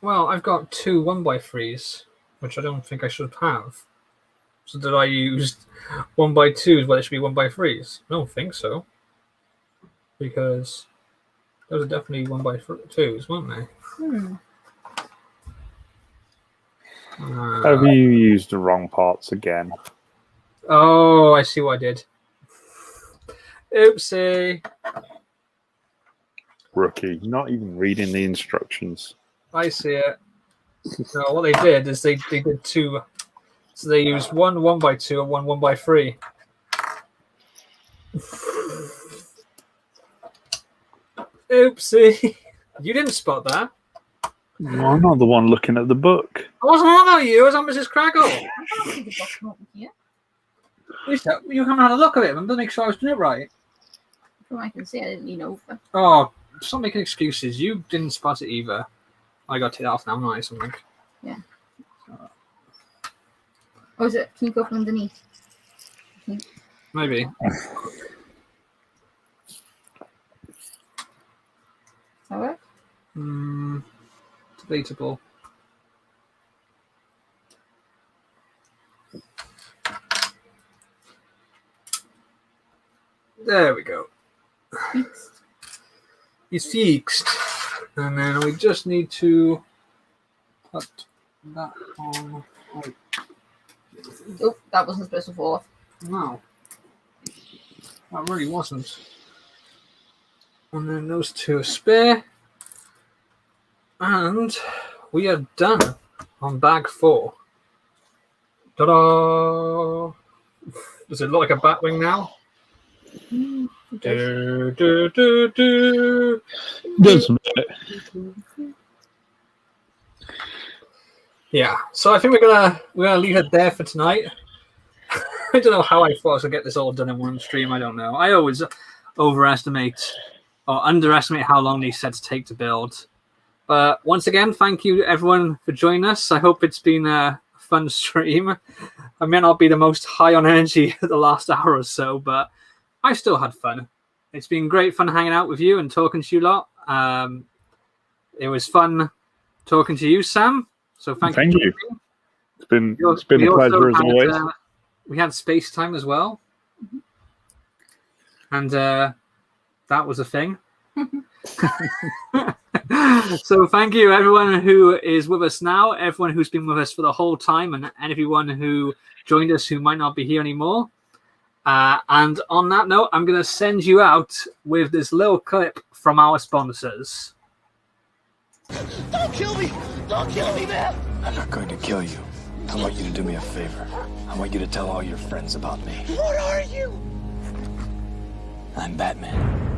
Well, I've got 2 1x3s, which I don't think I should have. So did I use 1x2s? Well, it should be 1x3s. I don't think so. Because those are definitely 1x2s, weren't they? Have you used the wrong parts again? Oh, I see what I did. Oopsie. Rookie, not even reading the instructions. I see it. No, what they did is they did 2. So they used 1 1x2 and 1 1x3. Oopsie. You didn't spot that. Well, I'm not the one looking at the book. I wasn't on about you. I was on Mrs. Kragle. You haven't had a look at it. I'm going to make sure I was doing it right. From what I can see, I didn't lean over. Oh, stop making excuses. You didn't spot it either. I got to take that off now, haven't I? Something. Yeah. Oh, is it? Can you go from underneath? Maybe. Does that work? Debatable. There we go. It's fixed. And then we just need to put that on. Oh, that wasn't supposed to fall off. No. That really wasn't. And then those two are spare. And we are done on bag 4. Ta-da! Does it look like a Batwing now? Do, do, do, do. Doesn't it? Yeah, so I think we're gonna leave it there for tonight. I don't know how I thought I would get this all done in one stream. I don't know. I always overestimate or underestimate how long these sets take to build. But once again, thank you everyone for joining us. I hope it's been a fun stream. I may not be the most high on energy the last hour or so, but I still had fun. It's been great fun hanging out with you and talking to you lot. It was fun talking to you, Sam. So thank you. It's been a pleasure as always. We had space time as well, and that was a thing. So thank you everyone who is with us now, everyone who's been with us for the whole time, and everyone who joined us who might not be here anymore. And on that note, I'm going to send you out with this little clip from our sponsors. Don't kill me! Don't kill me, man! I'm not going to kill you. I want you to do me a favor. I want you to tell all your friends about me. What are you? I'm Batman.